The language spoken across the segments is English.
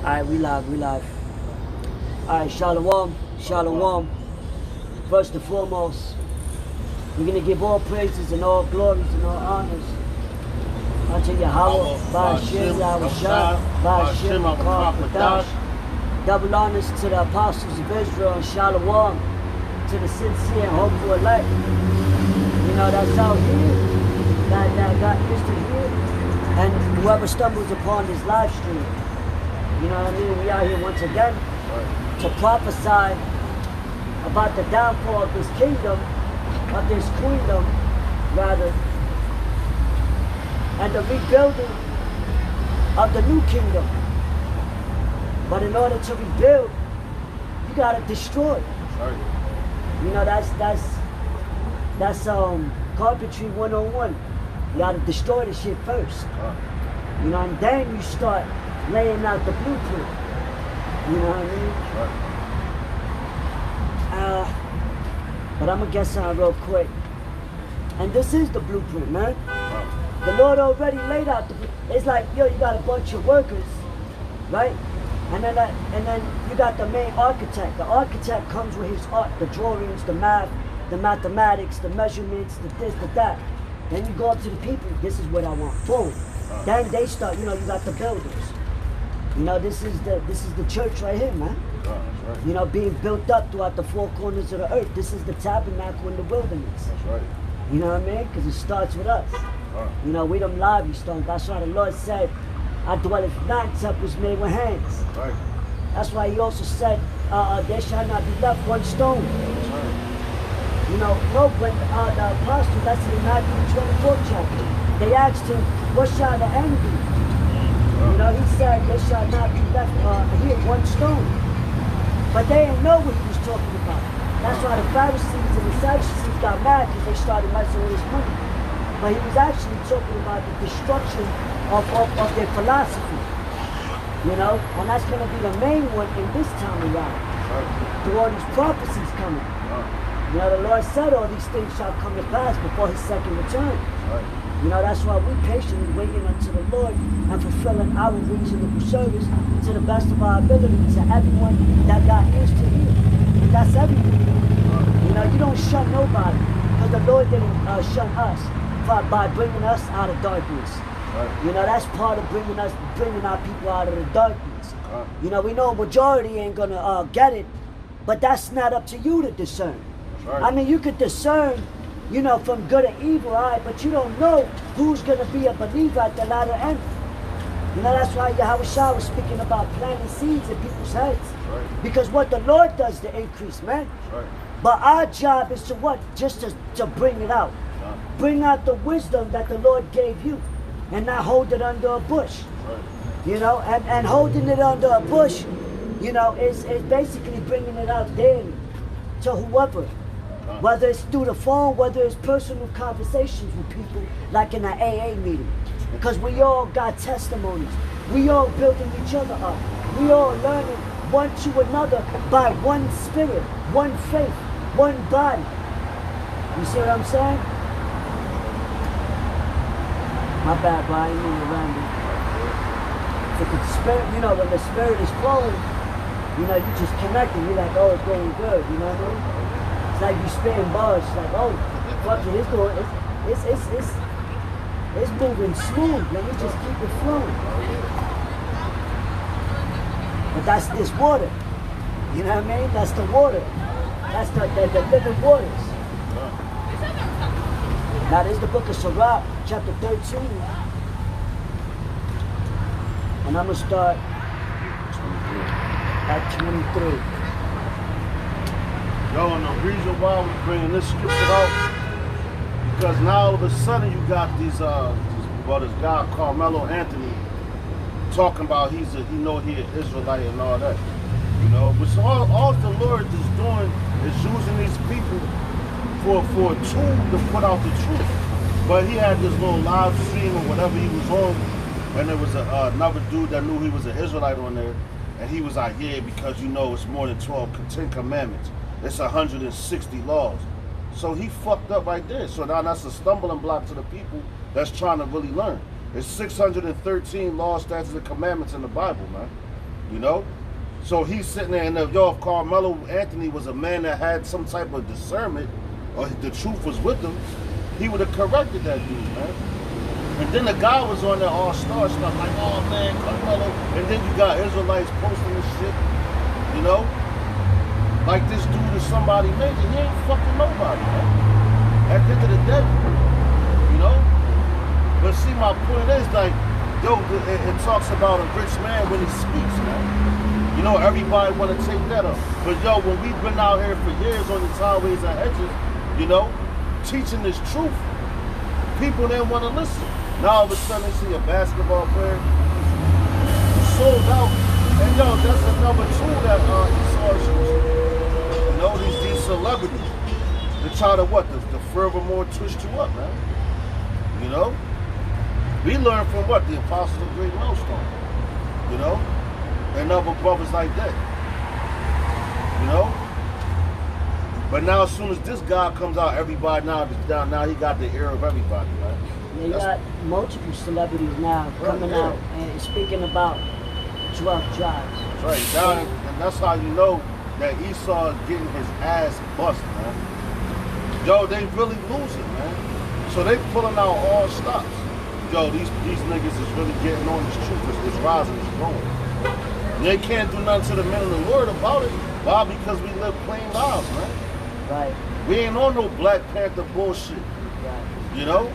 Alright, we live. Alright, Shalom, Shalom. First and foremost, we're going to give all praises and all glories and all honors unto Yahweh, Ba'ashem, Yahushua, Ba'ashem, Qadash. Double honors to the apostles of Israel and Shalom, to the sincere and hopeful elect. You know, that's out here, that got history here. And whoever stumbles upon this live stream, you know what I mean? We out here once again to prophesy about the downfall of this kingdom, of this queendom, rather, and the rebuilding of the new kingdom. But in order to rebuild, you gotta destroy. You know, that's carpentry 101. You gotta destroy the shit first. You know, and then you start laying out the blueprint. You know what I mean? But I'm gonna get something real quick. And this is the blueprint, man. The Lord already laid out the blueprint. It's like, yo, you got a bunch of workers, right? And then you got the main architect. The architect comes with his art, the drawings, the math, the mathematics, the measurements, the this, the that. Then you go up to the people, this is what I want. Boom. Then they start, you know, you got the builders. You know, this is the church right here, man. Right. You know, being built up throughout the four corners of the earth. This is the tabernacle in the wilderness. That's right. You know what I mean? Because it starts with us. You know, we them lively stones. That's why the Lord said, I dwell in nine temples made with hands. Right. That's why he also said, there shall not be left one stone. That's right. You know, no, when the apostles, that's in Matthew 24 chapter, they asked him, what shall the end be? You know, he said, there shall not be left here one stone. But they didn't know what he was talking about. That's why the Pharisees and the Sadducees got mad because they started messing with his money. But he was actually talking about the destruction of their philosophy. You know, and that's going to be the main one in this time around. Through all these prophecies coming. You know, the Lord said all these things shall come to pass before his second return. You know, that's why we patiently waiting unto the Lord and fulfilling our reasonable service to the best of our ability to everyone that got ears to hear. And that's everything. You know, you don't shun nobody because the Lord didn't shun us by bringing us out of darkness. You know, that's part of bringing our people out of the darkness. You know, we know a majority ain't gonna get it, but that's not up to you to discern. I mean, you could discern, you know, from good and evil, all right, but you don't know who's going to be a believer at the latter end. You know, that's why Yahushua was speaking about planting seeds in people's heads. Because what the Lord does to increase, man. But our job is to what? Just to bring it out. Bring out the wisdom that the Lord gave you and not hold it under a bush. You know, and holding it under a bush, you know, is basically bringing it out daily to whoever. Whether it's through the phone, whether it's personal conversations with people, like in an AA meeting. Because we all got testimonies. We all building each other up. We all learning one to another by one spirit, one faith, one body. You see what I'm saying? My bad, bro, I ain't mean to ramble. But the spirit, you know, when the spirit is flowing, you know, you just connecting. You're like, oh, it's going good, you know what I mean? It's like you spitting bars. It's like, oh, fuck it, it's going, it's moving smooth. Let me just keep it flowing. But that's this water. You know what I mean? That's the water. That's the living waters. Now, this is the book of Sirach, chapter 13. And I'm going to start at 23. Yo, and the reason why we're bringing this scripture out, because now all of a sudden you got this guy Carmelo Anthony talking about he an Israelite and all that, you know. But all the Lord is doing is using these people for a tool to put out the truth. But he had this little live stream or whatever he was on, and there was another dude that knew he was an Israelite on there, and he was like, yeah, because you know it's more than 10 commandments. It's 160 laws. So he fucked up right there. So now that's a stumbling block to the people that's trying to really learn. It's 613 laws, statutes, and commandments in the Bible, man. You know? So he's sitting there, and if Carmelo Anthony was a man that had some type of discernment, or the truth was with him, he would have corrected that dude, man. And then the guy was on that all-star stuff, like, oh man, Carmelo. And then you got Israelites posting this shit, you know? Like this dude is somebody major. He ain't fucking nobody, man. At the end of the day, you know? But see, my point is, like, yo, it talks about a rich man when he speaks, man. You know, everybody want to take that up. But yo, when we've been out here for years on these highways and hedges, you know, teaching this truth, people didn't want to listen. Now all of a sudden they see a basketball player sold out. And yo, that's another tool that Esau is using. You know, these celebrities. To try to what? To furthermore twist you up, man. You know? We learn from what? The apostles of Great Millstone. You know? And other brothers like that. You know? But now as soon as this guy comes out, everybody now he got the ear of everybody, right? You got multiple celebrities now coming out and speaking about 12 tribes. That's right. Now, and that's how you know that Esau is getting his ass bust, man. Yo, they really losing, man. So they pulling out all stops. Yo, these niggas is really getting on this truth. It's rising, it's growing. And they can't do nothing to the men of the Lord about it. Why? Because we live plain lives, man. Right. We ain't on no Black Panther bullshit. Right. You know?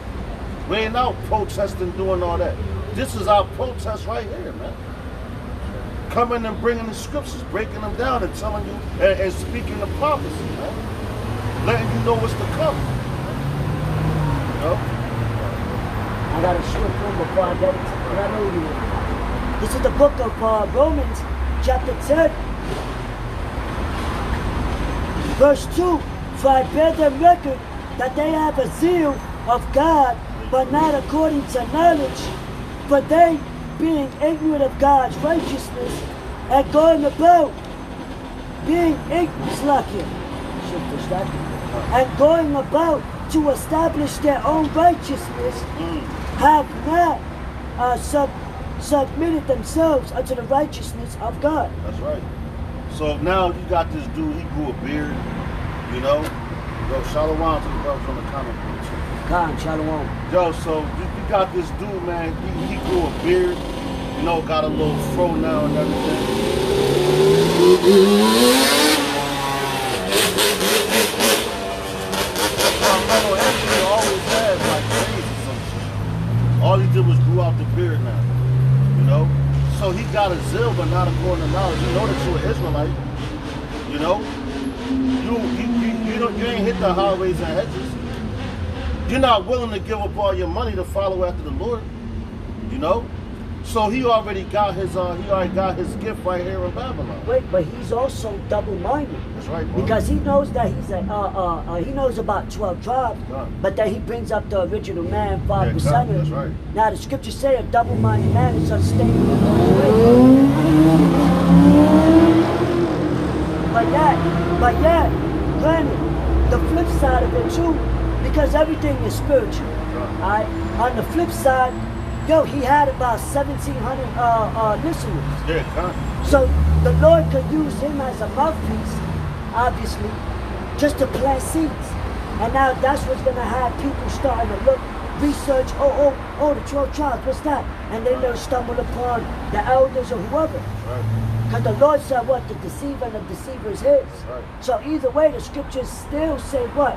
We ain't out protesting, doing all that. This is our protest right here, man. Coming and bringing the scriptures, breaking them down and telling you, and speaking the prophecy, man. Letting you know what's to come. You know? I got a short one before I get it. But I know you. This is the book of Romans, chapter 10. Verse 2, for I bear them record that they have a zeal of God, but not according to knowledge. For they, being ignorant of God's righteousness, and going about, being ignorant, and going about to establish their own righteousness, have not submitted themselves unto the righteousness of God. That's right. So now you got this dude, he grew a beard, you know? Yo, shalom to the brothers from the comment book. Khan, shalom. Yo, so you got this dude, man, he grew a beard, you know, got a little fro now and everything. Carmelo Anthony always had like braids or some shit. All he did was grew out the beard now, you know? So he got a zeal, but not according to knowledge. You know that you're an Israelite. You know? You ain't hit the highways and hedges. You're not willing to give up all your money to follow after the Lord. You know? So he already got his gift right here in Babylon. Wait, but he's also double-minded. That's right, bro. Because he knows that he knows about 12 tribes, but then he brings up the original man, 5%. Exactly, that's right. Now the scriptures say a double-minded man is unstable in all ways. But yet, granted, the flip side of it too, because everything is spiritual. Alright? On the flip side, yo, he had about 1,700 listeners. Yeah, so the Lord could use him as a mouthpiece, obviously, just to plant seeds. And now that's what's going to have people starting to look, research, the 12 tribes, what's that? And then they'll stumble upon the elders or whoever. Right. Because the Lord said what? The deceiver and the deceiver is his. Right. So either way, the scriptures still say what?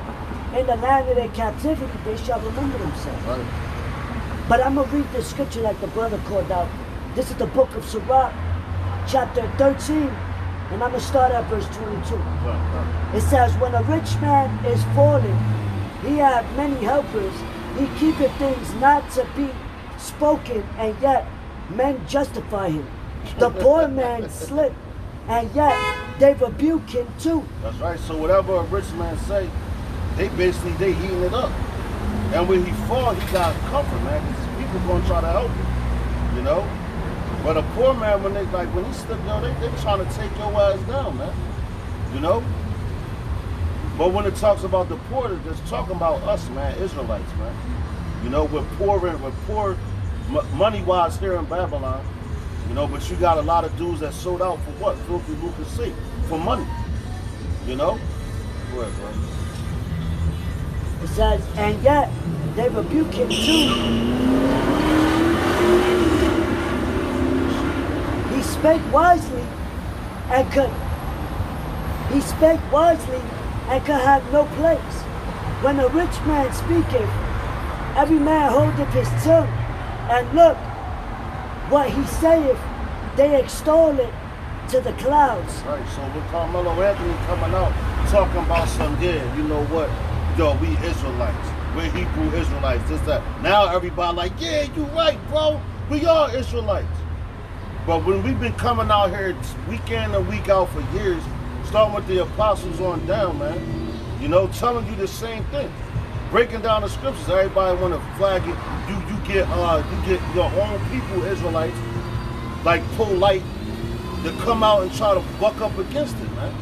In the land of their captivity, they shall remember themselves. Right. But I'm going to read the scripture like the brother called out. This is the book of Sirach, chapter 13, and I'm going to start at verse 22. It says, when a rich man is fallen, he hath many helpers. He keepeth things not to be spoken, and yet men justify him. The poor man slip, and yet they rebuke him too. That's right. So whatever a rich man say, they eating it up. And when he fall, he got comfort, man. Because people gonna try to help him, you know. But a poor man, when he slip, they trying to take your ass down, man. You know. But when it talks about the poor, it's talking about us, man, Israelites, man. You know, we're poor money-wise here in Babylon. You know, but you got a lot of dudes that sold out for what? Filthy lucre's sake. For money. You know? Go ahead, bro. It says, and yet they rebuke him too. He spake wisely and could have no place. When a rich man speaketh, every man holdeth his tongue, and look, what he saith, they extol it to the clouds. Right, so with Carmelo Anthony coming out talking about some, yeah, you know what, yo, we Israelites, we're Hebrew Israelites, this, that. Now everybody like, yeah, you right, bro, we are Israelites. But when we've been coming out here week in and week out for years, starting with the apostles on down, man, you know, telling you the same thing. Breaking down the scriptures, everybody want to flag it. You get your own people, Israelites, like polite, to come out and try to buck up against it, man.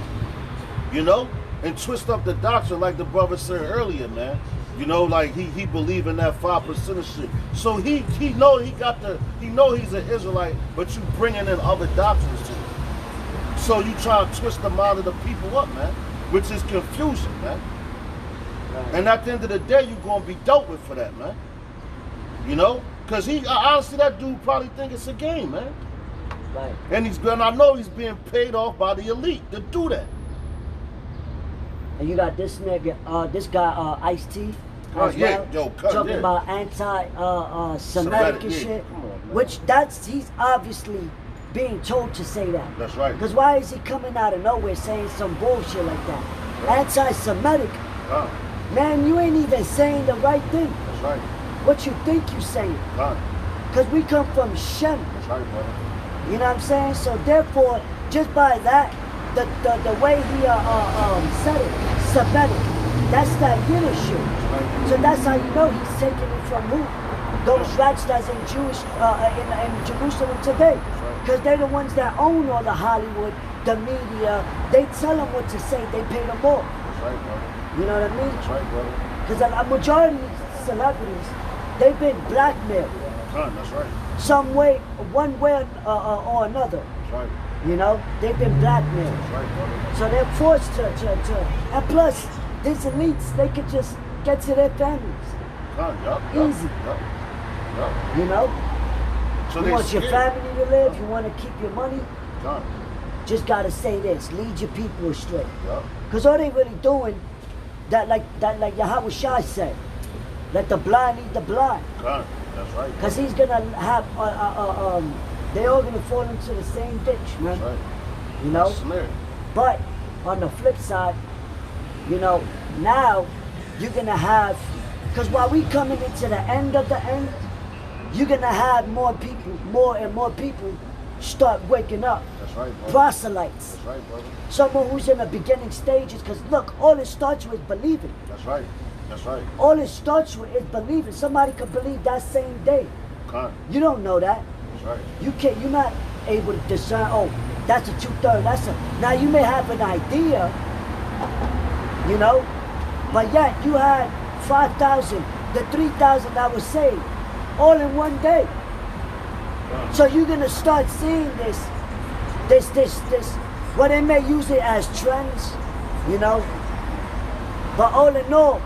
You know, and twist up the doctrine like the brother said earlier, man. You know, like he believe in that 5% of shit. So he know he's an Israelite, but you bringing in other doctrines to him. So you try to twist the mind of the people up, man, which is confusion, man. Right. And at the end of the day, you're gonna be dealt with for that, man. You know, because honestly, that dude probably think it's a game, man. Right. And I know he's being paid off by the elite to do that. And you got this nigga, this guy, Ice-T, as well, talking about anti-Semitic and shit. Come on, man. Which he's obviously being told to say that. That's right. Because why is he coming out of nowhere saying some bullshit like that? Right. Anti-Semitic. Man, you ain't even saying the right thing. That's right. What you think you saying? Because we come from Shem. That's right, brother. You know what I'm saying? So therefore, just by that, the way he said it, Semitic, that's that Yiddish shit. Right. So that's how you know he's taking it from who? Those rats that's in in Jerusalem today. Because they're the ones that own all the Hollywood, the media. They tell them what to say. They pay them more. That's right, brother. You know what I mean? That's right, brother. Because a majority of celebrities, they've been blackmailed. That's right. Some way, one way or another. That's right. You know, they've been blackmailed. That's right, brother. So they're forced to. And plus, these elites, they could just get to their families. Easy. You know? So you want your family to live, you want to keep your money, Done. just got to say this, lead your people astray. Yep. Because all they really doing, like Yahweh Shai said, let the blind lead the blind. Done. That's right. Because he's going to have, they all going to fall into the same ditch, man. That's right. You know? Snare. But on the flip side, you know, now you're going to have, because while we coming into the end of the end, you're going to have more and more people start waking up. That's right, brother. Proselytes. That's right, brother. Someone who's in the beginning stages, because look, all it starts with believing. That's right. That's right. All it starts with is believing. Somebody could believe that same day. Con. You don't know that. That's right. You're not able to discern, oh, that's a 2/3, now you may have an idea, you know, but yet you had 5,000, the 3,000 that was saved, all in one day. So you're gonna start seeing this, well, they may use it as trends, you know, but all in all,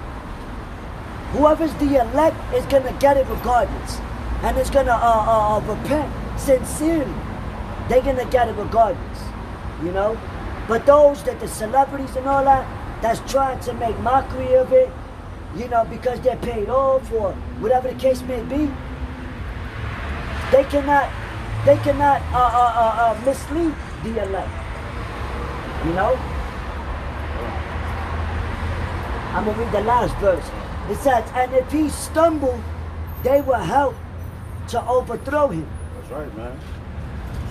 whoever's the elect is gonna get it regardless, and it's gonna repent sincerely. They're gonna get it regardless, you know. But those that the celebrities and all that, that's trying to make mockery of it, you know, because they're paid off or whatever the case may be, they cannot mislead the elect, you know. I'm gonna read the last verse. It says, and if he stumble, they will help to overthrow him. That's right, man.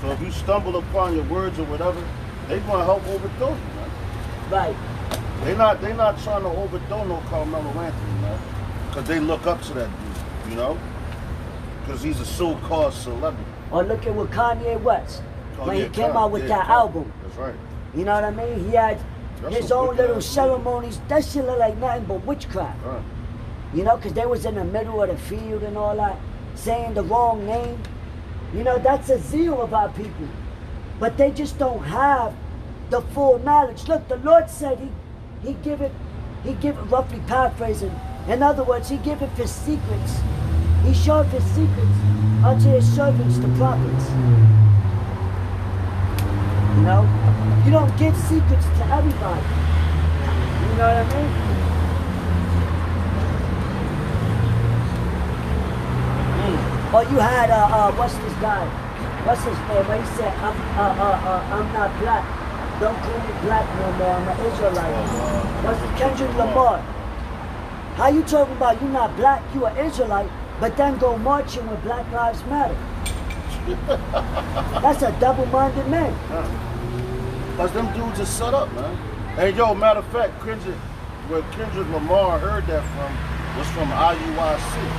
So if you stumble upon your words or whatever, they gonna help overthrow you, man. Right. They not trying to overthrow no Carmelo Anthony, man. Because they look up to that dude, you know? Because he's a so-called celebrity. Or look at what Kanye West, when he came out with that Kanye. album. That's right. You know what I mean? He had his own little ceremonies. That shit look like nothing but witchcraft. Right. You know, because they was in the middle of the field and all that, saying the wrong name. You know, that's a zeal of our people. But they just don't have the full knowledge. Look, the Lord said he give it, roughly paraphrasing. In other words, he giveth his secrets. He showed his secrets unto his servants, the prophets. You know? You don't give secrets to everybody. You know what I mean? Or you had what's this guy? What's his name? Where he said, I'm not black. Don't call me black no more. I'm an Israelite. What's it? Kendrick Lamar. How you talking about you not black? You an Israelite, but then go marching with Black Lives Matter? That's a double-minded man. Cause them dudes are set up, man. Hey, yo, matter of fact, where Kendrick Lamar heard that from was from IUIC.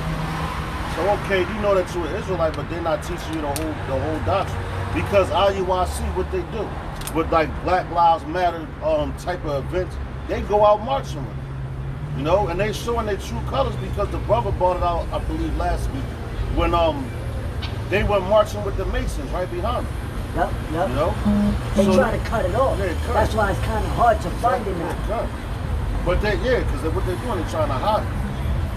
So okay, you know that you're an Israelite, but they're not teaching you the whole doctrine. Because IUIC, what they do with like Black Lives Matter type of events, they go out marching with it. You know, and they showing their true colors because the brother brought it out, I believe, last week when they were marching with the Masons right behind them. Yep. You know? They So try to cut it off. Yeah, cut. That's why it's kind of hard to find it now. Cut. But because what they're doing, they're trying to hide it.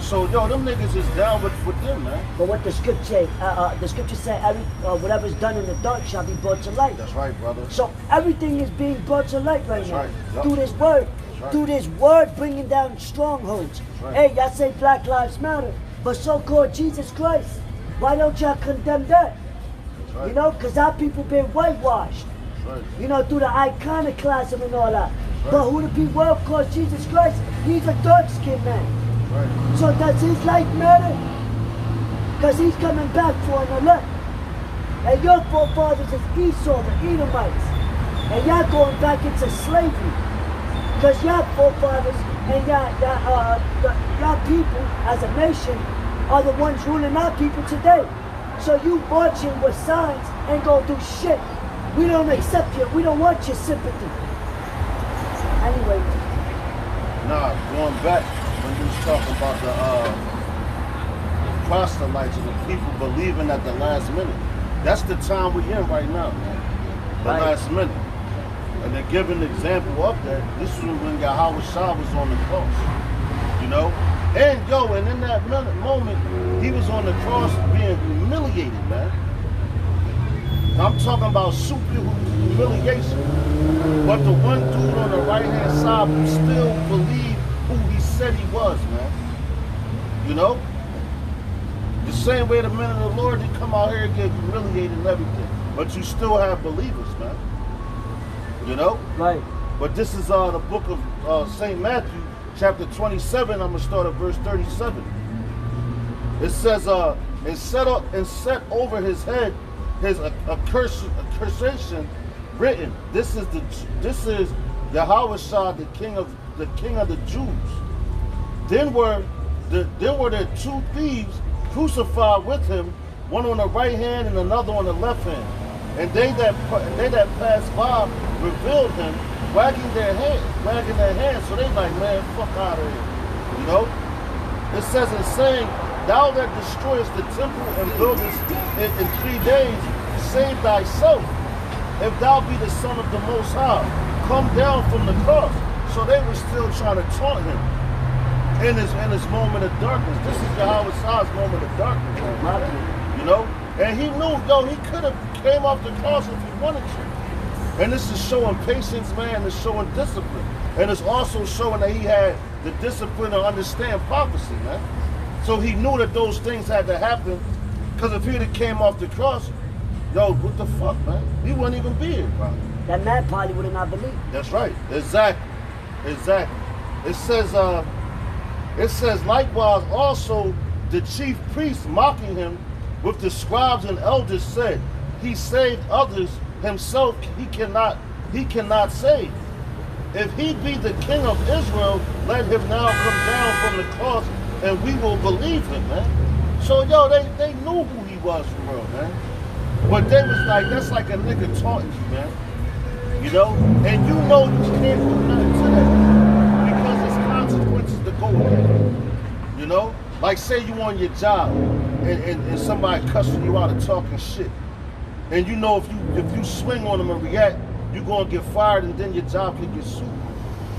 So yo, them niggas is down with them, man. But what the scripture say, whatever's done in the dark shall be brought to light. That's right, brother. So everything is being brought to light right now. Right. Yep. Through this word. Right. Through this word bringing down strongholds. Right. Hey, y'all say Black Lives Matter, but so-called Jesus Christ. Why don't y'all condemn that? Right. You know, because our people been whitewashed. Right. You know, through the iconoclasm and all that. Right. But who the people world calls Jesus Christ? He's a dark-skinned man. Right. So does his life matter? Because he's coming back for an elect. And your forefathers is Esau, the Edomites. And y'all going back into slavery. Because y'all forefathers and y'all people as a nation are the ones ruling our people today. So you marching with signs ain't gonna do shit. We don't accept you. We don't want your sympathy. Anyway. Nah, going back when you was talking about the proselytes and the people believing at the last minute. That's the time we in right now, man. The Right. last minute. And they're giving an example of that. This was when Yahweh Shah was on the cross. You know? And in that moment, he was on the cross being humiliated, man. I'm talking about super humiliation. But the one dude on the right-hand side who still believed who he said he was, man. You know? The same way the men of the Lord, they come out here and get humiliated and everything. But you still have believers, man. You know? Right. But this is the book of St. Matthew, chapter 27. I'm going to start at verse 37. It says, and set over his head his accusation written. This is Yahweh Shah, the king of the Jews. Then were the two thieves crucified with him, one on the right hand and another on the left hand. And they that passed by revealed him, wagging their hands. So they like, man, fuck out of here. You know? It says in saying, thou that destroyest the temple and buildest it in 3 days, save thyself. If thou be the Son of the Most High, come down from the cross. So they were still trying to taunt him in his moment of darkness. This is Yahweh Shah's moment of darkness. You know? And he knew, he could have came off the cross if he wanted to. And this is showing patience, man. It's showing discipline. And it's also showing that he had the discipline to understand prophecy, man. So he knew that those things had to happen. Because if he'd have came off the cross, what the fuck, man? He wouldn't even be here, bro. That man probably would have not believed. That's right. Exactly. It says likewise also the chief priests mocking him with the scribes and elders said, he saved others, himself he cannot save. If he be the king of Israel, let him now come down from the cross and we will believe him, man. So they knew who he was for real, man. But they was like, that's like a nigga taunting you, man. You know? And you know you can't do nothing to that. Because there's consequences to go with that. You know? Like say you on your job and somebody cussing you out and talking shit. And you know if you swing on them and react, you're gonna get fired and then your job can get sued.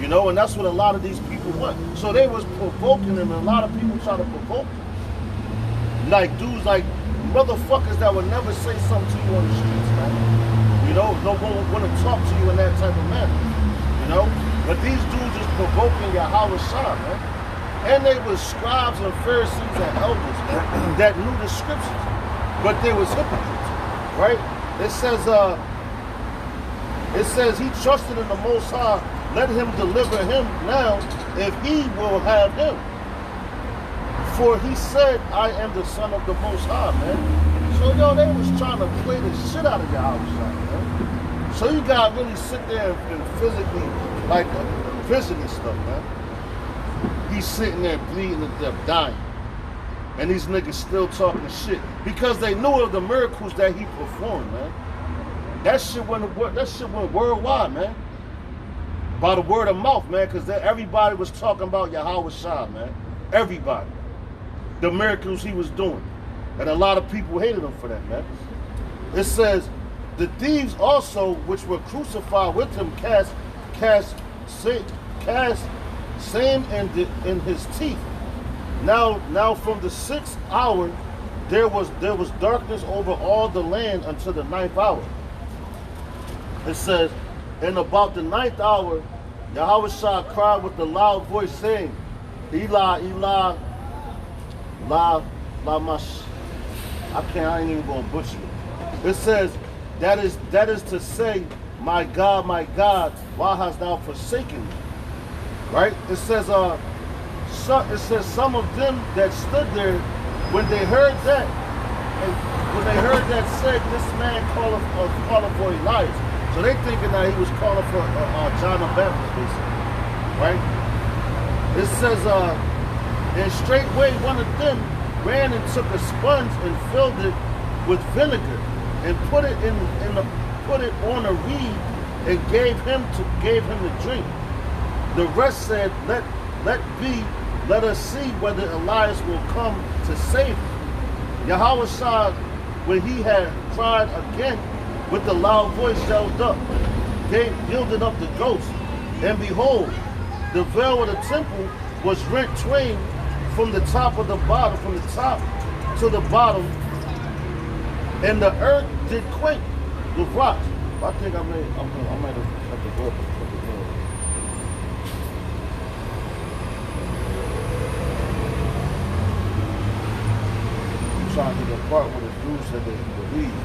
You know, and that's what a lot of these people want. So they was provoking them, and a lot of people try to provoke them. Like dudes like motherfuckers that would never say something to you on the streets, man. You know, no one would want to talk to you in that type of manner. You know? But these dudes is provoking Yahweh Shah, man. And they were scribes and Pharisees and elders, man, that knew the scriptures. But they was hypocrites, right? It says he trusted in the Most High, let him deliver him now if he will have him. For he said, I am the son of the Most High, man. So, yo, they was trying to play the shit out of Yahweh Shah, man. So you gotta really sit there and physically, like, physically stuff, man. He's sitting there bleeding to death, dying. And these niggas still talking shit. Because they knew of the miracles that he performed, man. That shit went worldwide, man. By the word of mouth, man, because everybody was talking about Yahweh Shah, man. Everybody. The miracles he was doing. And a lot of people hated him for that, man. It says, the thieves also, which were crucified with him, cast same in his teeth. Now from the 6th hour, there was darkness over all the land until the 9th hour. It says, and about the 9th hour, Yahweh Shah cried with a loud voice, saying, Eli, Eli, Lamash. I ain't even gonna butcher it. It says, that is to say, my God, why hast thou forsaken me? Right? It says, some of them that stood there, when they heard that, said, this man calling for Elias. So they thinking that he was calling for John the Baptist, basically, right? It says, and straightway one of them ran and took a sponge and filled it with vinegar and put it on a reed and gave him to drink. The rest said, let us see whether Elias will come to save him. Yahweh Shah, when he had cried again with a loud voice, yelled up, yielded up the ghost. And behold, the veil of the temple was rent twain from the top to the bottom, and the earth did quake with rocks. I think I might have to go up. I'm trying to get the part where the dude said that he believed.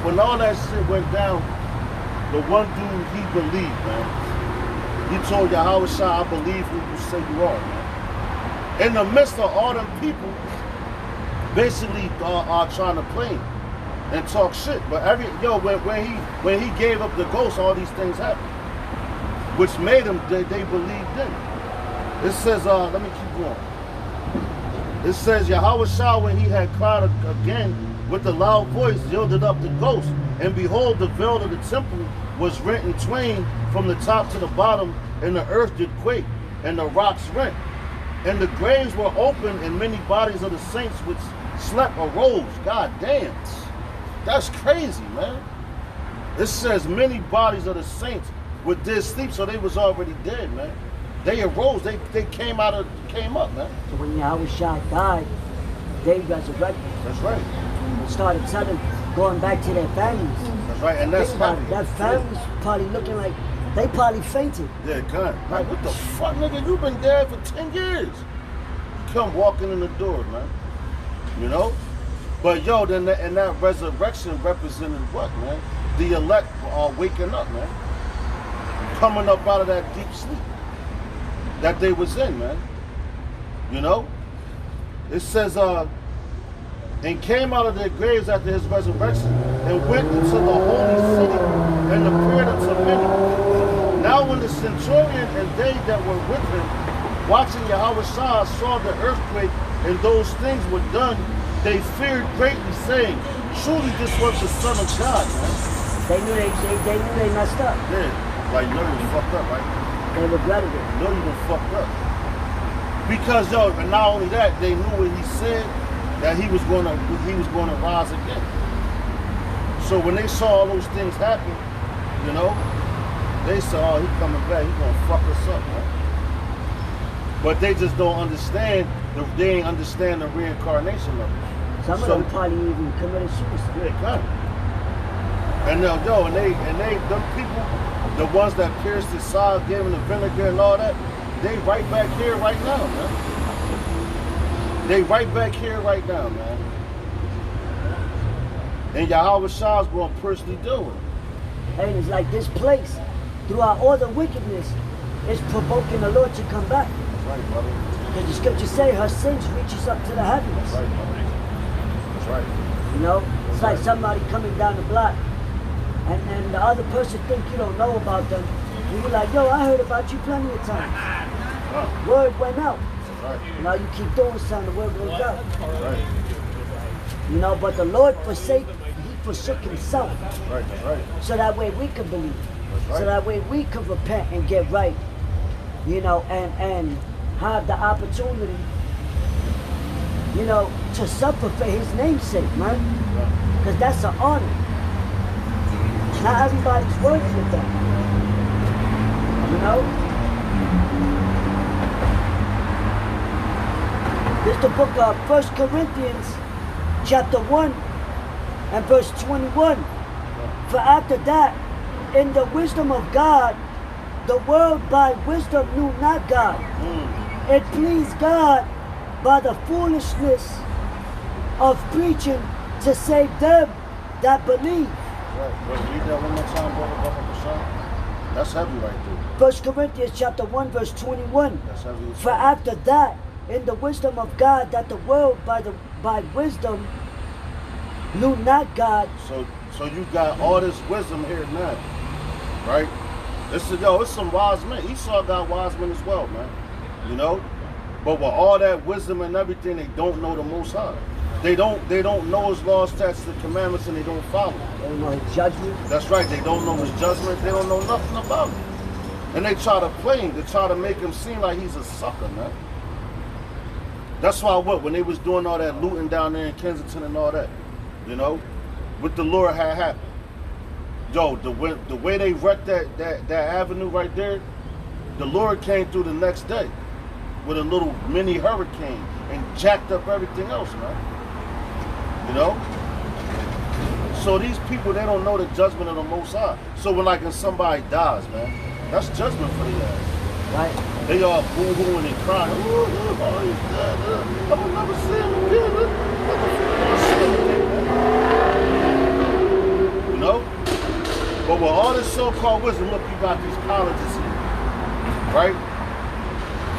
When all that shit went down, the one dude, he believed, man. He told Yahweh Shah, I believe who you say you are, man. In the midst of all them people, basically are trying to play him and talk shit. But when he gave up the ghost, all these things happened, which made them they believed in. It says, let me keep going. It says Yahweh Shah, when he had cried again with a loud voice, yielded up the ghost. And behold, the veil of the temple was rent in twain from the top to the bottom, and the earth did quake, and the rocks rent. And the graves were open, and many bodies of the saints which slept arose. God damn. That's crazy, man. It says many bodies of the saints did sleep, so they was already dead, man. They arose, they came up, man. So when Yahweh Shah died, they resurrected. That's right. And started going back to their families. That's right, and that's happy. That family's probably looking like they probably fainted. Yeah, God. Like, what the fuck, nigga? You've been dead for 10 years. You come walking in the door, man. You know? But yo, then and that resurrection represented what, man? The elect are waking up, man. coming up out of that deep sleep that they was in, man. You know? It says, and came out of their graves after his resurrection and went into the holy city and appeared unto many. Now when the centurion and they that were with him, watching Yahweh Shah, saw the earthquake and those things were done, they feared greatly, saying, surely this was the Son of God, man. They knew they messed up. Yeah, like, you know you fucked up, right? They regretted it. You know you done fucked up. Because, yo, and not only that, they knew what he said, that he was gonna rise again. So when they saw all those things happen, you know, they said, oh, he coming back, he gonna fuck us up, man. But they just don't understand, they ain't understand the reincarnation of it. Some of them probably even committed suicide. Yeah, kind of. And them people, the ones that pierced his side, gave him the vinegar and all that, they right back here right now, man. They right back here right now, man. And Yahweh Shah's going to personally do it. And it's like this place, throughout all the wickedness, is provoking the Lord to come back. That's right, brother. Because the scriptures say her sins reaches up to the heavens. That's right, brother. That's right. You know, it's like somebody coming down the block, and the other person think you don't know about them. And you're like, yo, I heard about you plenty of times. Word went out. That's right. Now you keep doing something, the word goes out. That's right. You know, but the Lord he forsook himself. That's right, that's right. So that way we can believe. That's right. So that way we can repent and get right. You know, and have the opportunity, you know, to suffer for his name's sake, man. Because that's an honor. Not everybody's worthy of that. You know? This is the book of 1 Corinthians, chapter 1 and verse 21. For after that, in the wisdom of God, the world by wisdom knew not God. It pleased God by the foolishness of preaching to save them that believe. Right. Read that one more time, brother. That's heavy right there. 1 Corinthians chapter 1 verse 21. That's heavy. For after that, in the wisdom of God, that the world by wisdom knew not God. So you got all this wisdom here now, right? It's some wise men. Esau got wise men as well, man. You know, but with all that wisdom and everything, they don't know the Most High. They don't know his laws, statutes, and commandments, and they don't follow. They don't know his judgment. That's right. They don't know his judgment. They don't know nothing about it. And they try to play him. They try to make him seem like he's a sucker, man. That's why when they was doing all that looting down there in Kensington and all that, you know, what the Lord had happened. Yo, the way they wrecked that avenue right there, the Lord came through the next day with a little mini hurricane and jacked up everything else, man. You know? So these people, they don't know the judgment of the Most High. So when somebody dies, man, that's judgment for the ass. Right. They all boo-hooing and crying. Oh, he's dead. I will never see him again. You know? But with all this so-called wisdom, look, you got these colleges here. Right?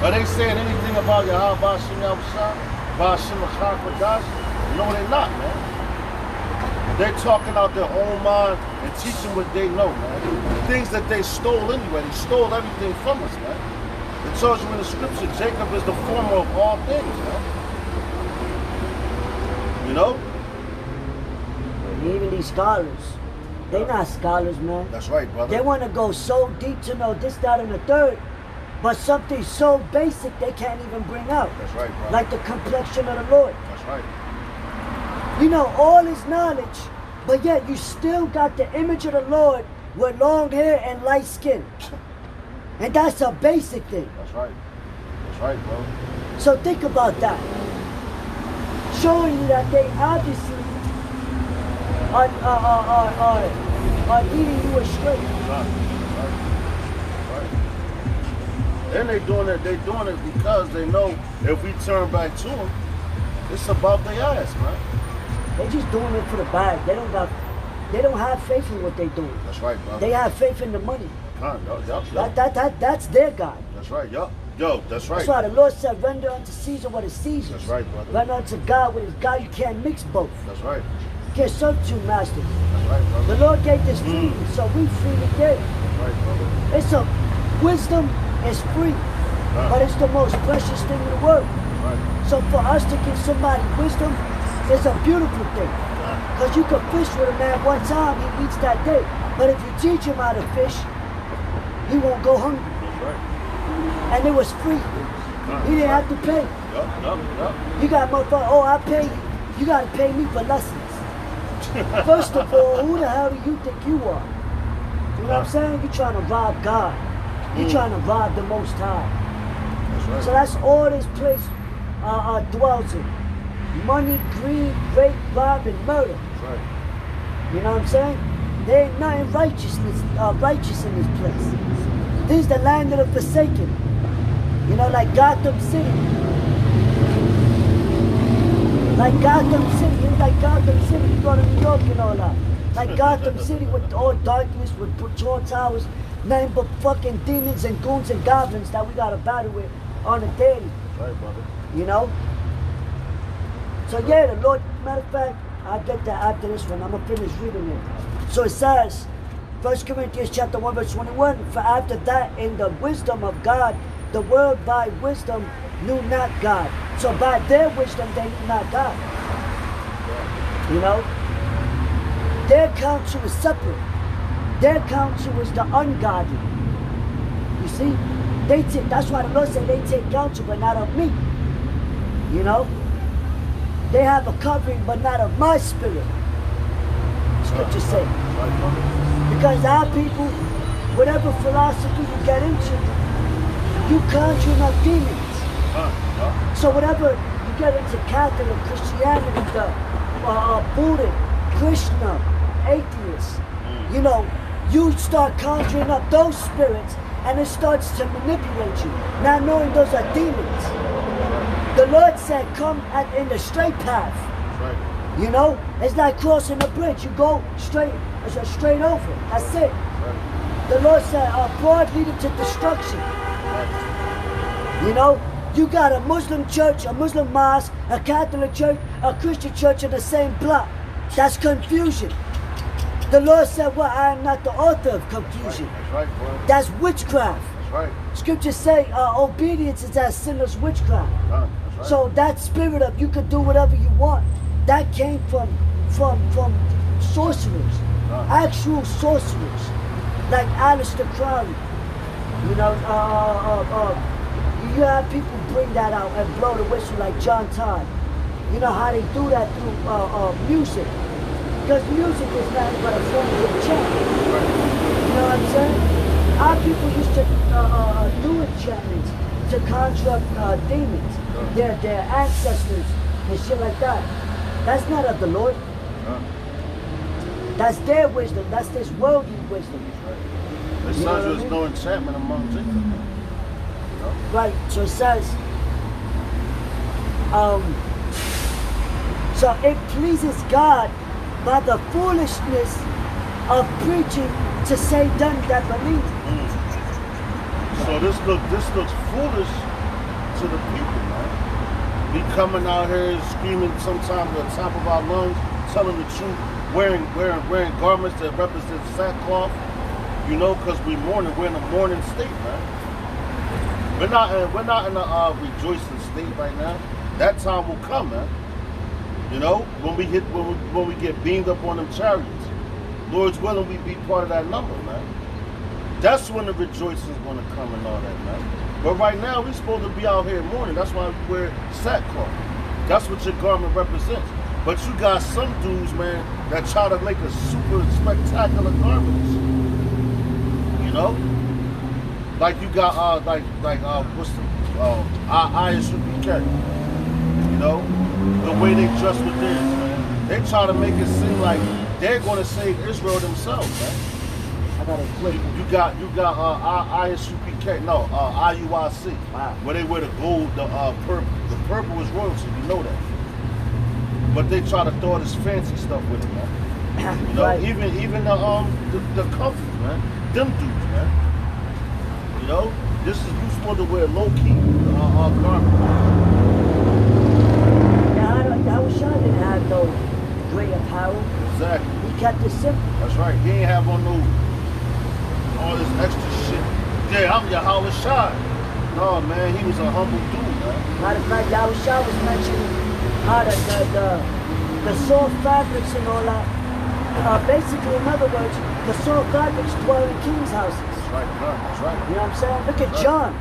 Are they saying anything about Yahweh Bashim Yahushua? Bashim Achak? No, they're not, man. They're talking out their own mind and teaching what they know, man. Things that they stole anyway. They stole everything from us, man. It tells you in the scripture, Jacob is the former of all things, man. You know? And even these scholars, they're not scholars, man. That's right, brother. They want to go so deep to know this, that, and the third, but something so basic they can't even bring out. That's right, brother. Like the complexion of the Lord. That's right. You know, all his knowledge, but yet you still got the image of the Lord with long hair and light skin. And that's a basic thing. That's right. That's right, bro. So think about that. Showing you that they obviously are leading you astray. Right. And they're doing it because they know if we turn back to them, it's about their ass, man. They're just doing it for the bag. They don't have faith in what they're doing. That's right, brother. They have faith in the money. That's their God. That's right, yup. Yo, that's right. That's why the Lord said, render unto Caesar what is Caesar's. That's right, brother. Render unto God what is God. You can't mix both. That's right. You can't serve two masters. That's right, brother. The Lord gave this freely, so we freely gave. That's right, brother. It's a wisdom is free, but it's the most precious thing in the world. Right. So for us to give somebody wisdom is a beautiful thing. Because you can fish with a man one time, he eats that day. But if you teach him how to fish, he won't go hungry. That's right. And it was free. He didn't have to pay. Yup. You got motherfucker, oh, I pay you. You got to pay me for lessons. First of all, who the hell do you think you are? You know what I'm saying? You're trying to rob God. You're trying to rob the Most High. That's right. So that's all this place dwells in. Money, greed, rape, rob, and murder. That's right. You know what I'm saying? There ain't nothing righteous in this place. This is the land of the forsaken. You know, like Gotham City. Like Gotham City. It's like Gotham City. You go to New York and all that. Like Gotham City with all darkness, with tall towers, nothing but fucking demons and goons and goblins that we got to battle with on a daily. That's right, brother. You know? So yeah, the Lord, matter of fact, I'll get that after this one. I'm going to finish reading it. So it says, 1 Corinthians chapter 1, verse 21, for after that, in the wisdom of God, the world by wisdom knew not God. So by their wisdom, they knew not God. You know? Their counsel is separate. Their counsel is the ungodly. You see? That's why the Lord said they take counsel, but not of me. You know? They have a covering, but not of my spirit. Scripture say. Because our people, whatever philosophy you get into, you conjuring up demons. So whatever you get into Catholic, Christianity, Buddha, Krishna, atheists, you know, you start conjuring up those spirits and it starts to manipulate you, not knowing those are demons. The Lord said, come in the straight path. Right. You know, it's like crossing a bridge. You go straight, it's a straight over. That's it. Right. The Lord said, broad leading to destruction. Right. You know, you got a Muslim church, a Muslim mosque, a Catholic church, a Christian church in the same block. That's confusion. The Lord said, well, I am not the author of confusion. That's right, boy. That's witchcraft. That's right. Scriptures say obedience is as sinless witchcraft. That's right. So that spirit of you could do whatever you want, that came from sorcerers, actual sorcerers, like Aleister Crowley. You know, you have people bring that out and blow the whistle like John Todd. You know how they do that through music. Because music is nothing but a form of chant. You know what I'm saying? Our people used to do enchantments to conjure demons, their ancestors and shit like that. That's not of the Lord. That's their wisdom. That's this worldly wisdom. It sounds like there's no enchantment among Jesus. Right, so it says, so it pleases God by the foolishness of preaching to save them that believe. So this looks foolish to the people, man. We coming out here screaming sometimes at the top of our lungs, telling the truth, wearing garments that represent sackcloth, you know, because we're in a mourning state, man. We're not in a rejoicing state right now. That time will come, man. You know, when we get beamed up on them chariots. Lord's willing, we be part of that number, man. That's when the rejoicing is going to come and all that, man. But right now, we're supposed to be out here mourning. That's why we wear sackcloth. That's what your garment represents. But you got some dudes, man, that try to make a super spectacular garments. You know? Like you got, what's the, ISUPK. You know? The way they dress with theirs, man. They try to make it seem like they're going to save Israel themselves, man. I got a clip. You got ISUPK, no, IUIC, wow. Where they wear the gold, the purple. The purple is royalty, you know that. But they try to throw this fancy stuff with it, man. You know, right. even the comfort, man. Them dudes, man. You know, this is you supposed to wear low key garments. Yahushua didn't have no great apparel. Exactly. He kept it simple. That's right. He ain't have on no all this extra shit. Yeah, I'm Yahushua. No, man, he was a humble dude, man. Matter of fact, Yahushua was mentioning how the soft fabrics and all that. Basically, in other words, the soft fabrics dwell in king's houses. That's right, that's right. You know what I'm saying? Look at Right. John.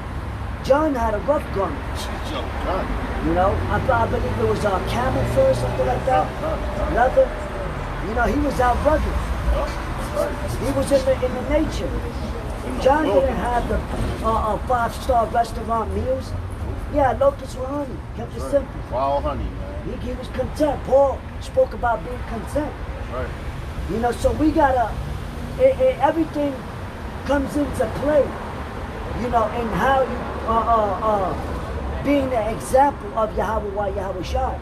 John had a rough garment. God. You know, I believe it was camel fur, something like that. Leather. You know, he was out rugged. He was in the nature. John didn't have the 5-star restaurant meals. Yeah, locusts were honey. Kept it simple. Wild honey, man. He was content. Paul spoke about being content. Right. You know, so we gotta, everything comes into play, you know, in how you, being the example of Yahweh Yahushua.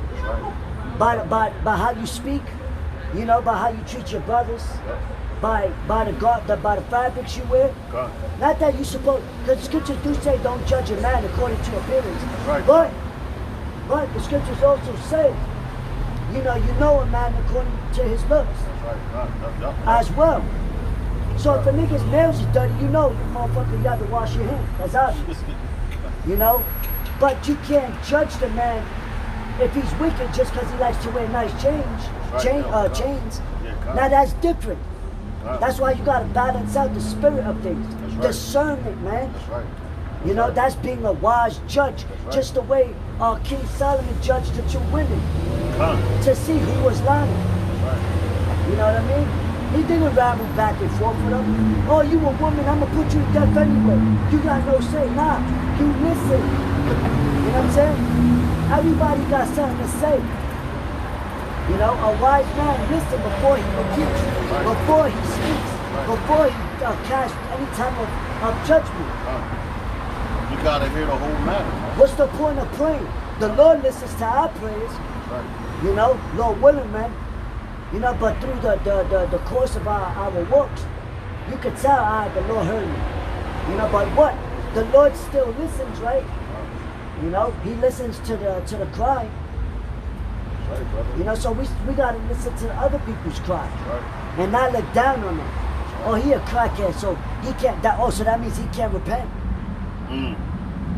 Right. By how you speak, you know, by how you treat your brothers, by the fabrics you wear. God. Not that you supposed, because the scriptures do say don't judge a man according to appearance. Right. But the scriptures also say, you know a man according to his looks Right. as well. So if a nigga's nails is dirty, you know, motherfucker, you have to wash your hands. That's obvious. You know? But you can't judge the man if he's wicked just because he likes to wear nice chains. Yeah, Now that's different. God. That's why you gotta balance out the spirit of things. That's right. Discernment, man. That's right. You know, that's being a wise judge. right. Just the way King Solomon judged the two women God. to see who was lying. That's right. You know what I mean? He didn't ramble back and forth with them. Oh, you a woman, I'm gonna put you to death anyway. You got no say. Nah, you listen. You know what I'm saying? Everybody got something to say. You know, a wise man listen before he rebukes, before he speaks, before he casts any type of judgment. You gotta hear the whole matter. Man. What's the point of praying? The Lord listens to our prayers. Right. You know, Lord willing, man. You know, but through the course of our works, you could tell, the Lord heard me. You know, but what? The Lord still listens, right? You know, he listens to the cry. Right, brother. You know, so we gotta listen to other people's cry. Right. And not look down on them. Oh, he a crackhead, so he can't, so that means he can't repent.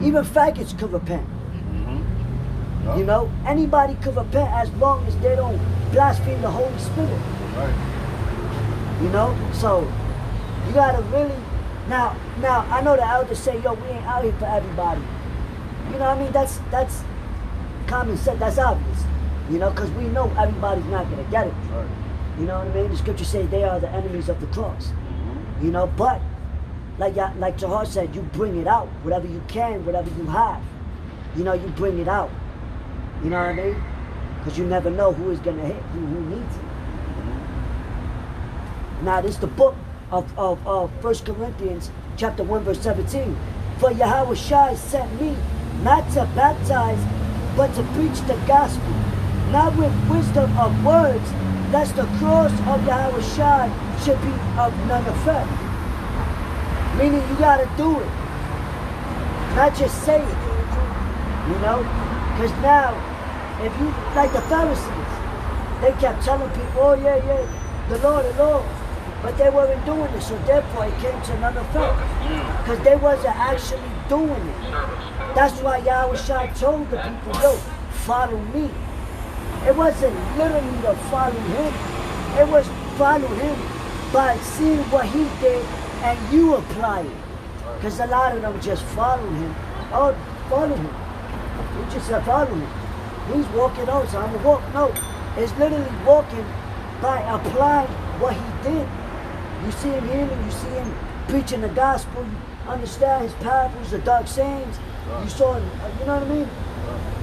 Even faggots could repent. Yep. You know, anybody could repent as long as they don't blaspheme the Holy Spirit. Right. You know, so you gotta really now. I know the elders say, "Yo, we ain't out here for everybody." You know what I mean? That's common sense. That's obvious. You know, because we know everybody's not gonna get it. Right. You know what I mean? The scriptures say they are the enemies of the cross. You know, but like Jahar said, you bring it out, whatever you can, whatever you have. You know, you bring it out. You know what I mean? Because you never know who is gonna hit, who needs it. Now this is the book of 1 Corinthians chapter 1 verse 17. For Yahushua sent me not to baptize, but to preach the gospel, not with wisdom of words, lest the cross of Yahushua should be of none effect. Meaning you gotta do it, not just say it. You know, because now, if you like the Pharisees, they kept telling people, "Oh yeah, the Lord, but they weren't doing it, so therefore it came to none effect, because they wasn't actually doing it. That's why Yahushua told the people, "Yo, follow me." It wasn't literally to follow him. It was follow him by seeing what he did and you apply it. Because a lot of them just follow him. Oh, follow him. We just said follow him. He's walking on, so I'm gonna walk. No, it's literally walking by applying what he did. You see him healing, you see him preaching the gospel, you understand his parables, the dark sayings. You saw him, you know what I mean?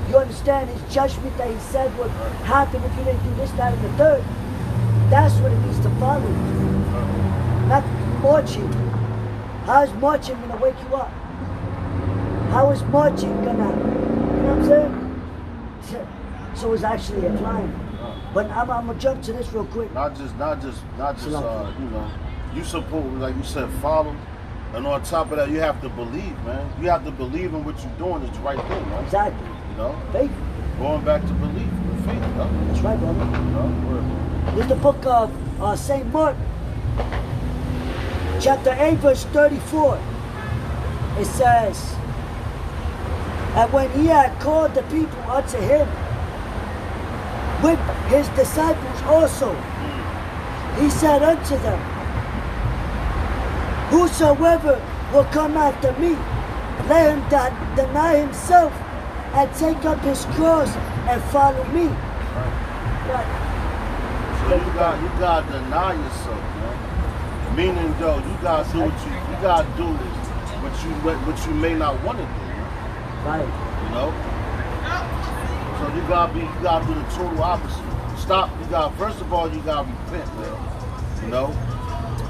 You understand his judgment that he said would happen if you didn't do this, that, and the third. That's what it means to follow him. Not marching. How is marching gonna wake you up? How is marching gonna, you know what I'm saying? So it's actually applying. But I'm gonna jump to this real quick. Not just you know, you suppose, like you said, follow. And on top of that, you have to believe, man. You have to believe in what you're doing is the right thing, man. Exactly. You know? Faith. Going back to belief, faith, you know? That's right, brother. You know? Word. There's the book of St. Mark, chapter 8, verse 34. It says, and when he had called the people unto him, with his disciples also, he said unto them, whosoever will come after me, let him deny himself and take up his cross and follow me. Right. So you gotta deny yourself, man. Meaning though, you gotta do you gotta do what you may not want to do. Right. You know? So you gotta do the total opposite. Stop, first of all, you gotta repent, man. You know?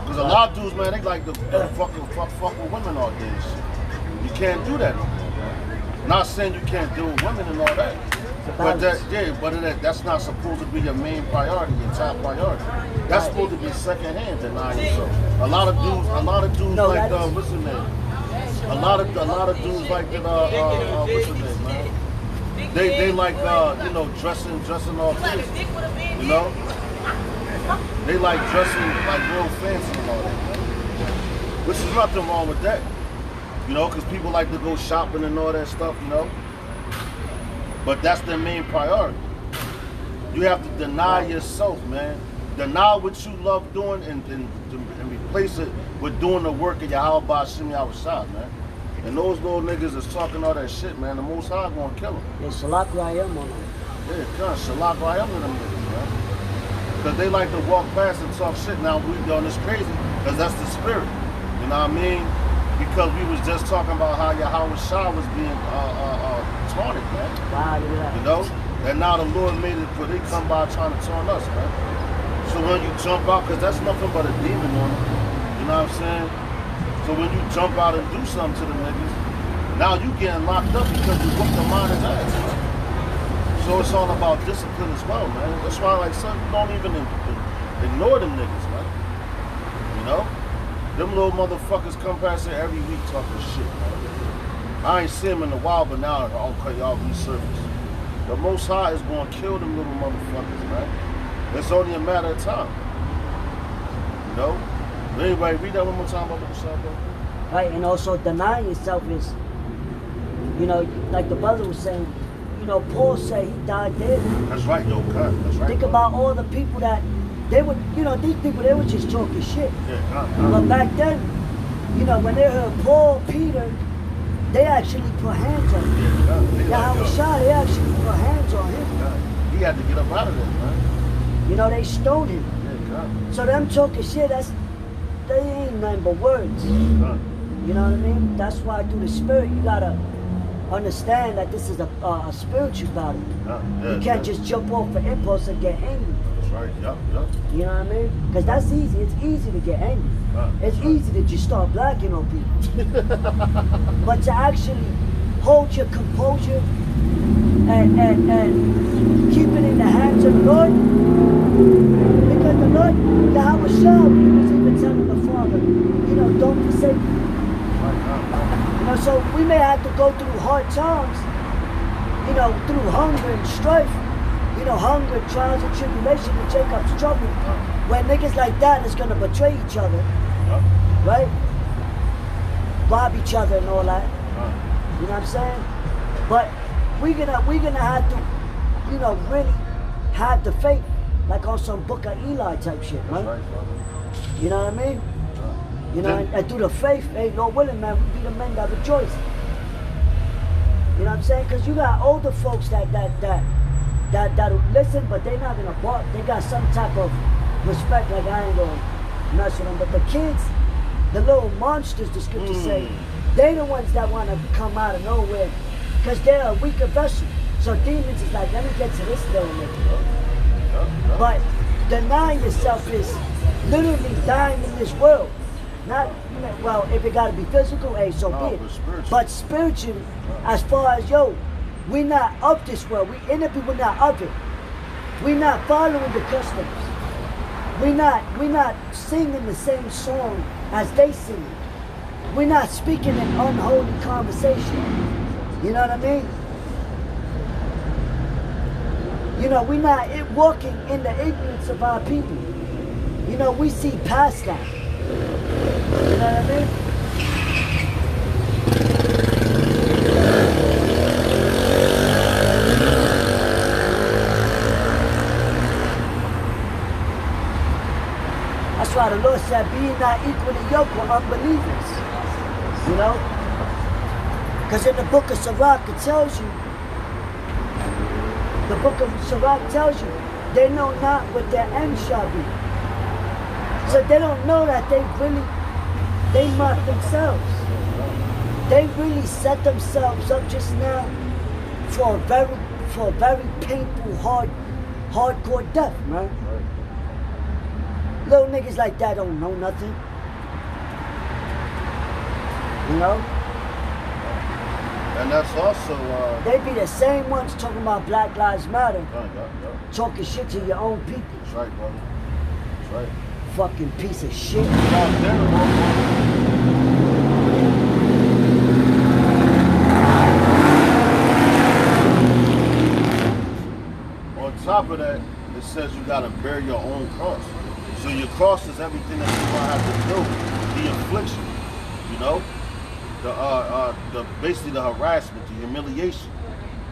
Because a lot of dudes, man, they like to fuck with women all day and shit. You can't do that no more, man. Not saying you can't deal with women and all that. But that's not supposed to be your main priority, your top priority. That's supposed to be secondhand, denying yourself. A lot of dudes No, like what's his name? A lot of dudes like that what's his name, man? They like dressing all fancy. You know? They like dressing like real fancy and all that, man. Which is nothing wrong with that. You know, because people like to go shopping and all that stuff, you know? But that's their main priority. You have to deny yourself, man. Deny what you love doing and replace it with doing the work of Yahweh Shimi Awashad, man. And those little niggas that's talking all that shit, man, the Most High gonna kill them. Yeah, Shalak Rayam on them. Yeah, God, Shalak Rayam to them niggas, man. Because they like to walk past and talk shit. Now we doing this crazy, because that's the spirit. You know what I mean? Because we was just talking about how Yahweh Shah was being taunted, man. Wow, look at that. You know? And now the Lord made it where they come by trying to taunt us, man. So when you jump out, because that's nothing but a demon on them. You know what I'm saying? So when you jump out and do something to the niggas, now you getting locked up because you whooped the mind and ass. So it's all about discipline as well, man. That's why, like, son, you don't even ignore them niggas, man. You know? Them little motherfuckers come past here every week talking shit, man. I ain't seen them in a while, but now, okay, y'all resurface. The Most High is going to kill them little motherfuckers, man. It's only a matter of time. You know? But anyway, read that one more time about the Messiah, bro. Right, and also denying yourself is, you know, like the brother was saying, you know, Paul said he died dead. That's right, yo, cut. That's right. Think about all the people that, they would, you know, these people, they were just talking shit. Yeah, But back then, you know, when they heard Paul, Peter, they actually put hands on him. Yahweh Shah, they actually put hands on him. He had to get up out of there, man. You know, they stoned him. Yeah, So them talking shit, they ain't nothing but words. You know what I mean? That's why through the spirit, you gotta understand that this is a spiritual battle. You can't just jump off the impulse and get angry. That's right, yep. You know what I mean? Because that's easy. It's easy to get angry. It's easy to just start blacking on people. But to actually hold your composure and keep it in the hands of the Lord, because the Lord, Yahweh Shah, he was even telling the Father, you know, don't forsake me. You know, so we may have to go through hard times, you know, through hunger and strife, you know, hunger, trials and tribulation and Jacob's trouble, where niggas like that is gonna betray each other, right? Rob each other and all that. You know what I'm saying? But we're gonna have to, you know, really have the faith, like on some Book of Eli type shit, right? You know what I mean? You know, and through the faith, hey, Lord willing, man, we be the men that rejoice. You know what I'm saying? Because you got older folks that listen, but they're not gonna bark. They got some type of respect, like I ain't gonna mess with them. But the kids, the little monsters, the scriptures say, they the ones that want to come out of nowhere, because they're a weaker vessel. So demons is like, let me get to this little nigga. But denying yourself is literally dying in this world. Not, well, if it gotta be physical, hey, so be it. But spiritually, as far as, yo, we're not of this world. We in it, but we're not of it. We're not following the customs. We're not singing the same song as they sing. we're not speaking in unholy conversation. You know what I mean? You know, we're not walking in the ignorance of our people. You know, we see past that. You know what I mean? That's why the Lord said, be ye not equally yoked with unbelievers. You know? Because in the book of Sirach, it tells you, the book of Sirach tells you, they know not what their end shall be. So they don't know that they mock themselves. They really set themselves up just now for a very painful, hardcore death, man. Little niggas like that don't know nothing. You know? And that's also... they be the same ones talking about Black Lives Matter. Yeah. Talking shit to your own people. That's right, brother. That's right. Fucking piece of shit. On top of that, it says you gotta bear your own cross. So your cross is everything that you're gonna have to do. The affliction, you know, the basically the harassment, the humiliation.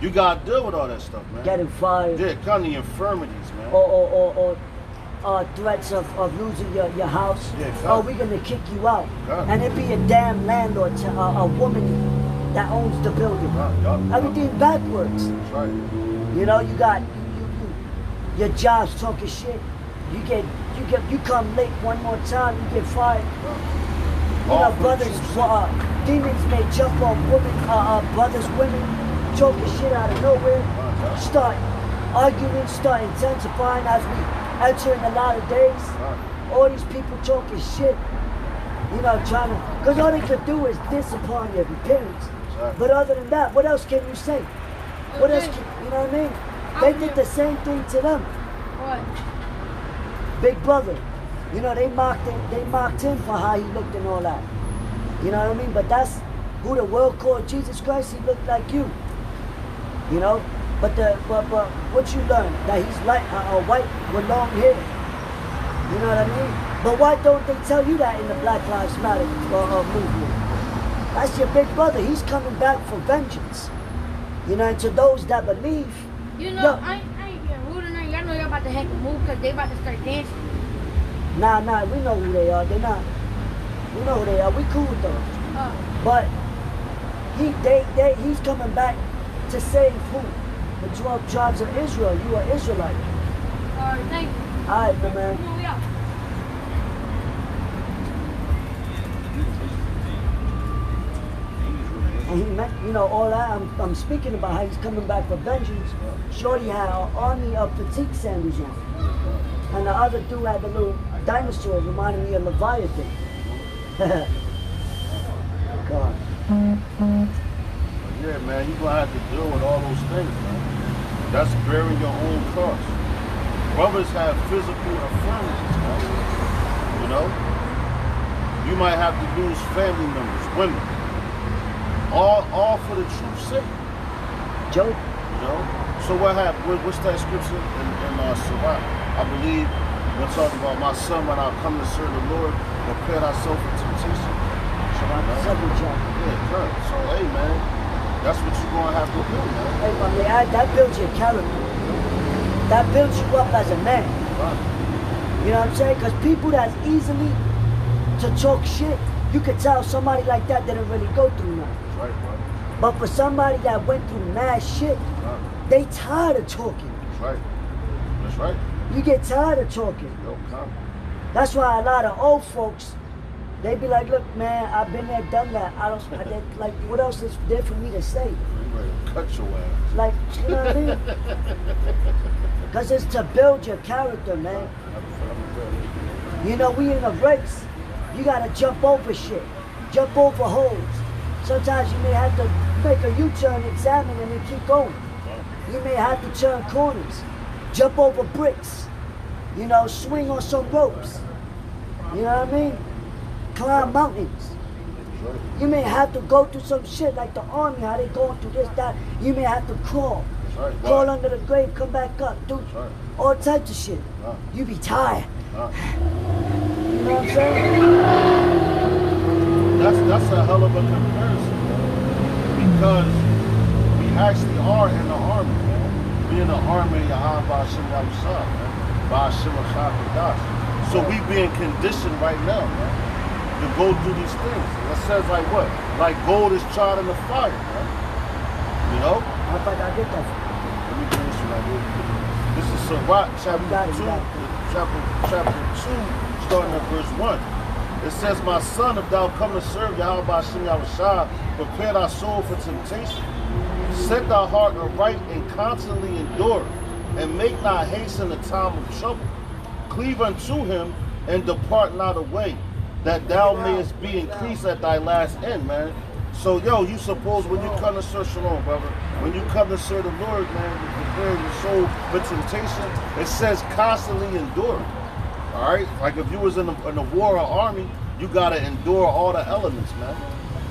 You gotta deal with all that stuff, man. Getting fired. Yeah, kind of the infirmities, man. Or threats of losing your house. Yeah, exactly. Oh, we're gonna kick you out. Yeah. And it be a damn landlord, a woman that owns the building. Yeah. Everything backwards. That's right. You know, you got your job's talking shit. You come late one more time, you get fired. You know, brothers, demons may jump on brothers, women, choking shit out of nowhere. Start arguing, start intensifying as we enter in the latter days. All these people talking shit, you know, trying to, because all they could do is diss upon your parents. But other than that, what else can you say? What else can, you know what I mean? They did the same thing to them. What? Big Brother, you know, they mocked him for how he looked and all that. You know what I mean? But that's who the world called Jesus Christ. He looked like you. You know? But what you learn? That he's like a white with long hair. You know what I mean? But why don't they tell you that in the Black Lives Matter movement? That's your big brother. He's coming back for vengeance. You know, and to those that believe. You know, I ain't being rude or nothing. Y'all know y'all about to heck a move because they about to start dancing. Nah, we know who they are. They're not. We know who they are. We cool with them. But he's coming back to save who? The 12 tribes of Israel. You are Israelite. Alright, thank you. Alright, my man. Come on, we out. And he meant, you know, all that. I'm speaking about how he's coming back for vengeance. Shorty had an army of fatigue sandals on. And the other dude had the little dinosaur reminding me of Leviathan. God. Yeah, man, you're gonna have to deal with all those things, man. That's bearing your own cross. Brothers have physical infirmities, man. You know? You might have to lose family members, women. All for the truth's sake. Joe? You know? So what happened? What's that scripture in Sirach? I believe we're talking about my son when I come to serve the Lord, prepare thyself for temptation. Second chapter. Yeah, correct. So hey man, that's what you're gonna have to do, man. Hey, my man, that builds your character. That builds you up as a man. Right. You know what I'm saying? Because people that's easily to talk shit, you could tell somebody like that didn't really go through nothing. Right, right. But for somebody that went through mad shit, Right. they tired of talking. That's right. That's right. You get tired of talking. Yo, come. That's why a lot of old folks, they be like, look, man, I've been there, done that. Like, what else is there for me to say? You ready to cut your ass. Like, you know what I mean? Because it's to build your character, man. You know, we in a race. You gotta jump over shit. Jump over holes. Sometimes you may have to make a U-turn, examine, and then keep going. You may have to turn corners. Jump over bricks. You know, swing on some ropes. You know what I mean? Climb mountains. right. You may have to go through some shit like the army, how they going through this, that. You may have to crawl. That's right. Crawl Right. under the grave, come back up, do That's right. all types of shit. Right. You be tired. Right. You know what I'm saying? That's a hell of a comparison, man. Because we actually are in the army, man. We in the army of Yahweh Ba'Shem Yahushua, man. Ba'Shem Hashakadosh. So we being conditioned right now, man, to go through these things. And it says like what? Like gold is tried in the fire, man. You know? How about I get that? Let me do this one right here. This is Sirach chapter got it, 2, you got chapter 2, starting at verse 1. It says, my son, if thou come to serve Yahweh Ba'Shem Yahushua, prepare thy soul for temptation. Set thy heart aright and constantly endure, and make not haste in the time of trouble. Cleave unto him and depart not away, that thou mayest be increased at thy last end, man. So, yo, you suppose when you come to serve Shalom, brother, when you come to serve the Lord, man, you prepare your soul for temptation, it says constantly endure. All right? Like if you was in a war or army, you got to endure all the elements, man.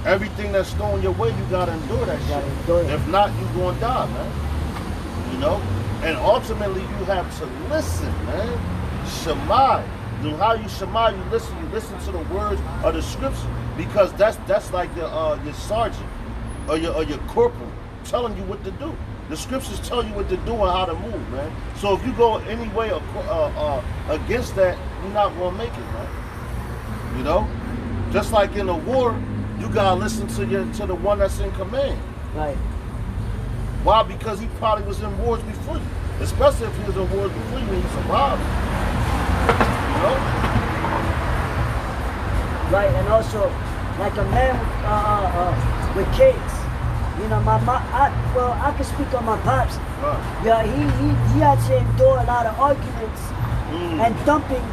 Everything that's thrown your way, you got to endure that shit. endure it. If not, you going to die, man. You know? And ultimately, you have to listen, man. Shema. You know how you shema, you listen to the words of the scripture. Because that's like your sergeant or your corporal telling you what to do. The scriptures tell you what to do and how to move, man. So if you go any way against that, you're not gonna make it, man. You know, just like in a war, you gotta listen to the one that's in command. Right. Why? Because he probably was in wars before you, especially if he was in wars before you and he survived. You know. Right, and also, like a man with kids. You know, I can speak on my pops. Right. Yeah, he had to endure a lot of arguments and dumping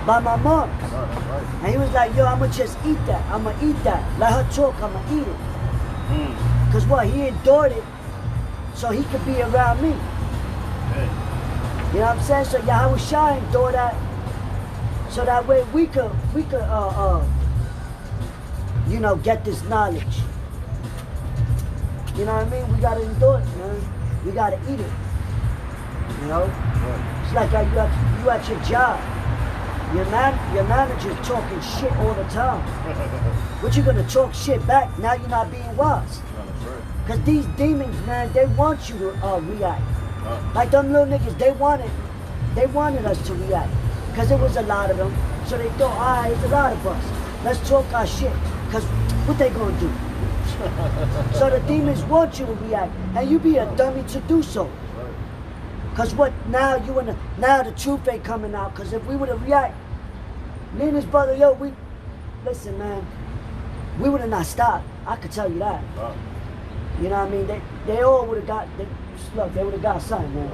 by my mom. Right. And he was like, yo, I'ma just eat that. I'ma eat that. Let her talk, I'ma eat it. Cause what, he endured it so he could be around me. Hey. You know what I'm saying? So Yahweh Shai endured that so that way we could you know, get this knowledge. You know what I mean? We gotta endure it, man. We gotta eat it. You know? Right. It's like you at your job. Your manager's talking shit all the time. What you gonna talk shit back? Now you're not being wise. That's right. Cause these demons, man, they want you to react. Like them little niggas, they wanted us to react. Cause there was a lot of them. So they thought, it's a lot of us. Let's talk our shit. Cause what they gonna do? So the demons want you to react, and you be a dummy to do so. Cause what now now the truth ain't coming out. Cause if we would have react, me and his brother, listen, man, we would have not stopped. I could tell you that. You know what I mean? They all would have got. They would have got something, man.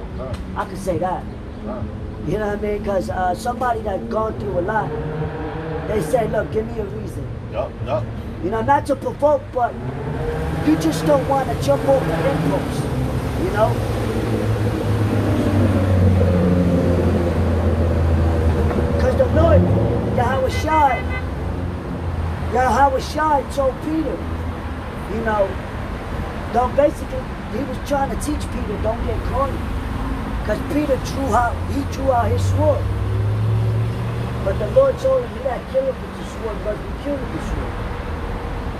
I could say that. You know what I mean? Cause somebody that gone through a lot, they say, look, give me a reason. Yup. You know, not to provoke, but you just don't want to jump over the impulse, you know? Because the Lord, Yahweh Shai told Peter, you know, he was trying to teach Peter, don't get corny. Because Peter drew out his sword. But the Lord told him, he that killeth with the sword must be killed with the sword.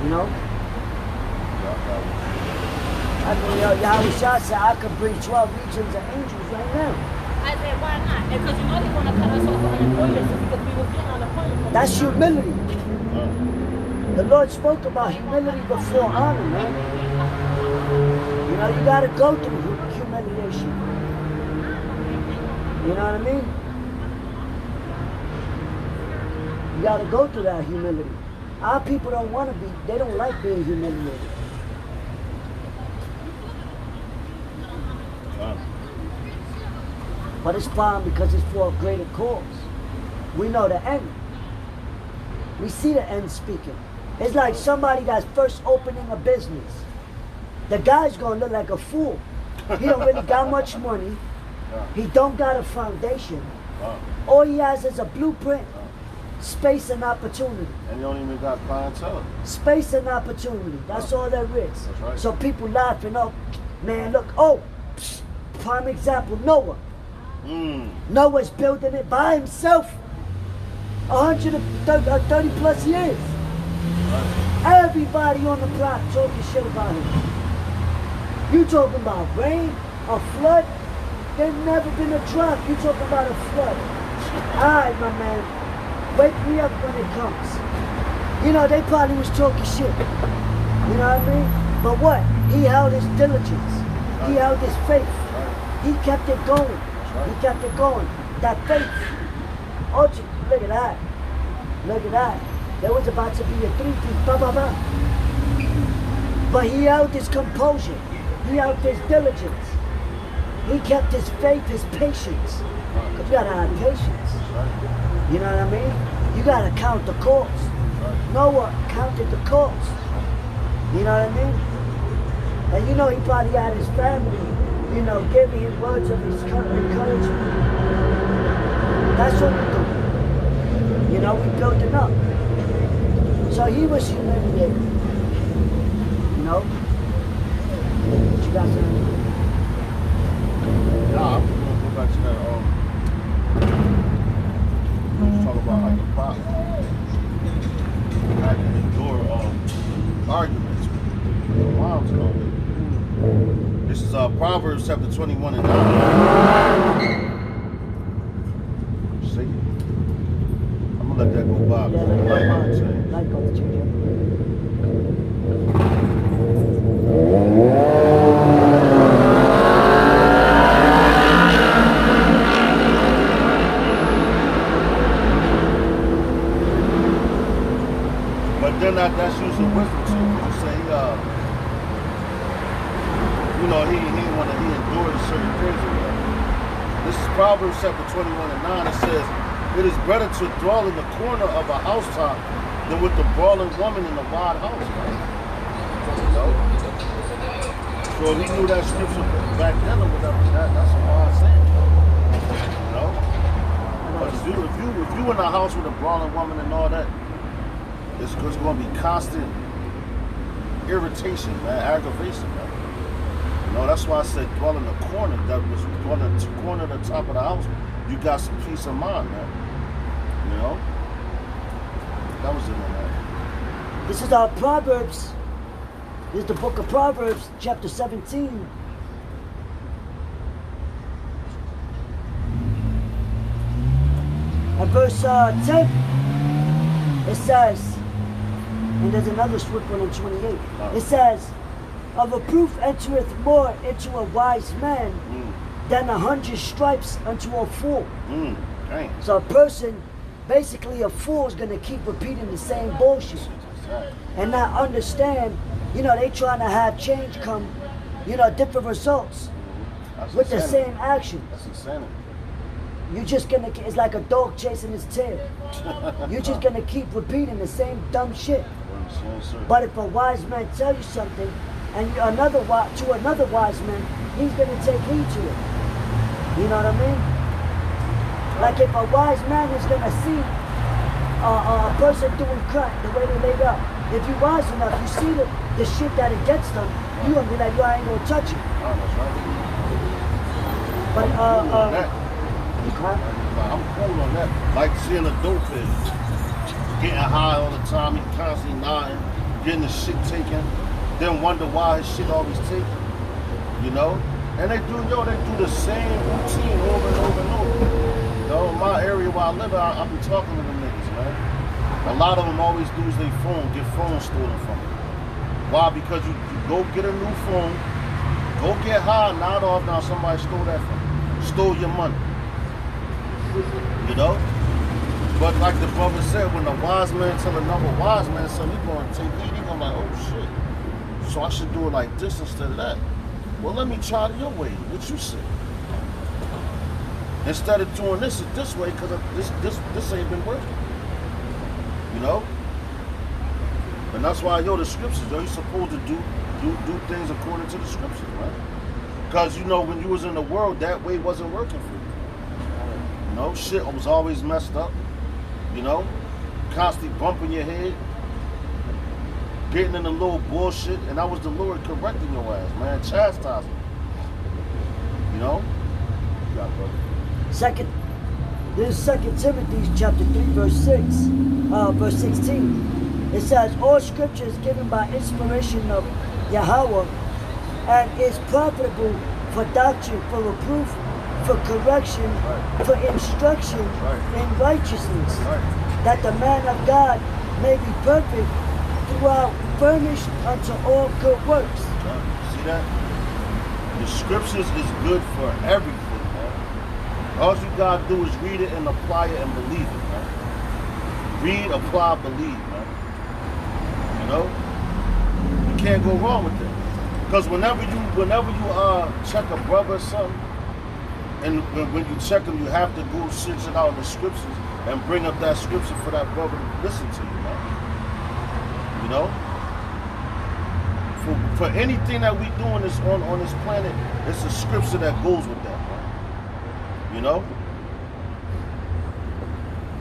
You know? I mean, Yahweh Shai said I could bring 12 legions of angels right now. I said, why not? Because you know they want to cut us off unemployment because we were getting unemployment. That's humility. The Lord spoke about humility before honor, man. You know, you got to go through humiliation. You know what I mean? You got to go through that humility. Our people don't want to be, they don't like being humiliated. But it's fine because it's for a greater cause. We know the end. We see the end speaking. It's like somebody that's first opening a business. The guy's gonna look like a fool. He don't really got much money. He don't got a foundation. All he has is a blueprint Space and opportunity. And you don't even got clientele. Space and opportunity. That's all there is. That's right. So people laughing, oh, man, look, oh, prime example, Noah. Noah's building it by himself. 130 plus years. Everybody on the block talking shit about him. You talking about rain, a flood? There's never been a drought. You talking about a flood. Alright, my man. Wake me up when it comes. You know, they probably was talking shit. You know what I mean? But what? He held his diligence. He held his faith. He kept it going. He kept it going. That faith. Oh, look at that. Look at that. There was about to be a 3-3. Ba, ba, ba. But he held his composure. He held his diligence. He kept his faith, his patience. Because you gotta have patience. You know what I mean? You gotta count the cost. Noah counted the cost. You know what I mean? And you know he probably had his family, you know, giving him words of encouragement. That's what we do. You know, we building up. So he was humiliated. You know? What you got to Nah, I'm gonna go back to that. Let's talk about like the pop. I can endure arguments with moms and all that. This is Proverbs chapter 21 and 9. See? I'm gonna let that go by. Yeah, like go to change. But then that's using wisdom too. You say, you know, he endured certain things. This is Proverbs chapter 21 and 9. It says, it is better to dwell in the corner of a housetop than with the brawling woman in a wide house, right? You know? So if he knew that scripture back then or whatever, that's a hard saying. You know? But if you in a house with a brawling woman and all that, it's going to be constant irritation, man, aggravation, man. You know, that's why I said dwell in the corner. That was dwell in the corner at the top of the house. You got some peace of mind, man. You know? That was it on that. This is our Proverbs. This is the book of Proverbs, chapter 17. And verse 10, it says, and there's another swift one in 28. It says, of a proof entereth more into a wise man than 100 stripes unto a fool. Dang. So a person, basically a fool, is going to keep repeating the same bullshit and not understand, you know, they trying to have change come, you know, different results with the same action. That's insanity. You're just going to, it's like a dog chasing his tail. You're just going to keep repeating the same dumb shit. But if a wise man tell you something, and another wise man, he's going to take heed to it. You know what I mean? Like if a wise man is going to see a person doing crack, the way they laid up, if you're wise enough, you see the shit that it gets them, you're going to be like, yo, I ain't going to touch it. But, I'm cool on that. Like seeing a dope head, getting high all the time, he constantly nodding, getting his shit taken, then wonder why his shit always taken, you know? And they do the same routine over and over and over. You know, in my area where I live, I be talking to them niggas, man. A lot of them always lose their phone, get phones stolen from them. Why? Because you go get a new phone, go get high, nod off, now somebody stole that from you, stole your money. You know? But like the brother said, when a wise man tell another wise man something, he gonna take heed, he gonna like, oh shit. So I should do it like this instead of that. Well, let me try it your way, what you say. Instead of doing this way, because this ain't been working. You know? And that's why, the scriptures, you're supposed to do things according to the scriptures, right? Because, you know, when you was in the world, that way wasn't working for you. You know, shit was always messed up. You know, constantly bumping your head, getting in a little bullshit, and that was the Lord correcting your ass, man, chastising. You know? Yeah, brother. This is 2 Timothy chapter 3, verse 16. It says, all scripture is given by inspiration of Yahweh and is profitable for doctrine, for reproof, for correction, for instruction in righteousness, that the man of God may be perfect, throughout furnished unto all good works. See that? The scriptures is good for everything, man. All you gotta do is read it and apply it and believe it, man. Read, apply, believe, man. You know? You can't go wrong with that. Because whenever you check a brother or something, and when you check him, you have to go search it out in the scriptures and bring up that scripture for that brother to listen to you, man. You know? For anything that we do on this planet, it's a scripture that goes with that, man. You know?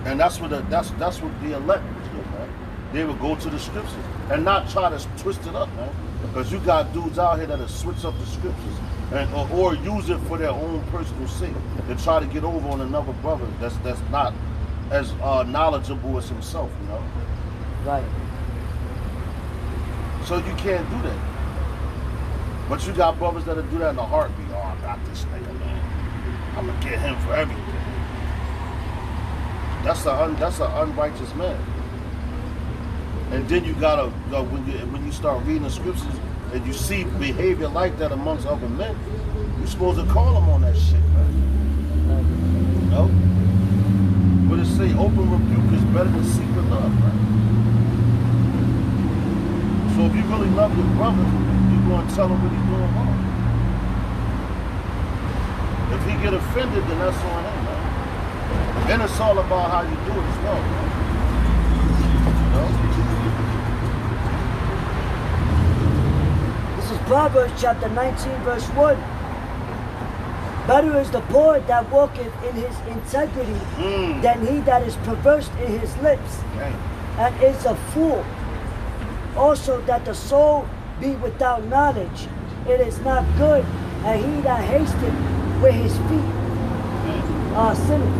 And that's what the elect would do, man. They would go to the scriptures and not try to twist it up, man. Because you got dudes out here that'll switch up the scriptures or use it for their own personal sake to try to get over on another brother that's not as knowledgeable as himself, you know? Right. So you can't do that. But you got brothers that'll do that in a heartbeat. Oh, I got this nigga, man. I'm gonna get him for everything. That's an unrighteous man. And then you gotta when you start reading the scriptures and you see behavior like that amongst other men, you're supposed to call them on that shit, man. You know? But it say open rebuke is better than secret love, man. So if you really love your brother, you're gonna tell him what he's doing wrong. If he get offended, then that's on him, man. Then it's all about how you do it as well, man. You know? Proverbs chapter 19, verse 1. Better is the poor that walketh in his integrity than he that is perverse in his lips and is a fool. Also that the soul be without knowledge, it is not good, and he that hasteth with his feet sinneth.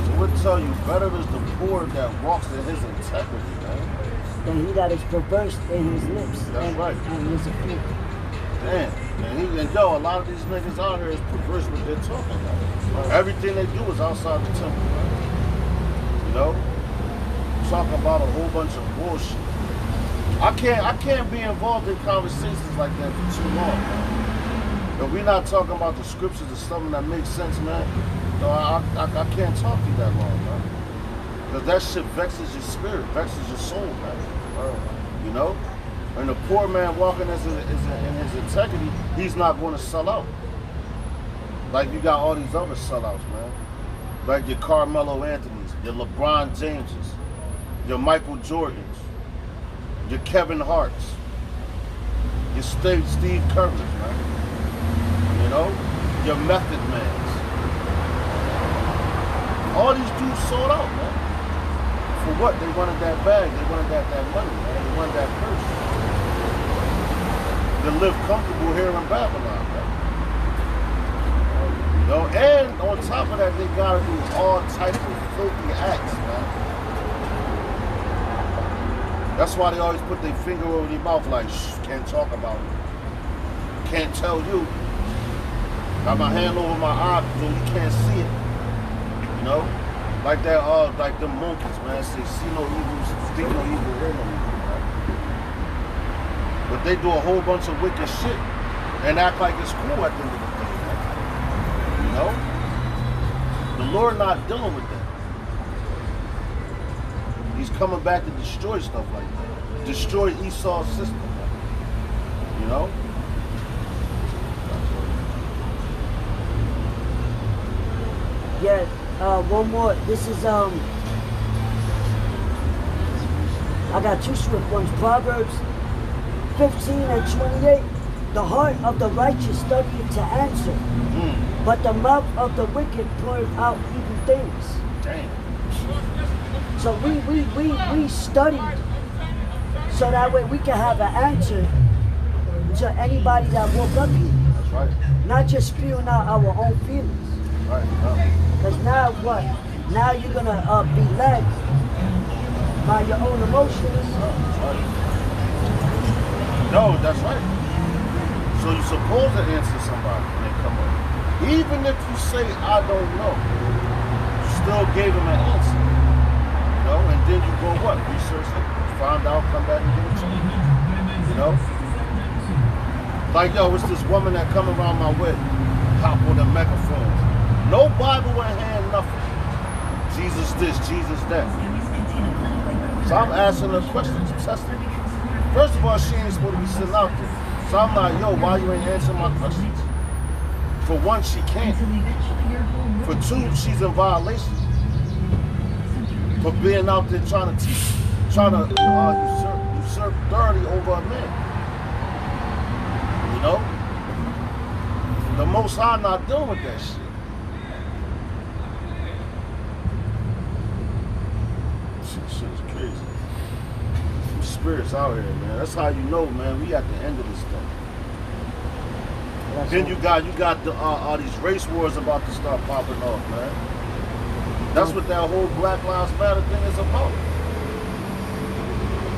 So we'll tell you, better is the poor that walks in his integrity, man. Than he that is perverse in his lips. That's right. And is a fool. Damn. And yo, a lot of these niggas out here is perverse what they're talking about. Everything they do is outside the temple, man. You know? Talking about a whole bunch of bullshit. I can't be involved in conversations like that for too long, man. If we're not talking about the scriptures or something that makes sense, man, no, I can't talk to you that long, man. Because that shit vexes your spirit, vexes your soul, man. You know? And the poor man walking in his integrity, he's not going to sell out. Like you got all these other sellouts, man. Like your Carmelo Anthonys, your LeBron Jameses, your Michael Jordans, your Kevin Harts, your Steve Currys, man. You know? Your Method Mans. All these dudes sold out, man. For what? They wanted that bag. They wanted that money, man. They wanted that purse. They live comfortable here in Babylon, man. You know, and on top of that, they gotta do all types of filthy acts, man. That's why they always put their finger over their mouth like, shh, can't talk about it. Can't tell you. Got my hand over my eye so you can't see it. You know? Like that, like them monkeys, man. Say, see no evil, speak no evil, hear no evil, man. But they do a whole bunch of wicked shit and act like it's cool at the end of the day, man. You know? The Lord not dealing with that. He's coming back to destroy stuff like that. Destroy Esau's system, man. You know? Yeah. One more. This is I got two swift ones. Proverbs 15 and 28. The heart of the righteous studieth to answer, but the mouth of the wicked poureth out evil things. Damn. So we studied so that way we can have an answer to anybody that woke up here. That's right. Not just spewing out our own feelings. Right. Because now what? Now you're gonna be led by your own emotions. Right. No, that's right. So you're supposed to answer somebody when they come up. Even if you say, I don't know, you still gave them an answer. You know, and then you go what? Research it, find out, come back and give it to you. You know? Like, yo, it's this woman that come around my way, hop on the megaphone. No Bible in hand, nothing. Jesus this, Jesus that. So I'm asking her questions, testing. First of all, she ain't supposed to be sitting out there. So I'm like, yo, why you ain't answering my questions? For one, she can't. For two, she's in violation. For being out there trying to teach, trying to usurp authority over a man. You know? The Most High not dealing with that shit. Shit is crazy. Some spirits out here, man. That's how you know, man. We at the end of this thing. Then you got the these race wars about to start popping off, man. That's what that whole Black Lives Matter thing is about.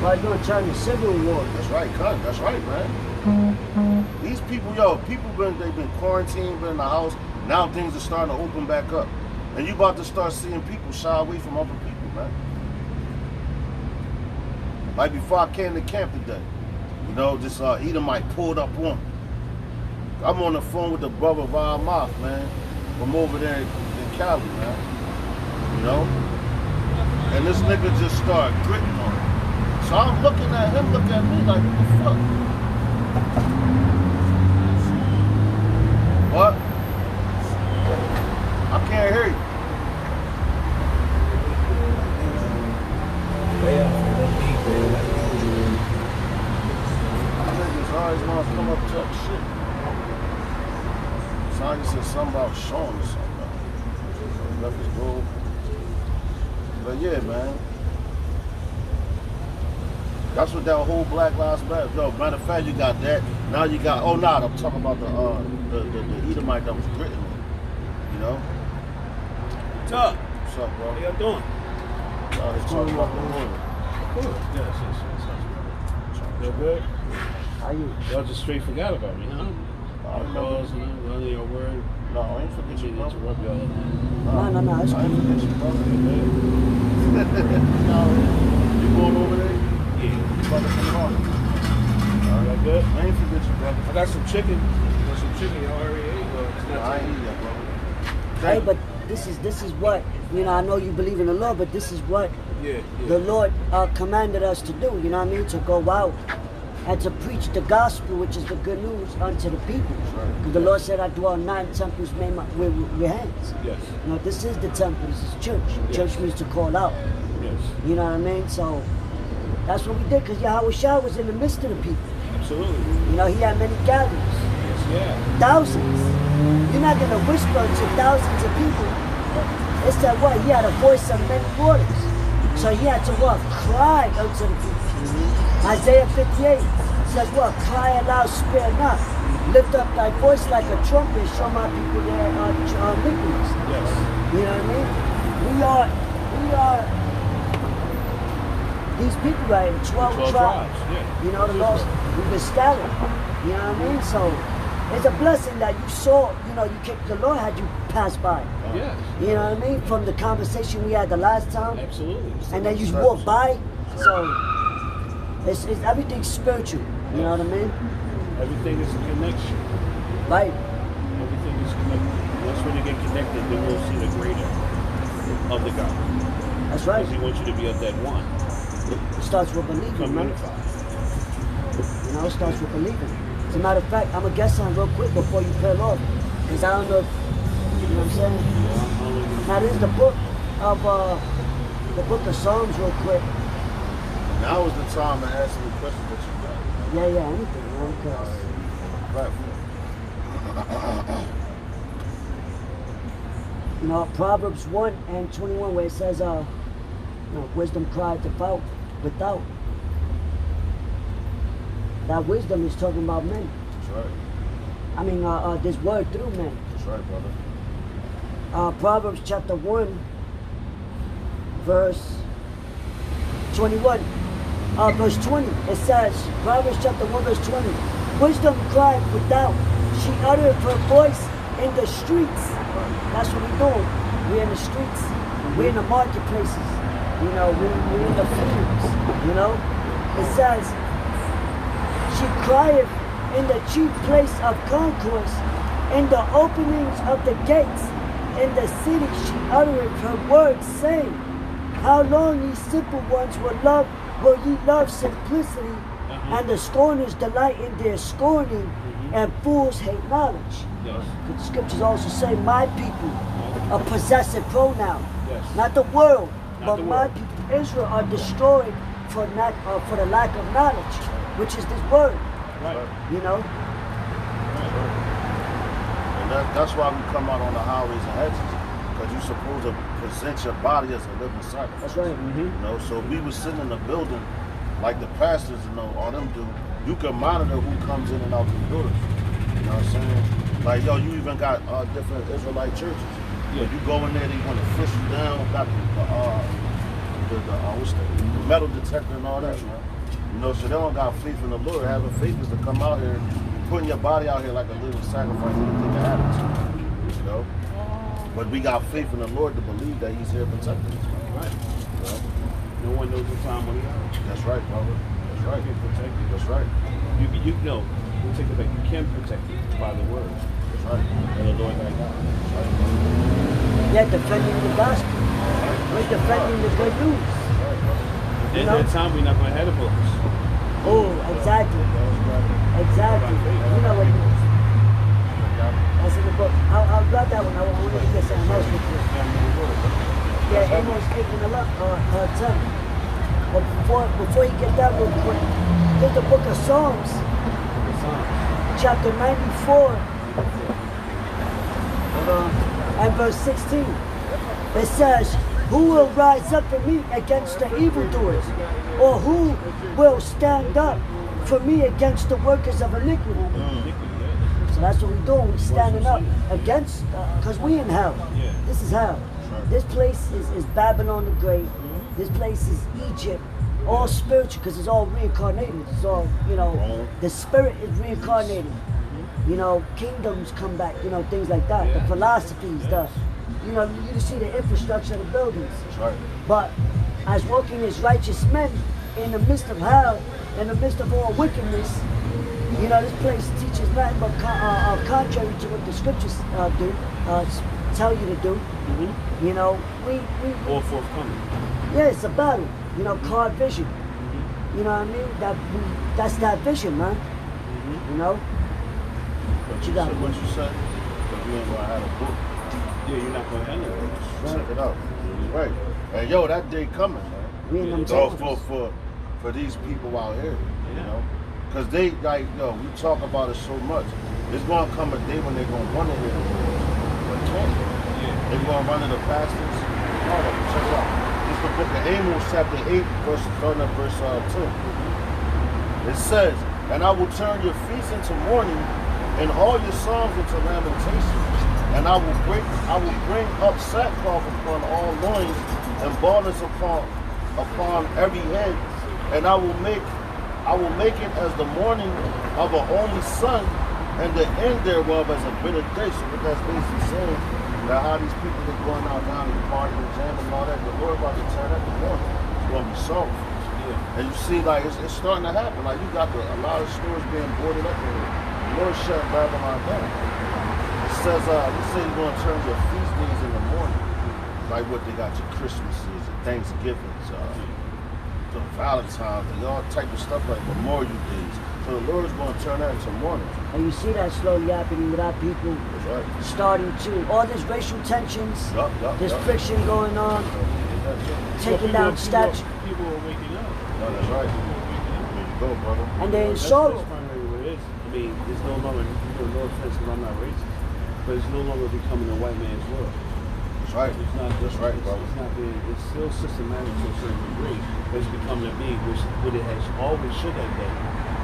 Like you're trying to civil war. That's right, cut. That's right, man. These people, they've been quarantined, been in the house. Now things are starting to open back up, and you about to start seeing people shy away from other people, man. Like before I came to camp today, you know, this Edomite pulled up on me. I'm on the phone with the brother Ron Moth, man, from over there in Cali, man. You know? And this nigga just started gritting on it. So I'm looking at him, looking at me like, what the fuck? What? I can't hear you. Niggas always want to come up to talk shit. Sonya said something about Sean or something. Left his room. But yeah, man. That's what that whole Black Lives Matter. Yo, matter of fact, you got that. Now you got. Oh, nah, I'm talking about the Edomite that was gritting me. You know. What's up? What's up, bro? How y'all doing? Y'all just talking about the woman. Good. Yes. You good? How you? Y'all just straight forgot about me, huh? I Our remember. calls and none of your word. No, I ain't forget you, Didn't bro. interrupt y'all. No, it's I ain't cool. forget you, bro. You good? No, You going over there? Yeah. About to come on. Y'all good? I ain't forget you, brother. I got some chicken. Y'all already ate, but it's not I ain't eat that, bro. hey, but this is what, you know, I know you believe in the Lord, but this is what Yeah. the Lord commanded us to do, you know what I mean? To go out and to preach the gospel, which is the good news unto the people. Because the Lord said, I dwell in 9 temples made with hands. Yes. You know, this is the temple, this is church. Church means to call out. Yes. You know what I mean? So that's what we did, because Yahweh Shah was in the midst of the people. Absolutely. You know, he had many gatherings. Yes, yeah. Thousands. You're not going to whisper to thousands of people. It said what? He had a voice of many waters. So he had to what? Cry unto the people. Isaiah 58 says what? Cry aloud, spare not. Lift up thy voice like a trumpet, show my people their iniquities. Yes. You know what I mean? We are these people right here, 12 tribes. Yeah. You know, the lost, we've been scattered. You know what I mean? So it's a blessing that you saw, you know, the Lord had you pass by. Yes. You know what I mean? From the conversation we had the last time, Absolutely. and then you walk by. So it's everything's spiritual. You know what I mean? Everything is a connection. Right. Everything is connected. Once when you get connected, then we'll see the greater of the God. That's right. Because he wants you to be of that one. It starts with believing, Come man. unify. You know, it starts with believing. As a matter of fact, I'm gonna get something real quick before you peel off, because I don't know if, you know what I'm saying? Now this is the book of Psalms real quick. Now is the time to answer the questions that you got. Yeah, anything, man, because Platform. you know, Proverbs 1 and 21, where it says, wisdom cried without. That wisdom is talking about men. That's right. I mean, this word through men. That's right, brother. Proverbs chapter 1, verse 21. Verse 20. It says, Proverbs chapter 1, verse 20. Wisdom cried without. She uttered her voice in the streets. That's what we're doing. We're in the streets. We're in the marketplaces. You know, we're in the fields. You know? It says, she crieth in the chief place of concourse, in the openings of the gates, in the city she uttereth her words, saying, how long ye simple ones will ye love simplicity, and the scorners delight in their scorning, and fools hate knowledge. Yes. The scriptures also say, my people, a possessive pronoun. Yes. Not the world, Not but the my world. people, Israel, are destroyed for the lack of knowledge, which is this word. Right. You know? And that's why we come out on the highways and hedges, because you're supposed to present your body as a living sacrifice. That's right. You know, so if we was sitting in the building, like the pastors, you know, all them do, you can monitor who comes in and out the buildings. You know what I'm saying? Like, yo, you even got different Israelite churches. Yeah. If you go in there, they want to fish you down, got the metal detector and all that, man. You know, so they don't got faith in the Lord. Having faith is to come out here, putting your body out here like a living sacrifice and you think it happens. You know? But we got faith in the Lord to believe that He's here protecting us. Right. You know? No one knows the time or the hour. That's right, brother. That's right. You can protect it. That's right. You know, we'll take it back. You can protect it by the words. That's right. And the Lord thy God. That's right. Yeah, defending the gospel. We're defending the good news. That's right, brother. Then know? that time we're not going to have the books. Oh, exactly. Exactly. You know what it is. That's in the book. I'll grab that one. I want to get something else with you. Yeah, Amos 8:10. But before you get that real quick, there's the book of Psalms, chapter 94, and verse 16. It says, who will rise up for me against the evildoers? Or who will stand up for me against the workers of iniquity? So that's what we're doing. We're standing up against, because we in hell. This is hell. This place is Babylon the Great. This place is Egypt. All spiritual, because it's all reincarnated. It's all, you know, the spirit is reincarnated. You know, kingdoms come back, you know, things like that. The philosophies, you know, you see the infrastructure of the buildings. That's right. But as walking as righteous men in the midst of hell, in the midst of all wickedness, you know, this place teaches nothing but contrary to what the scriptures tell you to do. You know, we All forthcoming. yeah, it's a battle. You know, card vision. You know what I mean? That's that vision, man. You know? What you got? What you said? Because we ain't gonna have a book. Yeah, you're not going to have the books. Check it out. Right. And yo, that day coming, man. We in them So times. for these people out here, you know, because they like, yo, we talk about it so much. There's gonna come a day when they're gonna run into it, but can't. They're gonna run into pastors. All right, check it out. It's the book of Amos, chapter 8, starting at verse 2. It says, "And I will turn your feasts into mourning, and all your songs into lamentation. And I will bring up sackcloth upon all loins, and baldness upon every head, and I will make it as the mourning of an only son, and the end thereof as a bitter day." So what that's basically saying, that how these people that going out down and partying and jamming and all that, the Lord about to turn that to mourning. It's gonna be sorrowful. And you see, like it's starting to happen. Like you got a lot of stores being boarded up here. The Lord shut Babylon down. It says, he said he's gonna turn your feast days in the morning. Like what they got your Christmases and Thanksgivings, the Valentine's, and all type of stuff like Memorial Days. So the Lord's gonna turn that into mourning. And you see that slowly happening with our people That's right. starting to, all this racial tensions, this Yup. friction going on, taking down statues. People are waking up. No, that's right. There you go, brother. And they're in That's sorrow. primarily what it is. I mean, it's no longer, no offense because I'm not racist, but it's no longer becoming a white man's world. That's right. It's not That's right, brother. It's not being. It's still systematic to a certain degree, but it's becoming a being which what it has always should have been.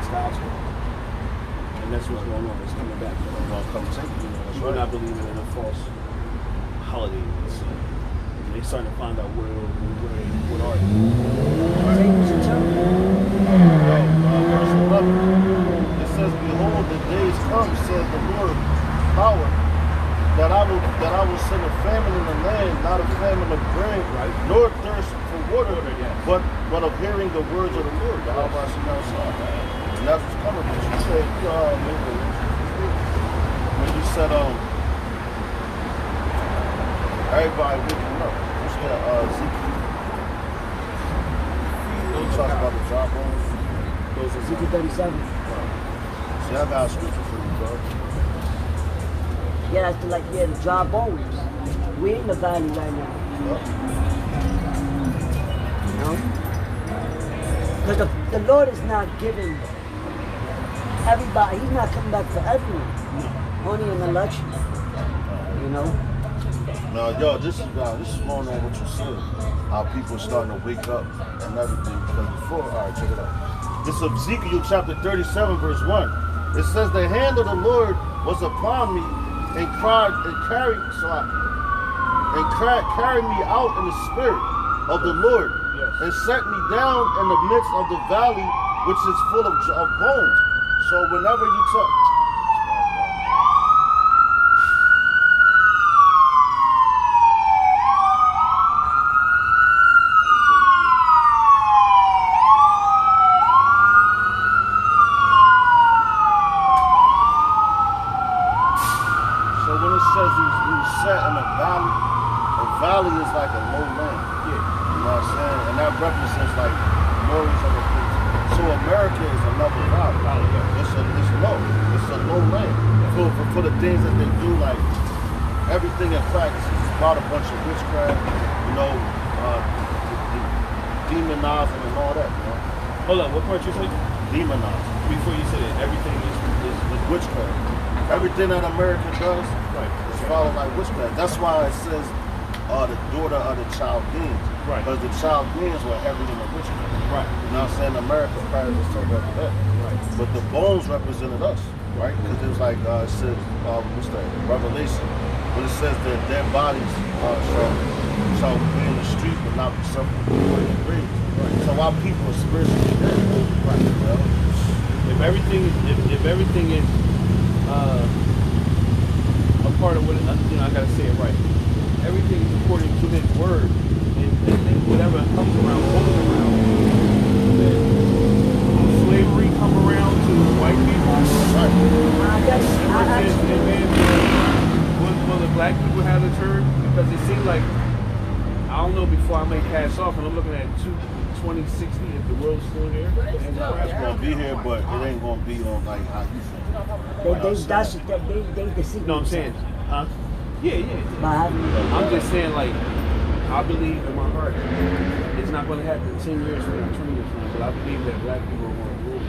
It's gospel, and that's what's going on. It's coming back. They're gonna come take you. That's People right. not believing in a false holiday. They starting to find out what are they. Tables and tongues. Verse 11. It says, "Behold, the days come," says the Lord, power, that I will send a famine in the land, not a famine of bread, Right. nor thirst for water, Yes. but of hearing the words of the Lord. The Almighty and that's what's coming. But you said, when you said, everybody waking up. You said, Ezekiel. You talk about the dry bones. Those are Ezekiel 37. See, I got a scripture for you, bro. Yeah, that's like, yeah, the dry bones. We're in the valley right now, you know? Because the Lord is not giving everybody, he's not coming back for everyone. Only an election, you know? No, yo, this is more on what you said. How people starting to wake up and everything. Because before, all right, check it out. This is Ezekiel chapter 37, verse 1. It says, "The hand of the Lord was upon me and cried and carried carried me out in the spirit of the Lord, and set me down in the midst of the valley, which is full of bones." So whenever you talk. Valley is like a low land. Yeah. You know what I'm saying? And that represents like glories of the place. So America is another valley. It's low. It's a low land. For the things that they do, like everything in practice is about a bunch of witchcraft, you know, demonizing and all that, you know. Hold on, what part you say? Demonizing. Before you said it, everything is Witchcraft. Everything that America does is followed like witchcraft. That's why it says the daughter of the Chaldeans. Right. Because the Chaldeans were heavy in the witchcraft. Right. You know what I'm saying? America probably just told after that. Right. But the bones represented us, right? Because it was like, it says, what's that? Revelation. When it says that their bodies shall be in the street but not be suffered in the grave. Right. So our people are spiritually dead. Right. You know? If everything is a part of what I gotta say it right. Everything is according to His word, and whatever comes around, goes around. Then slavery come around to white people. Right. Will the black people have a turn? Because it seems like I don't know. Before I may pass off, and I'm looking at 2060 if the world's still here. It's gonna be here, but it ain't gonna be on like how you think. They deceive. No, I'm saying, huh? Yeah. I'm just saying, like, I believe in my heart it's not going to happen 10 years from now, 20 years from now, but I believe that black people are going to rule.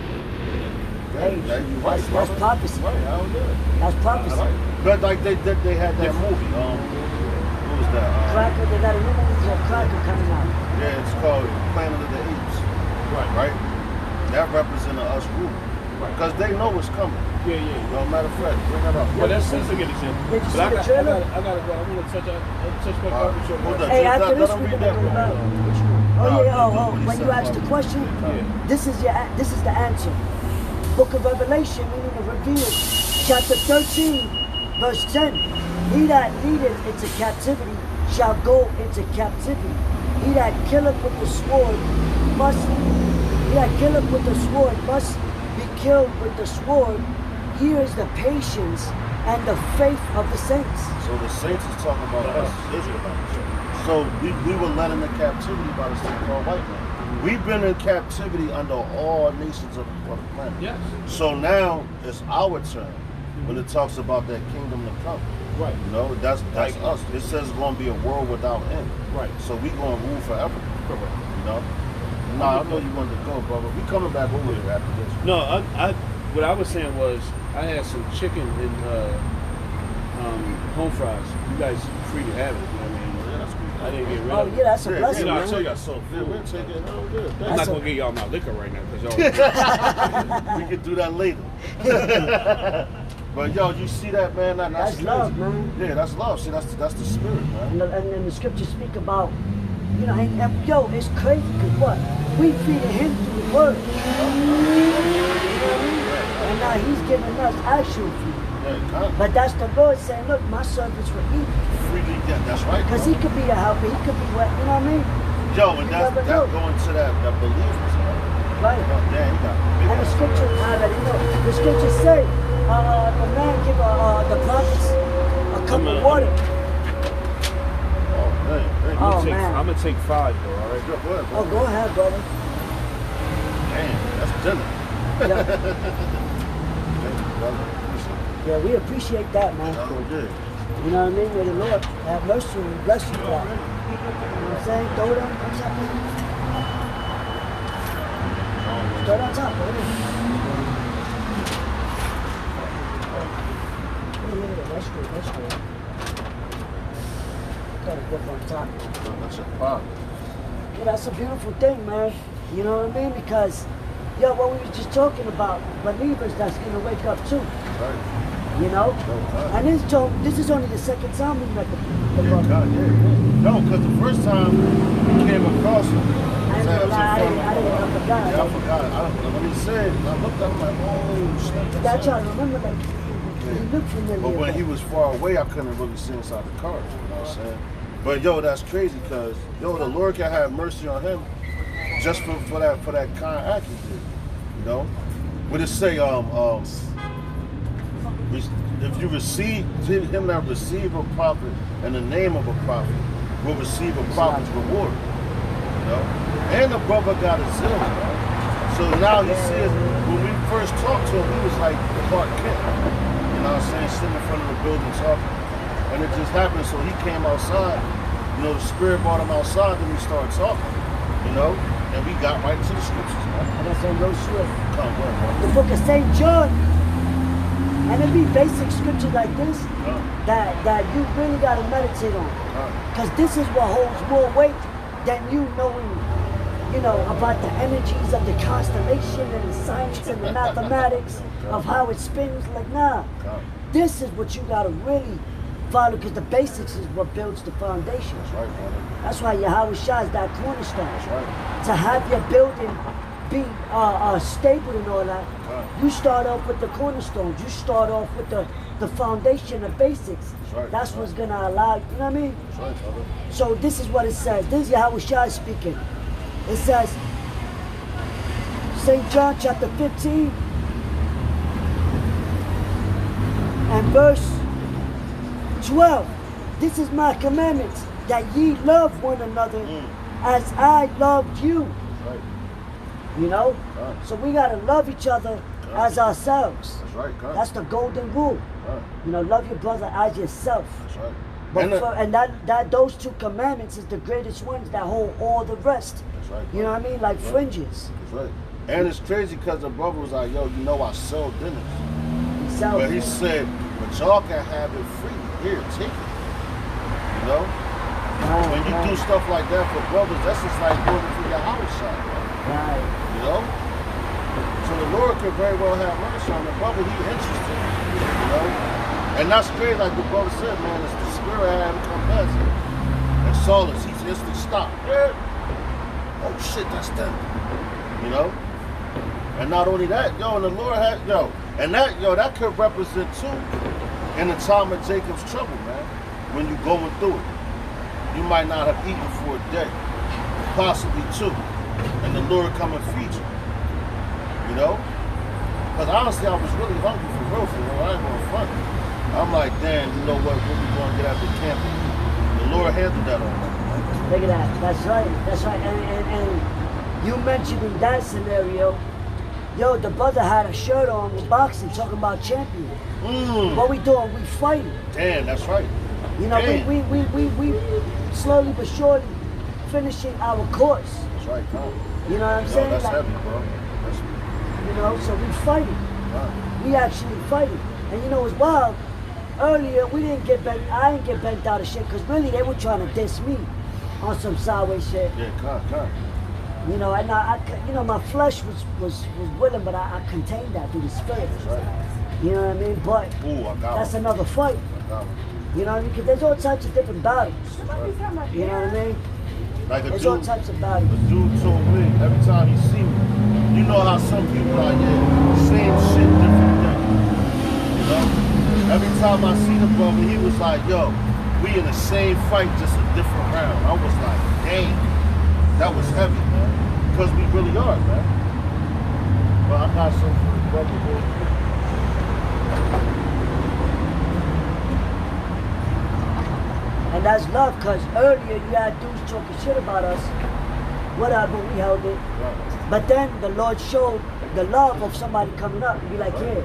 Hey, that's prophecy. That's prophecy. But like they had that movie. What was that? Cracker, they got a new movie called Cracker coming out. Yeah, it's called Planet of the Apes. Right. That represented us rule. Because they know what's coming. Yeah. No matter of fact, bring that up. Well, that's a good example. Did you But see I the got trailer? to go. I want to touch back up with Hold your on. Hey, after Let this them we're read gonna that, go about. bro. When you ask the question, Yeah. this is the answer. Book of Revelation, meaning the revealed, chapter 13, verse 10. He that leadeth into captivity shall go into captivity. He that killeth with the sword must be killed with the sword. Here is the patience and the faith of the saints. So the saints is talking about us, Israelites. So we were led into captivity by the so-called white man. We've been in captivity under all nations of the planet. Yes. So now it's our turn when it talks about that kingdom to come. Right. You know, that's us. It says it's going to be a world without end. Right. So we going to rule forever. Correct. You know? Nah, I know you wanted to go, brother. We coming back over here after this. No, what I was saying was I had some chicken and home fries. You guys free to have it, you know what I mean? I didn't get rid Oh of it. yeah, that's a Yeah, blessing, You know, I man. tell y'all so Yeah, we'll take it. Oh, good. I'm Thanks. not gonna get y'all my liquor right now because y'all. We can do that later. But yo, you see that, man? That's crazy. love, man. Yeah, that's love. See, that's the spirit, man. And the scriptures speak about, you know, and yo, it's crazy because what? We feeding him through the word. And now he's giving us actual food. Yeah, God. But that's the Lord saying, look, my servants will eat. Freely, yeah, that's right. Because bro. he could be a helper, he could be what, you know what I mean? Yo, and You that's never that know. going to that believers, man. Right. Oh, damn, he got big And the ass scriptures, I already know. The scriptures say, the man give the prophets a cup of water. Oh, man. Hey, Oh, I'm man. gonna take 5, bro. All right. Go ahead, bro. Oh, go ahead, brother. Damn, that's dinner. Yeah, Thank you, brother. yeah, we appreciate that, man. Oh, good. You know what I mean? May the Lord have mercy and bless you for that. You know what I'm saying? Throw it on top. Throw it on top, brother. Yeah, that's good, that's good. Gotta whip on top. That's a pop. Yeah, that's a beautiful thing, man. You know what I mean? Because, yo, what we were just talking about, believers that's gonna wake up too. Right. You know? God. And this is only the second time we met the Yeah, brother. God, yeah. No, because the first time we came across him, I ain't gonna lie, I forgot. Yeah, I forgot. When he said, I looked at him like, oh, snap. I try to remember that. He looked familiar. But when he was far away, I couldn't really see inside the car. You know what I'm saying? But yo, that's crazy because yo, the Lord can have mercy on him just for that kind act he did. You know? What it say? If you receive him that receive a prophet in the name of a prophet will receive a prophet's reward. You know? And the brother got a zeal, man. So now he says when we first talked to him, he was like Clark Kent. You know what I'm saying? Sitting in front of the building talking. And it just happened, so he came outside. You know, the spirit brought him outside, then we started talking. You know? And we got right into the scriptures, man. And that's on Rose Swift. Come on, man. The book of St. John. And it be basic scriptures like this that you really got to meditate on. Because this is what holds more weight than you knowing, you know, about the energies of the constellation and the science and the mathematics of how it spins. Like, nah, this is what you got to really follow because the basics is what builds the foundation. That's right, brother. That's why Yahweh Shah is that cornerstone. That's right. To have your building be stable and all that, you start off with the cornerstones. You start off with the foundation, the basics. That's right. That's what's gonna allow you. You know what I mean? That's right, brother. So this is what it says. This is Yahweh Shah speaking. It says, St. John chapter 15 and verse 12. This is my commandments, that ye love one another as I loved you. That's right. You know? Right. So we gotta love each other as ourselves. That's right, God. That's the golden rule. Right. You know, love your brother as yourself. That's right. But and those two commandments is the greatest ones that hold all the rest. That's right. You know what I mean? Like Right. fringes. That's right. And it's crazy because the brother was like, yo, you know I sell dinners. He sells But he said, but y'all can have it free. Here, take it. You know? When you do stuff like that for brothers, that's just like doing it for your house side, man. Right. You know? So the Lord could very well have mercy on the brother. He interested. You know? And that's great, like the brother said, man, it's the spirit had him come past him. And saw us, he's instantly stopped. Oh shit, that's them. You know? And not only that, yo, and the Lord had, yo, and that, yo, that could represent too in the time of Jacob's trouble, man. When you're going through it. You might not have eaten for a day, possibly two, and the Lord come and feed you. You know? Because honestly, I was really hungry for real, I ain't gonna front. I'm like, damn, you know what we gonna get after camping? The Lord handled that on me. Look at that. That's right. That's right. And you mentioned in that scenario, yo, the brother had a shirt on with boxing talking about champion. What we doing? We fighting. Damn, that's right. You know, Damn. we slowly but surely finishing our course. That's right, bro. You know what I'm No, saying? that's Like, heavy, bro. That's you know, so we fighting. right. We actually fighting. And you know, it's wild. Earlier, we didn't get bent. I didn't get bent out of shit because really they were trying to diss me. on some sideways shit. Yeah, come. You know, and you know, my flesh was willing, but I contained that through the spirit. That's right. You know what I mean? But Ooh, I got that's one. another fight. I got one. You know what I mean? Because there's all types of different battles. You know what I mean? Like a There's all dude, types of battles. a dude told me every time he see me, you know how some people are, yeah, same shit, different thing. You know? Every time I see the brother, he was like, yo, we in the same fight, just a different round. I was like, dang, that was heavy, man. Because we really are, man. But I got something for the brother real quick. And that's love, because earlier you had dudes talking shit about us. Whatever, we held it. Right. But then the Lord showed the love of somebody coming up and be like, yeah,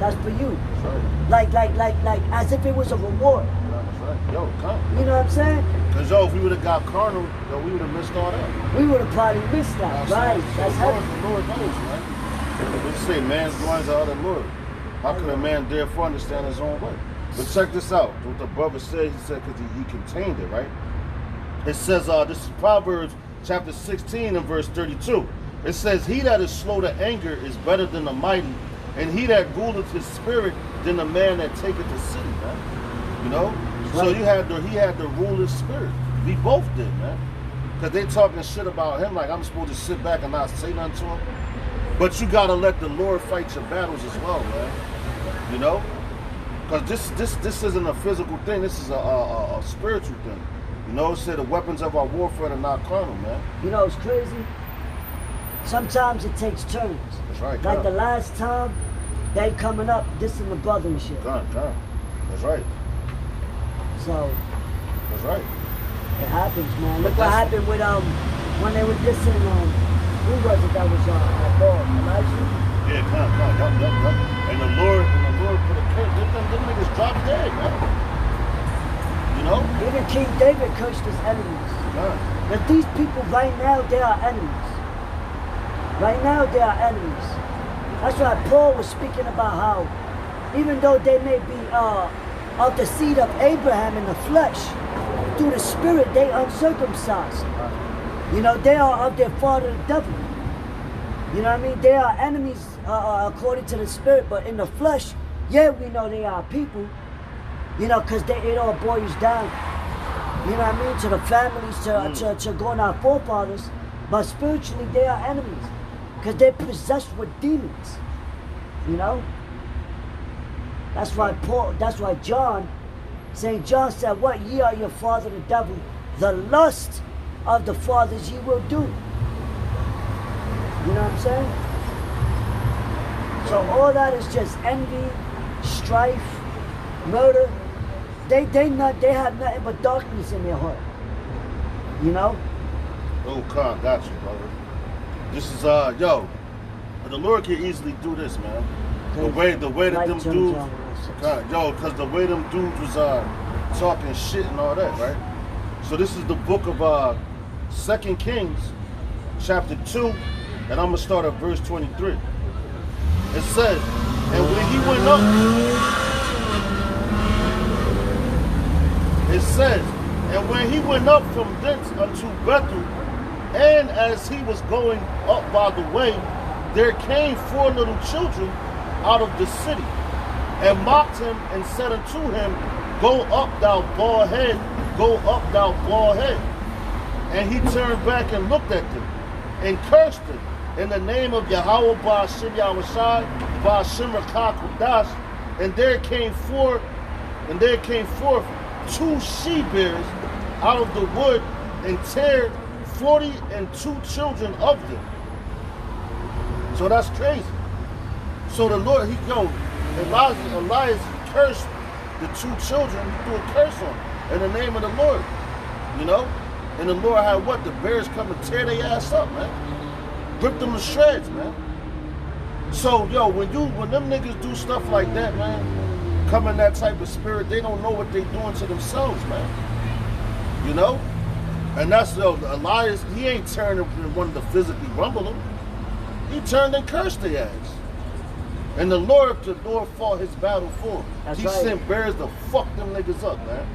that's for you. That's right. Like, as if it was a reward. That's right. Yo, come. You know what I'm saying? Because, yo, if we would have got carnal, yo, we would have missed all that. We would have probably missed that, right? That's Lord, heavy. the Lord knows, man. We say man's goings are the Lord. How can a man therefore understand his own way? But check this out. What the brother said, he said because he contained it, right? It says, this is Proverbs chapter 16 and verse 32. It says, he that is slow to anger is better than the mighty, and he that ruleth his spirit than the man that taketh the city, man. You know? So he had to rule his spirit. We both did, man. Because they talking shit about him like I'm supposed to sit back and not say nothing to him. But you gotta let the Lord fight your battles as well, man. You know? Because this isn't a physical thing, this is a spiritual thing. You know, it said the weapons of our warfare are not carnal, man. You know, it's crazy. Sometimes it takes turns. That's right, Like God. the last time, they coming up, dissing the brother and shit. God. That's right. So, That's right. it happens, man. But Look what that's- happened with, when they were dissing, who was it that was, Elijah? Yeah, come. Yup. And the Lord put a curse. Them niggas dropped dead, man. You know? Even King David cursed his enemies. God. But these people right now, they are enemies. Right now, they are enemies. That's why Paul was speaking about how, even though they may be of the seed of Abraham in the flesh, through the spirit, they uncircumcised. You know, they are of their father, the devil. You know what I mean? They are enemies according to the spirit, but in the flesh, yeah, we know they are people. You know, because it all boils down, you know what I mean, to the families, to going our forefathers. But spiritually, they are enemies. Because they're possessed with demons. You know? That's why John, St. John said, what? Ye are your father the devil. The lust of the fathers ye will do. You know what I'm saying? So all that is just envy, strife, murder. They have nothing but darkness in their heart. You know? Oh, God, got you, brother. This is yo. The Lord can easily do this, man. The way that them dudes, God, yo, because the way them dudes was talking shit and all that, right? So this is the book of 2 Kings, chapter 2, and I'm gonna start at verse 23. It says, and when he went up, it says, and when he went up from thence unto Bethel, and as he was going up by the way, there came 4 little children out of the city, and mocked him, and said unto him, Go up, thou bald head, go up, thou bald head. And he turned back and looked at them, and cursed them in the name of Yahweh Ba'ashem Yahushai, Ba'ashem Rakah Kodash. And there came forth 2 she-bears out of the wood, and teared 42 children of them. So that's crazy. So the Lord, Elias cursed the 2 children. He threw a curse on them in the name of the Lord. You know? And the Lord had what? The bears come and tear their ass up, man. Rip them to shreds, man. So, yo, when them niggas do stuff like that, man, come in that type of spirit, they don't know what they doing to themselves, man. You know? And that's, Elias, he ain't turned and wanted to physically rumble them. He turned and cursed their ass. And the Lord fought his battle for him. He sent bears to fuck them niggas up, man.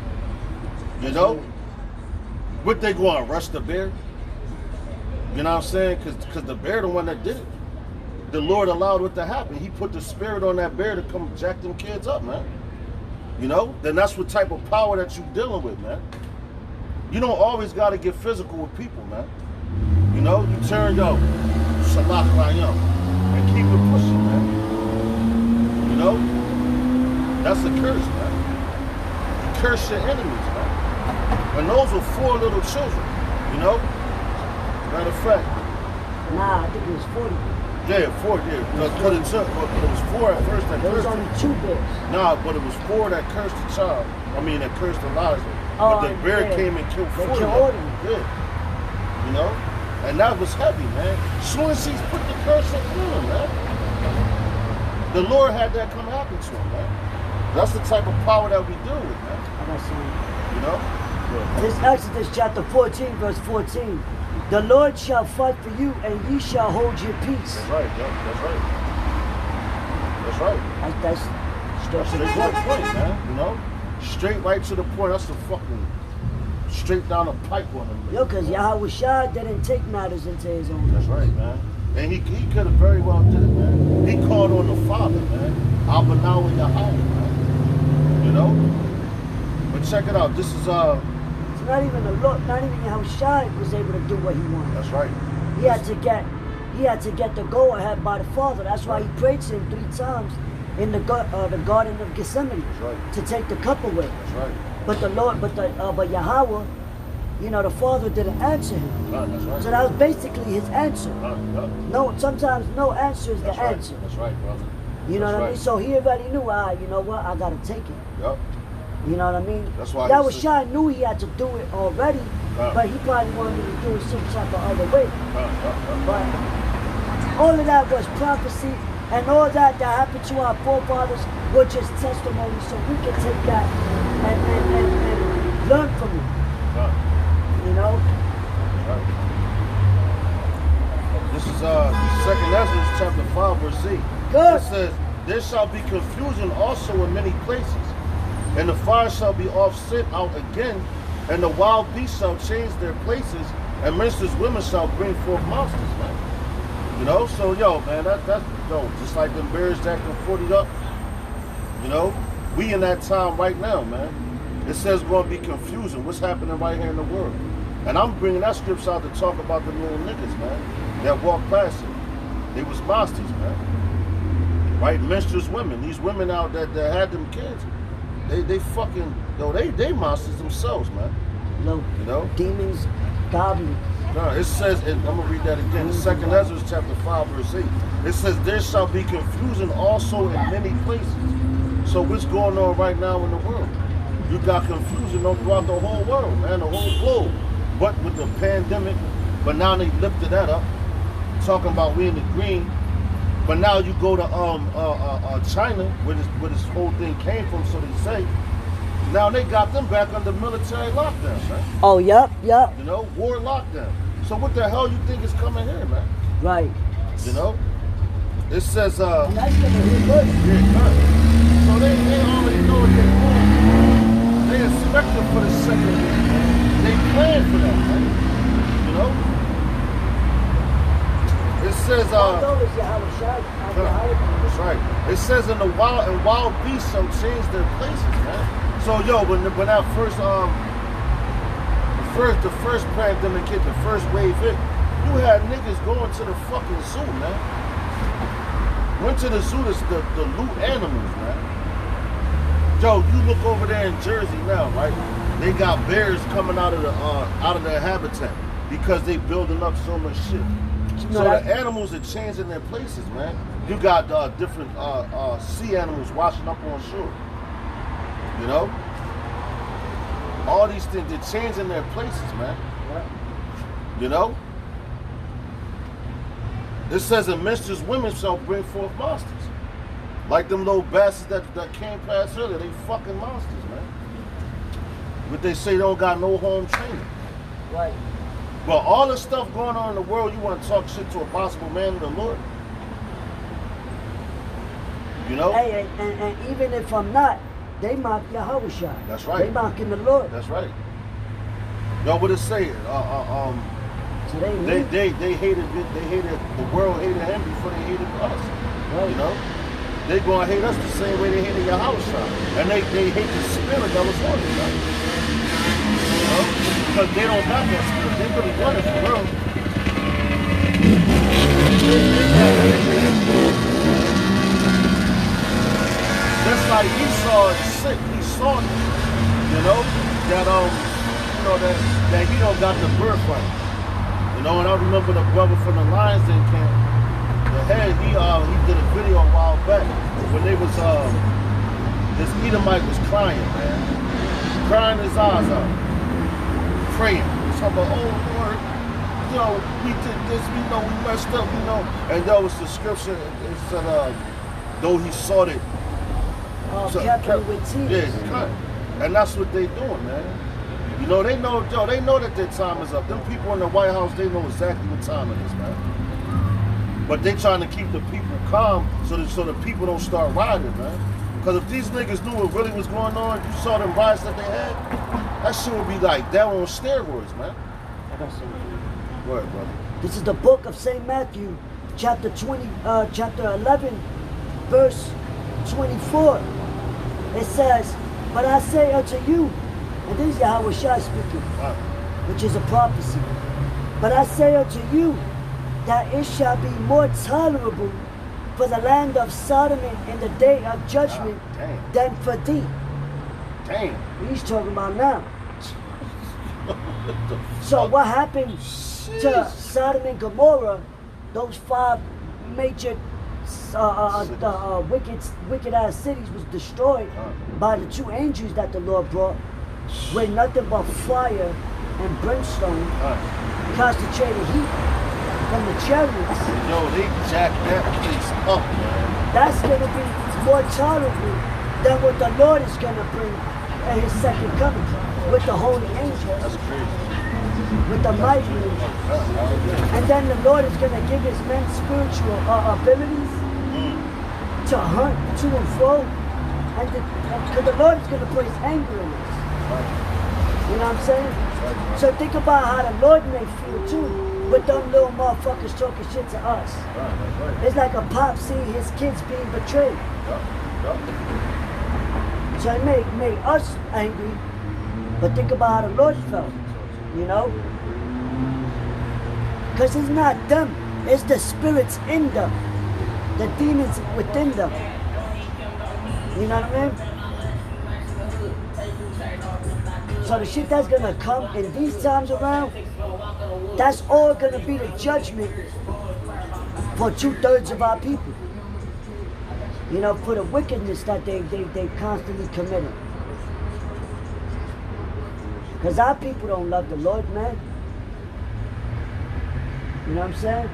You know? What they go and arrest the bear? You know what I'm saying? Because the bear the one that did it. The Lord allowed it to happen. He put the spirit on that bear to come jack them kids up, man. You know? Then that's what type of power that you dealing with, man. You don't always got to get physical with people, man. You know? You turn, yo, Shalak Rayam, and keep it pushing, man. You know? That's a curse, man. You curse your enemies, man. And those were 4 little children, you know? Matter of fact. Nah, I think it was 40. Yeah, 4, yeah. But it was 4 at first that There was cursed only him. 2 bears. Nah, but it was 4 that cursed the child. I mean, that cursed Elijah. Oh, But the bear yeah. came and killed They 40 killed of all them. of Yeah. You know? And that was heavy, man. As soon as he put the curse on him, man. The Lord had that come happen to him, man. That's the type of power that we deal with, man. I got some. You know? This Exodus chapter 14, verse 14. The Lord shall fight for you, and ye shall hold your peace. That's right, yeah, that's right. That's right. That's straight to the Straight to the point. point, man. You know? Straight right to the point. That's the fucking straight down the pipe on him. Yo, because Yahweh Shai didn't take matters into his own That's hands. right, man. And he could have very well did it, man. He called on the Father, man. Abanawa Yahweh, man. You know? But check it out. This is It's not even the Lord, not even Yahweh Shai was able to do what he wanted. that's right. He had to get the go ahead by the Father. That's why he prayed to him 3 times in the Garden of Gethsemane That's right. to take the cup away. That's right. But the Lord, but Yahweh, you know, the Father didn't answer him. That's right. So that was basically his answer. Yeah. No, sometimes no answer is That's the right. answer. That's right, brother. You know That's what I right. mean? So he already knew, you know what, I gotta take it. Yep. You know what I mean? That's why Yahweh he said- Shai knew he had to do it already, but he probably wanted to do it some type of other way. But all of that was prophecy, and all that happened to our forefathers were just testimony, so we can take that and learn from it. You know? This is 2nd Ezra chapter 5 verse 8. Good. It says, there shall be confusion also in many places, and the fire shall be offset out again, and the wild beasts shall change their places, and ministers' women shall bring forth monsters, man. You know, so yo, man, that's yo, just like them bears jacking 40 up. You know, we in that time right now, man. It says we're gonna be confusion. What's happening right here in the world? And I'm bringing that scripture out to talk about the little niggas, man, that walk past it. They was monsters, man. Right, menstruous women. These women out that had them kids, they fucking, yo, they monsters themselves, man. No. You know? Demons, goblins. No, it says, and I'm gonna read that again. 2nd Ezra chapter 5 verse 8. It says, there shall be confusion also in many places. So what's going on right now in the world? You got confusion throughout the whole world, man, the whole globe. But with the pandemic, but now they lifted that up, talking about we in the green. But now you go to China, where this whole thing came from, so they say. Now they got them back under military lockdown, man. Oh, yup. You know, war lockdown. So what the hell you think is coming here, man? Right. You know? It says, And that's gonna be good. so they already know what they're doing. They expecting for the second week. They plan for that, man. You know? It says, Although it's Yahweh Shai, that's right. It says in the wild beasts shall change their places, man. So yo, when that first the first pandemic hit, the first wave hit, you had niggas going to the fucking zoo, man. Went to the zoo to loot animals, man. Yo, you look over there in Jersey now, right? They got bears coming out of their habitat because they building up so much shit. So the animals are changing their places, man. You got different sea animals washing up on shore. You know? All these things, they're changing their places, man. You know? It says, and menstruous women shall bring forth monsters. Like them little bastards that came past earlier, they fucking monsters, man. But they say they don't got no home training. Right. Well, all the stuff going on in the world, you want to talk shit to a possible man of the Lord? You know? Hey, and even if I'm not, they mock Yahweh Shai. That's right. They mocking the Lord. That's right. Yo, what it say? So they They hated the world hated him before they hated us. Right. You know? They gonna hate us the same way they hated your house shop. And they hate the spirit that was on it. You know? Because they don't got that spirit. They really want it for real. Just like Esau is sick, he saw it. You know? That he don't got the birthright. You know, and I remember the brother from the Lions Den camp. The head, he did a video a while back when they was this Edomite was crying, man. Crying his eyes out. Praying. Talking about, oh Lord, you know, we did this, we know we messed up, you know. And that was the scripture, it said, though he sought it. kept with tears. Yeah, cut. And that's what they doing, man. You know, they know that their time is up. Them people in the White House, they know exactly what time it is, man. But they trying to keep the people calm so the people don't start rioting, man. Because if these niggas knew what really was going on, you saw them riots that they had, that shit would be like that on steroids, man. I got something for you. Go ahead, brother. This is the book of St. Matthew, chapter 11, verse 24. It says, but I say unto you, and this is Yahweh Shai speaking, which is a prophecy. But I say unto you, that it shall be more tolerable for the land of Sodom in the day of judgment than for thee. Damn. He's talking about now. So what happened to Sodom and Gomorrah, those 5 major wicked ass cities was destroyed by the 2 angels that the Lord brought, with nothing but fire and brimstone, concentrated heat from the chariots. Yo, they jacked that place up, man. That's gonna be more tolerable than what the Lord is gonna bring at his second coming with the holy angels. That's crazy. With the mighty angels. And then the Lord is going to give his men spiritual abilities to hunt to and fro. And because the Lord is going to put his anger in us. You know what I'm saying? So think about how the Lord may feel too with them little motherfuckers talking shit to us. It's like a pop seeing his kids being betrayed. So it made us angry, but think about how the Lord felt. You know? Because it's not them, it's the spirits in them, the demons within them. You know what I mean? So the shit that's gonna come in these times around, that's all gonna be the judgment for 2/3 of our people. You know, for the wickedness that they constantly committing. Because our people don't love the Lord, man. You know what I'm saying?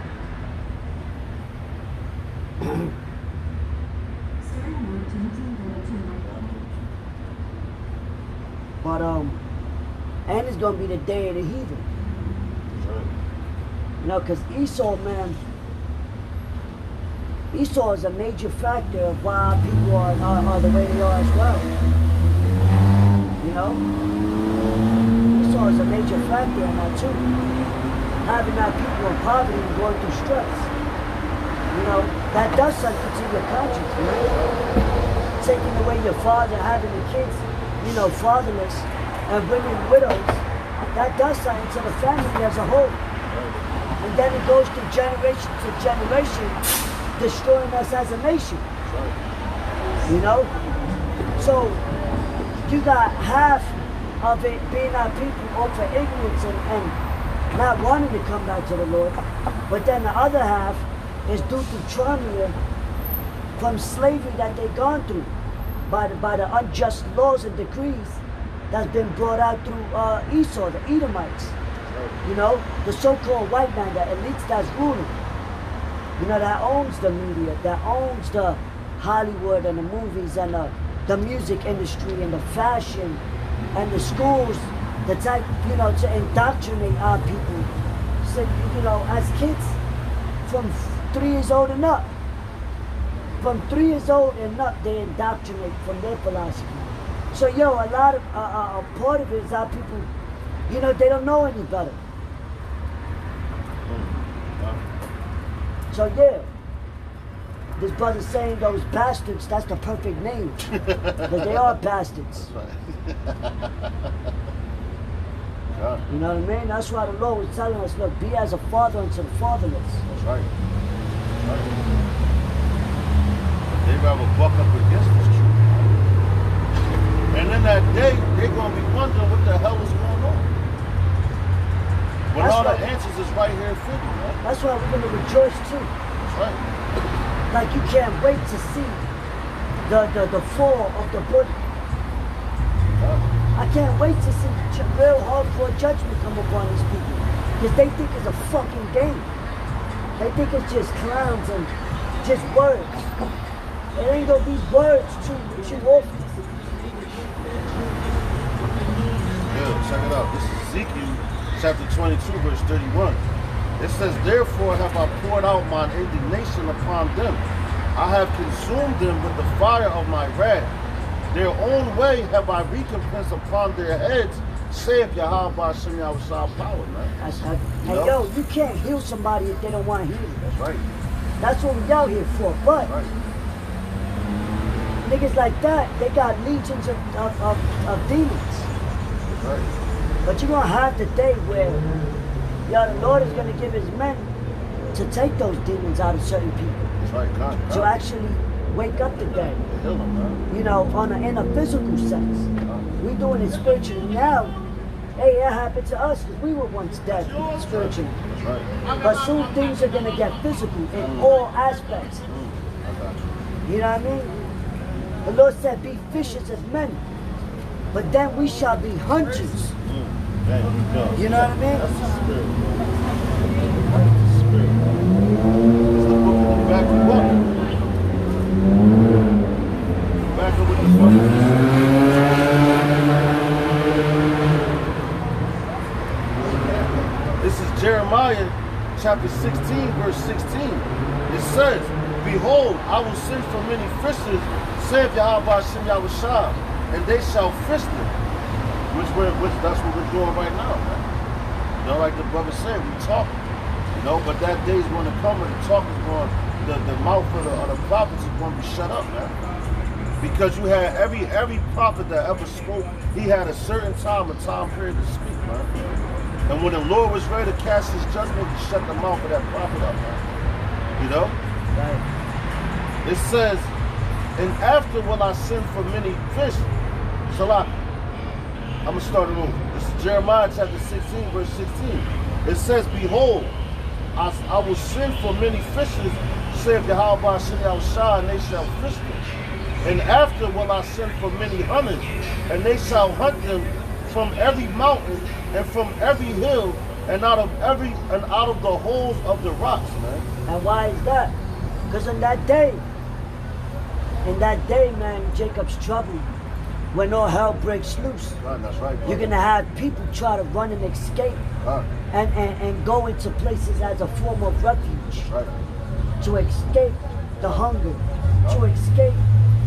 But, and it's going to be the day of the heathen. You know, because Esau, man, Esau is a major factor of why our people are the way they are as well. You know? Esau is a major factor in that too. Having our people in poverty and going through stress. You know, that does something to your conscience, man. Taking away your father, having the kids, you know, fatherless, and women widows, that does something to the family as a whole. And then it goes through generation to generation, destroying us as a nation. You know? So, you got half of it being our people all for ignorance and not wanting to come back to the Lord. But then the other half is due to trauma from slavery that they've gone through by the unjust laws and decrees that's been brought out through Esau, the Edomites. You know, the so-called white man, the elites that's ruling. You know, that owns the media, that owns the Hollywood and the movies and the music industry and the fashion and the schools, the type, you know, to indoctrinate our people. So, you know, as kids from 3 years old and up. From 3 years old and up, they indoctrinate from their philosophy. So, yo, a lot of, a part of it is our people You know, they don't know any better. So yeah, this brother's saying those bastards, that's the perfect name. Because they are bastards. You know what I mean? That's why the Lord was telling us, look, be as a father unto the fatherless. That's right. That's right. They rather buck up against this truth. And in that day, they're going to be wondering what the hell is going on. When That's all the right. answers is right here for you, man. That's why we're going to rejoice too. That's right. Like you can't wait to see the fall of the Buddha. I can't wait to see real hardcore judgment come upon these people. Because they think it's a fucking game. They think it's just clowns and just words. It ain't gonna be words too often. Yeah, check it out. This is Ezekiel chapter 22, verse 31. It says, therefore have I poured out mine indignation upon them. I have consumed them with the fire of my wrath. Their own way have I recompensed upon their heads, saith Yahweh Hashem Yahushua power, man. That's heavy. Hey, yo, you can't heal somebody if they don't want to heal you. That's right. That's what we out here for. But Right. niggas like that, they got legions of demons. That's right. But you're going to have the day where, yo, the Lord is going to give his men to take those demons out of certain people. That's right. God. To actually wake up the dead. Heal them, man. You know, in a physical sense. We doing it spiritually now. Hey, that happened to us because we were once dead spiritually. That's right. But soon things are going to get physical in all aspects. I got you. You know what I mean? The Lord said, be fishers of men. But then we shall be hunters. There you go. You know what I mean? That's the spirit, man. That's the spirit. It's the book that back you up. Back up with this one. This is Jeremiah chapter 16, verse 16. It says, behold, I will send for many fishers, saith Yahweh Hashem Yahushua, and they shall fish them. Which that's what we're doing right now, man. You know, like the brother said, we talk. You know, but that day's going to come and the talk is going, the mouth of the prophets is going to be shut up, man. Because you had every prophet that ever spoke, he had a certain time period to speak, man. And when the Lord was ready to cast his judgment, he shut the mouth of that prophet up, man. You know? Right. It says, and after will I send for many fish. So I'm going to start it over. This is Jeremiah chapter 16, verse 16. It says, behold, I will send for many fishers, saith Yahweh Hashem Yahushua, and they shall fish them. And after will I send for many hunters, and they shall hunt them from every mountain and from every hill and out of the holes of the rocks, man. And why is that? Because in that day, man, Jacob's trouble, when all hell breaks loose, Right, that's right, you're gonna have people try to run and escape Right, and go into places as a form of refuge right. to escape the hunger, to escape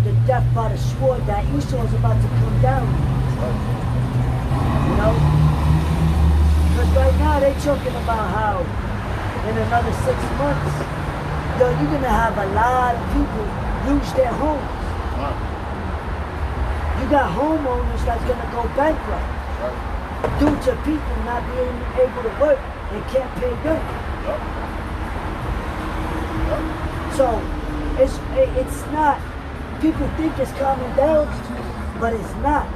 the death by the sword that Esau is about to come down. Right. You know? Because right now they're talking about how in another 6 months, yo, you're gonna have a lot of people lose their homes. Right. You got homeowners that's gonna go bankrupt Right. due to people not being able to work and can't pay rent. Yep. Yep. So it's not. People think it's calming down, but it's not.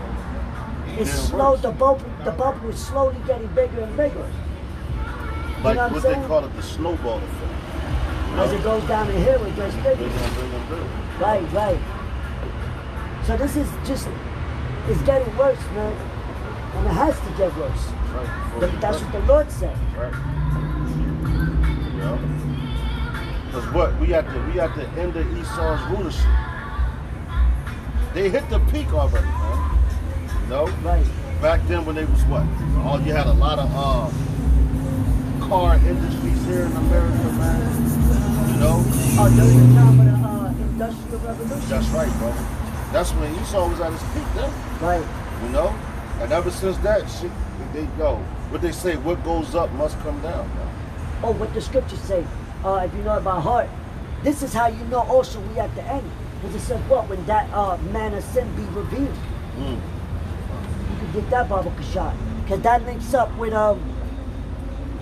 It's Getting slow. worse. The bubble is slowly getting bigger and bigger. Like what I'm what they saying? call it, the snowball effect. You As know? it goes down the hill, it gets Bigger bigger. and bigger and bigger. Right, right. So this is just, it's getting worse, man. And it has to get worse. Right. But that's what the Lord said. Right. You know? Because what? We at the end of Esau's rulership. They hit the peak already, man. You know? Right. Back then when they was what? Oh, you had a lot of car industries here in America, man. You know? Oh, during the time of the Industrial Revolution. That's right, bro. That's when Esau was at his peak then. Right. You know? And ever since that, shit, they go. What they say, what goes up must come down. Man. Oh, what the scriptures say, if you know it by heart, this is how you know also we at the end. Because it says what? When that man of sin be revealed. You can get that Baba Kashad. Because that links up with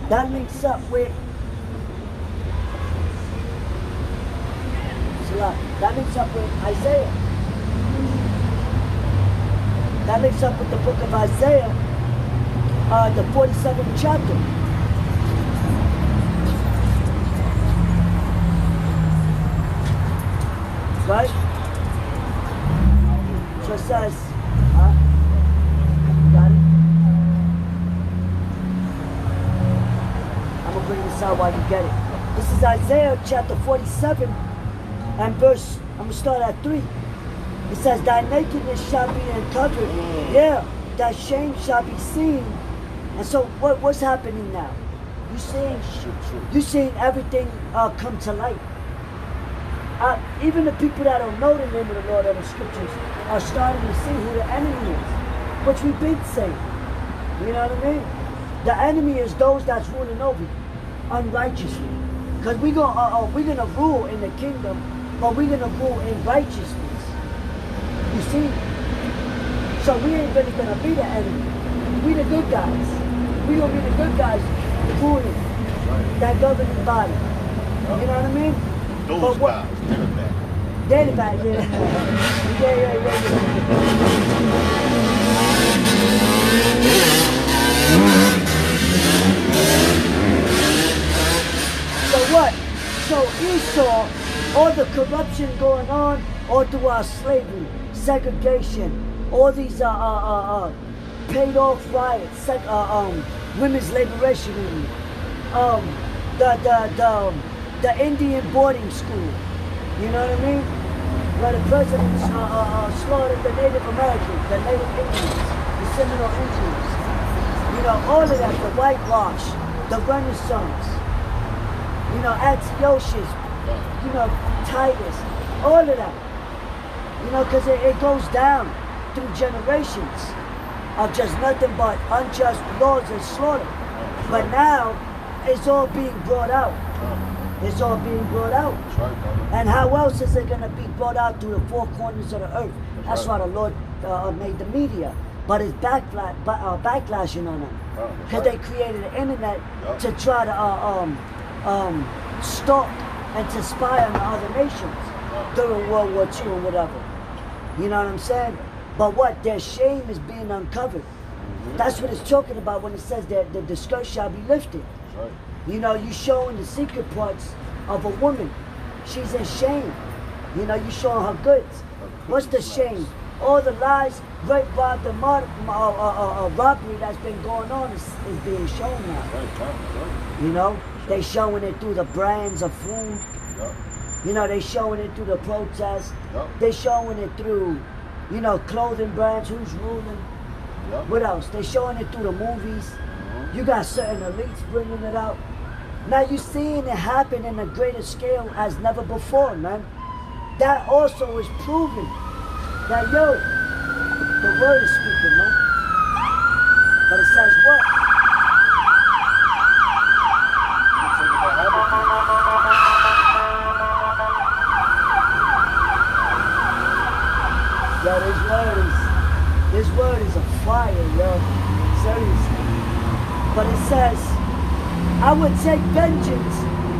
that links up with Isaiah. That links up with the book of Isaiah, the 47th chapter. Right? So it says, got it? I'm going to bring this out while you get it. This is Isaiah chapter 47 and verse, I'm going to start at 3. It says, thy nakedness shall be uncovered. Yeah, thy shame shall be seen. And so what's happening now? You're seeing everything come to light. Even the people that don't know the name of the Lord or the scriptures are starting to see who the enemy is, which we've been saying. You know what I mean? The enemy is those that's ruling over you unrighteously. Because we're gonna rule in the kingdom, but we're gonna rule in righteousness. You see? So we ain't really gonna be the enemy. We the good guys. We gonna be the good guys ruling that governing body. You know what I mean? Those guys, they're the bad. They're the bad, yeah. So what? So Esau, all the corruption going on, all through our slavery, segregation, all these paid off riots, women's liberation movement, the Indian boarding school, you know what I mean? Where the president slaughtered the Native Americans, the Native Indians, the Seminole Indians, you know, all of that, the whitewash, the Renaissance, you know, Antiochus, you know, Titus, all of that, you know, because it goes down through generations of just nothing but unjust laws and slaughter. But now, it's all being brought out. It's all being brought out. And how else is it going to be brought out through the four corners of the earth? That's why the Lord made the media. But it's backlashing on them. Because they created the internet to try to stalk and to spy on the other nations during World War II or whatever. You know what I'm saying? But what? Their shame is being uncovered. That's what it's talking about when it says that the skirt shall be lifted. You know, you showing the secret parts of a woman. She's in shame. You know, you showing her goods. What's the shame? All the lies, rape, rob, the robbery that's been going on is being shown now. You know, they showing it through the brands of food. You know, they showing it through the protests. They showing it through, you know, clothing brands, who's ruling. What else? They showing it through the movies. You got certain elites bringing it out. Now you're seeing it happen in a greater scale as never before, man. That also is proving that, yo, the word is speaking, man. But it says what? Yo, this word is a fire, yo. Seriously. But it says, I would take vengeance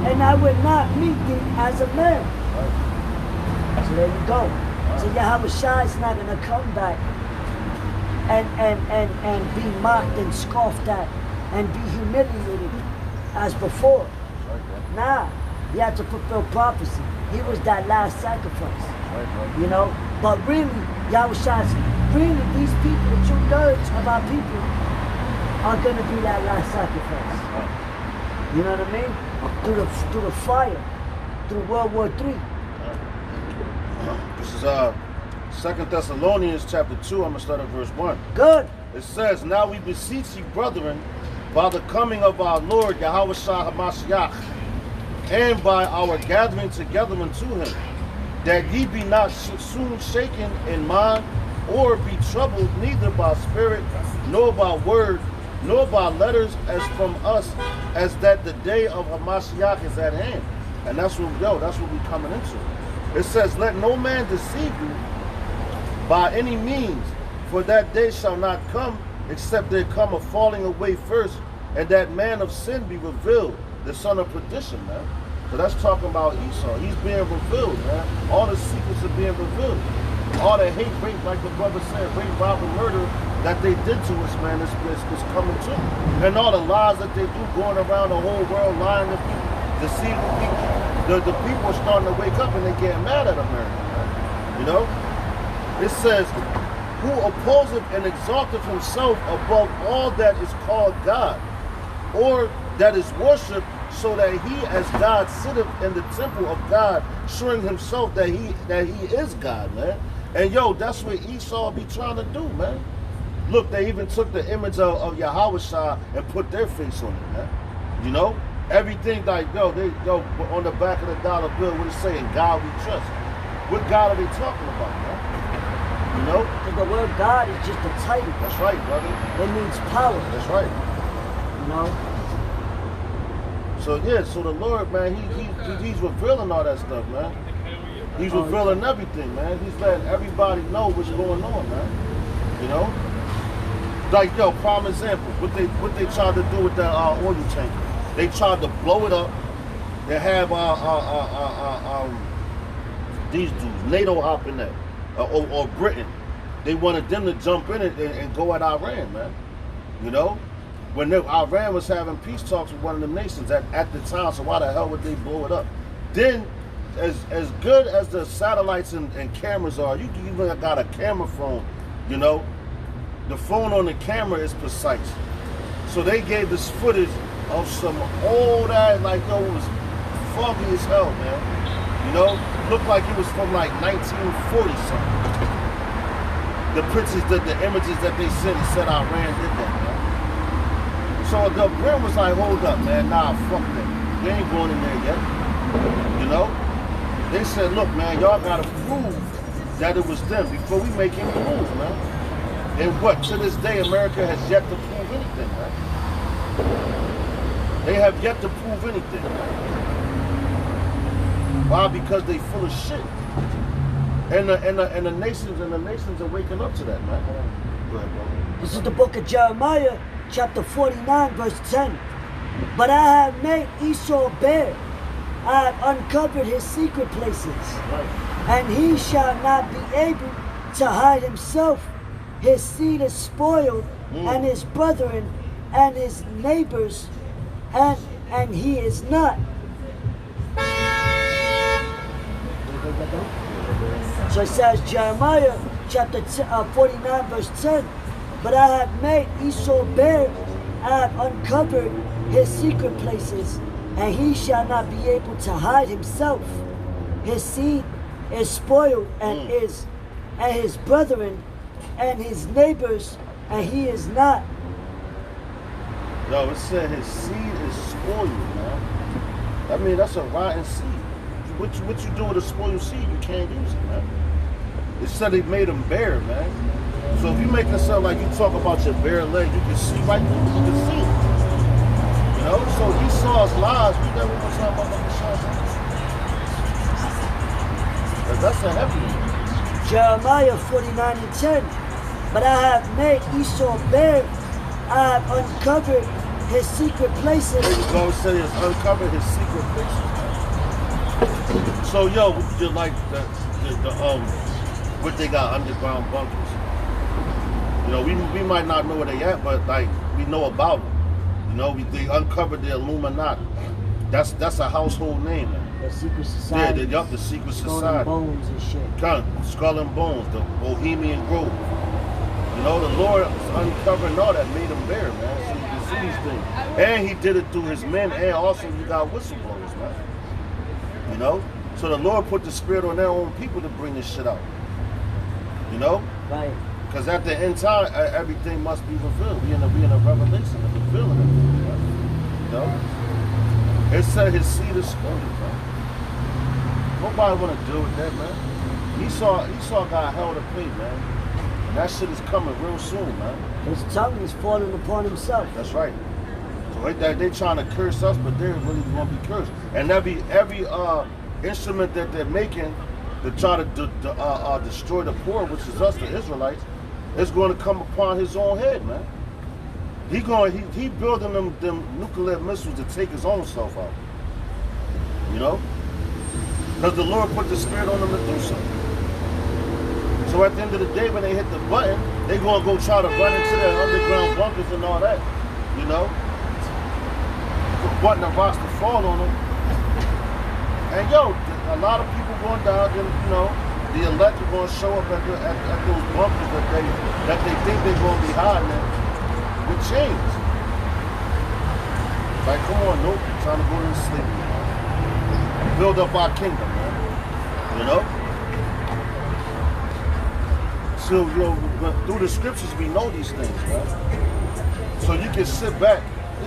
and I would not meet thee as a man. So there you go. So Yahweh Shai is not going to come back and be mocked and scoffed at and be humiliated as before. Nah, he had to fulfill prophecy. He was that last sacrifice. You know? But really, Yahweh Shai, really these people, the 2/3 of our people, are going to be that last sacrifice. You know what I mean? Through the fire, through World War III. This is 2 Thessalonians chapter 2. I'm going to start at verse 1. Good. It says, now we beseech you, brethren, by the coming of our Lord Yahweh Shai HaMashiach, and by our gathering together unto him, that ye be not soon shaken in mind or be troubled neither by spirit, nor by word, nor by letters as from us, as that the day of Hamashiach is at hand. And that's what we're coming into. It says, let no man deceive you by any means, for that day shall not come, except there come a falling away first, and that man of sin be revealed, the son of perdition, man. So that's talking about Esau. He's being revealed, man. All the secrets are being revealed. All the hate, rape, like the brother said, rape, robbery, murder that they did to us, man, is coming too. And all the lies that they do, going around the whole world, lying to people, deceiving people. The people are starting to wake up and they're getting mad at America, man. You know? It says, who opposeth and exalteth himself above all that is called God, or that is worshipped, so that he as God sitteth in the temple of God, showing himself that he is God, man. And yo, that's what Esau be trying to do, man. Look, they even took the image of Yahweh and put their face on it, man. You know? Everything like, yo, on the back of the dollar bill, what it's saying, God we trust. What God are they talking about, man? You know? Because the word God is just a title. That's right, brother. It means power. That's right. You know? So yeah, so the Lord, man, he's revealing all that stuff, man. He's revealing everything, man. He's letting everybody know what's going on, man. You know? Like, yo, prime example, what they tried to do with that oil tanker. They tried to blow it up. They have these dudes, NATO hop in that, or Britain. They wanted them to jump in it and go at Iran, man. You know? When Iran was having peace talks with one of the nations at the time, so why the hell would they blow it up? Then, as good as the satellites and cameras are, you even got a camera phone, you know? The phone on the camera is precise. So they gave this footage of some old ass, like, yo, it was foggy as hell, man. You know? Looked like it was from like 1940 something. The pictures, the images that they sent, it said Iran did that, man. So the Britain was like, hold up, man, nah, fuck that. They ain't going in there yet. You know? They said, look, man, y'all gotta prove that it was them before we make any moves, man. And what, to this day, America has yet to prove anything, man. They have yet to prove anything. Why? Because they full of shit. And the nations are waking up to that, man. Go ahead, bro. This is the book of Jeremiah, chapter 49, verse 10. But I have made Esau bare. I have uncovered his secret places. Right. And he shall not be able to hide himself. His seed is spoiled, and his brethren and his neighbors, and he is not. So it says, Jeremiah chapter 49 verse 10, but I have made Esau bare, I have uncovered his secret places, and he shall not be able to hide himself. His seed is spoiled, and his brethren and his neighbors, and he is not. No, it said his seed is spoiled, man. I mean, that's a rotten seed. What you do with a spoiled seed, you can't use it, man. It said they made him bare, man. So if you make it sound like you talk about your bare leg, you can see right through it. You can see it. You know? So Esau's lies, we never want to talk about Esau's lies. That's a heavy one. Jeremiah 49 and 10. But I have made Esau bare, I have uncovered his secret places. There you go, it said he has uncovered his secret places. So yo, you like the what they got, underground bunkers. You know, we might not know where they at, but like we know about them. You know, they uncovered the Illuminati. That's a household name, man. The secret society. Yeah, the secret Skull society. and Bones and shit. Skull and Bones, the Bohemian Grove. You know, the Lord was uncovering all that, made him bare, man. So you can see these things. And he did it through his men, and also you got whistleblowers, man. You know? So the Lord put the spirit on their own people to bring this shit out. You know? Right. Because at the end time, everything must be revealed. We in a revelation of revealing everything, man. You know? It said his seed is spoiled, man. Nobody want to deal with that, man. Esau got hell to pay, man. That shit is coming real soon, man. His tongue is falling upon himself. That's right. So they trying to curse us, but they're really going to be cursed. And every instrument that they're making to try to destroy the poor, which is us, the Israelites, is going to come upon his own head, man. He building them nuclear missiles to take his own self out. You know? Because the Lord put the spirit on them to do so. So at the end of the day, when they hit the button, they going to go try to run into their underground bunkers and all that. You know? The button of rocks to fall on them. And yo, a lot of people going down, and you know, the elect are going to show up at those bunkers that they think they're going to be hiding in with chains. Like, come on, nope, trying to go to sleep. Build up our kingdom, man. You know? So, you know, through the scriptures, we know these things, man. So you can sit back.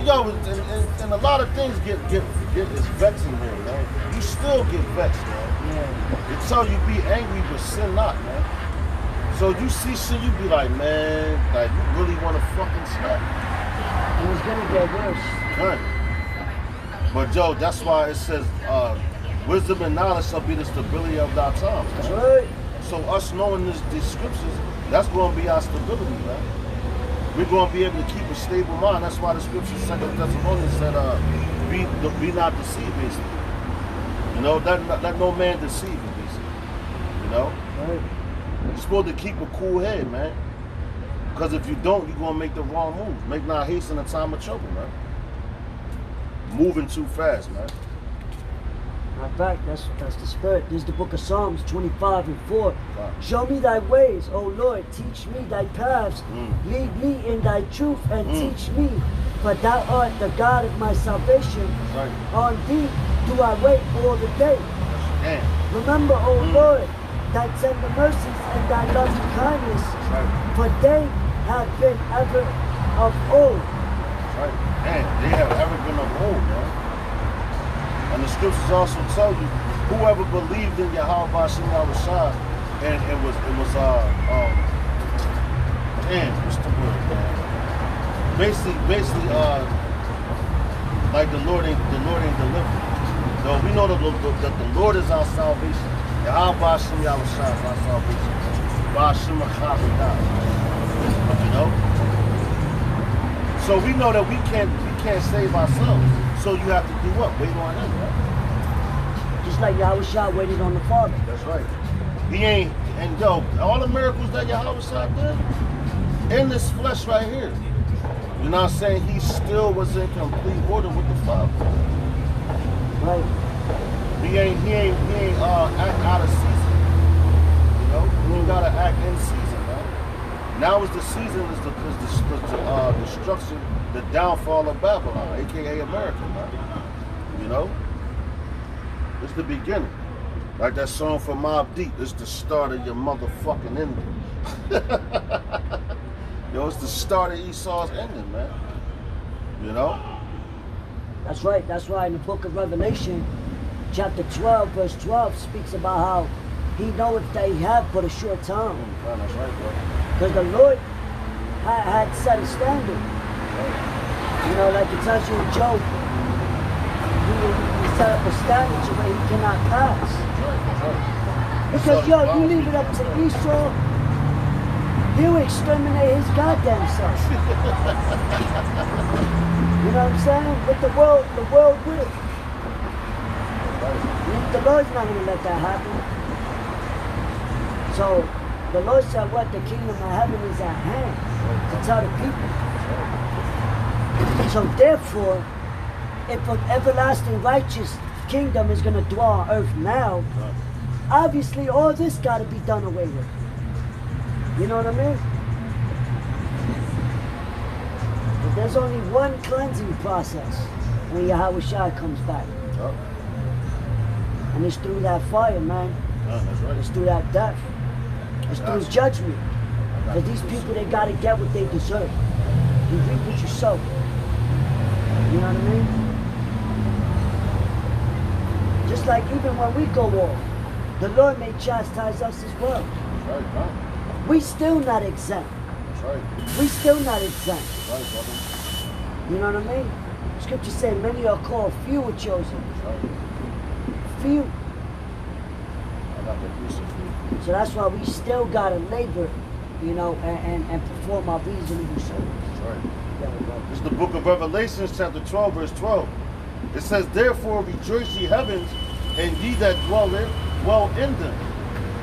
Yo, and a lot of things get vexing here, man. You still get vexed, man. Yeah. They tell you be angry, but sin not, man. So you see shit, you be like, man, like you really want to fucking snap. And it's gonna get worse. Right. But Joe, that's why it says wisdom and knowledge shall be the stability of thy times. That's Man. right. So us knowing these scriptures, that's going to be our stability, man. We're going to be able to keep a stable mind. That's why the scripture, 2 Thessalonians said, be not deceived, basically. You know, let no man deceive you, basically. You know? Right. You're supposed to keep a cool head, man. Because if you don't, you're going to make the wrong move. Make not haste in a time of trouble, man. Moving too fast, man. Right back, that's the spirit. This is the book of Psalms 25:4. Right. Show me thy ways, O Lord, teach me thy paths. Lead me in thy truth and teach me. For thou art the God of my salvation. Right. On thee do I wait all the day. Damn. Remember, O Lord, thy tender mercies and thy loving kindness. Right. For they have been ever of old. Right. Man, they have ever been of old, man. And the scriptures also tell you, whoever believed in Yahweh Bashim Yahushua, and it was what's the word, man? Basically, like the Lord ain't delivered. So we know that the Lord is our salvation. Yahweh Bashim Yahushua is our salvation. Bashim Achavidah. You know? So we know that we can't save ourselves. So you have to do what? Wait on him, right? Just like Yahushua waited on the Father. That's right. He ain't, and yo, all the miracles that Yahushua did in this flesh right here. You know what I'm saying? He still was in complete order with the Father. Right. He ain't act out of season. You know? He ain't gotta act in season, man. Now is the season is the destruction, the downfall of Babylon, aka America, man. You know? It's the beginning. Like that song from Mobb Deep, it's the start of your motherfucking ending. Yo, it's the start of Esau's ending, man. You know? That's right. That's why in the book of Revelation, chapter 12, verse 12 speaks about how he knoweth that he have but a short time. That's right, bro. Because the Lord had set a standard. You know, like it tells you in Job, he set up a standard to where he cannot pass. Because, yo, you leave it up to Esau, he'll exterminate his goddamn self. You know what I'm saying? But the world will. The Lord's not going to let that happen. So, the Lord said what? The kingdom of heaven is at hand to tell the people. So therefore, if an everlasting righteous kingdom is going to dwell on earth now, obviously all this got to be done away with. You know what I mean? But there's only one cleansing process when Yahushua comes back. And it's through that fire, man. That's right. It's through that death. It's through judgment. Because these people, they got to get what they deserve. You reap what you sow. You know what I mean? Just like even when we go off, the Lord may chastise us as well. That's right, man. We still not exempt. That's right. We still not exempt. That's right, brother. You know what I mean? Scripture say many are called, few are chosen. That's right. Few. I got the piece of food. So that's why we still gotta labor, you know, and perform our reasonable service. That's right. Yeah, brother. It's the book of Revelations, chapter 12, verse 12. It says, therefore rejoice ye heavens, and ye that dwell in them.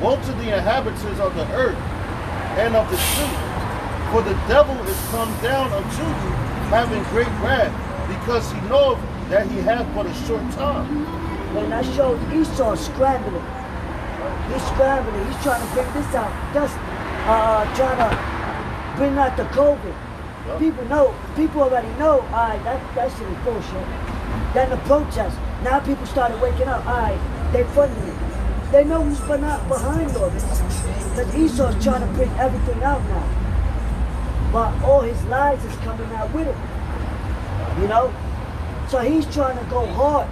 Woe to the inhabitants of the earth and of the sea. For the devil is come down unto you, having great wrath, because he knoweth that he hath but a short time. And that shows Esau scrambling. He's scrambling. He's trying to bring this out. That's trying to bring out the COVID. Yep. People already know, all right, that shit is bullshit. Then the protest. Now people started waking up. All right, they funding it. They know who's behind all this. Because Esau's trying to bring everything out now. But all his lies is coming out with it. You know? So he's trying to go hard.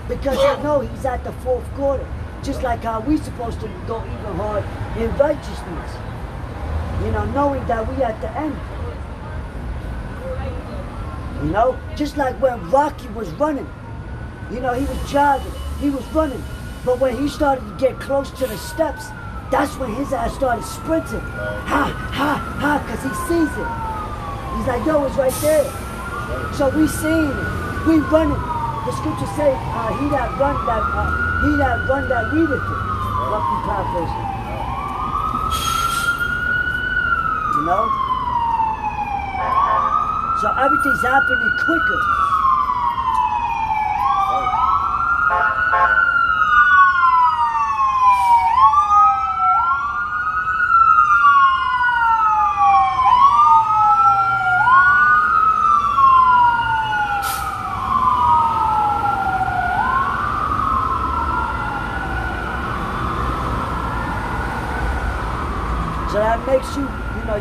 Because they know he's at the fourth quarter. Just like how we supposed to go even hard in righteousness. You know, knowing that we at the end. You know? Just like when Rocky was running. You know, he was jogging. He was running. But when he started to get close to the steps, that's when his ass started sprinting. Ha, ha, ha, because he sees it. He's like, yo, it's right there. So we seeing it. We running. The scripture say, he that run that readeth it. Roughly paraphrasing. You know? So everything's happening quicker. So that makes you, you know,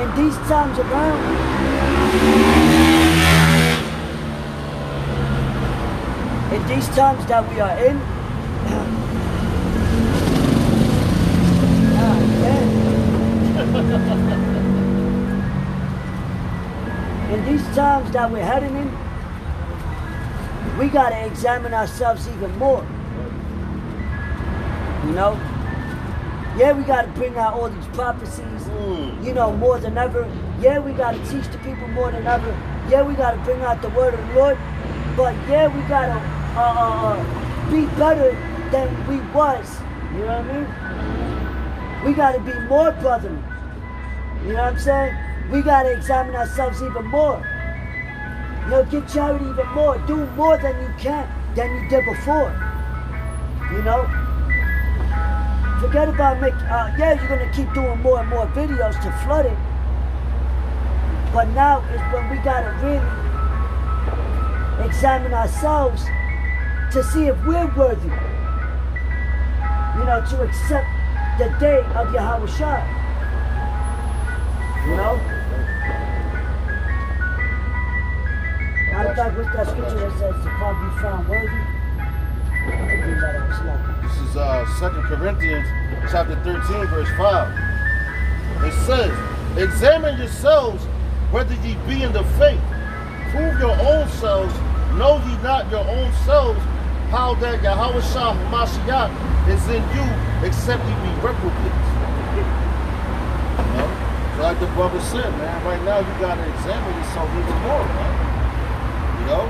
in these times around, in these times that we are in, in these times that we're heading in, we gotta examine ourselves even more. You know? Yeah, we got to bring out all these prophecies, you know, more than ever. Yeah, we got to teach the people more than ever. Yeah, we got to bring out the word of the Lord. But yeah, we got to be better than we was. You know what I mean? We got to be more brotherly. You know what I'm saying? We got to examine ourselves even more. You know, give charity even more. Do more than you did before. You know? Forget about yeah, you're going to keep doing more and more videos to flood it. But now is when we got to really examine ourselves to see if we're worthy, you know, to accept the day of Yahweh Shai. You know? Matter of fact, what's that scripture that says, if I be found worthy? I think we got our slack. This is 2 Corinthians chapter 13, verse 5. It says, examine yourselves whether ye be in the faith. Prove your own selves. Know ye not your own selves how that Yahweh Shah Mashiach is in you, except ye be reprobates. You know? So like the brother said, man, right now you got to examine yourself even more, man. You know?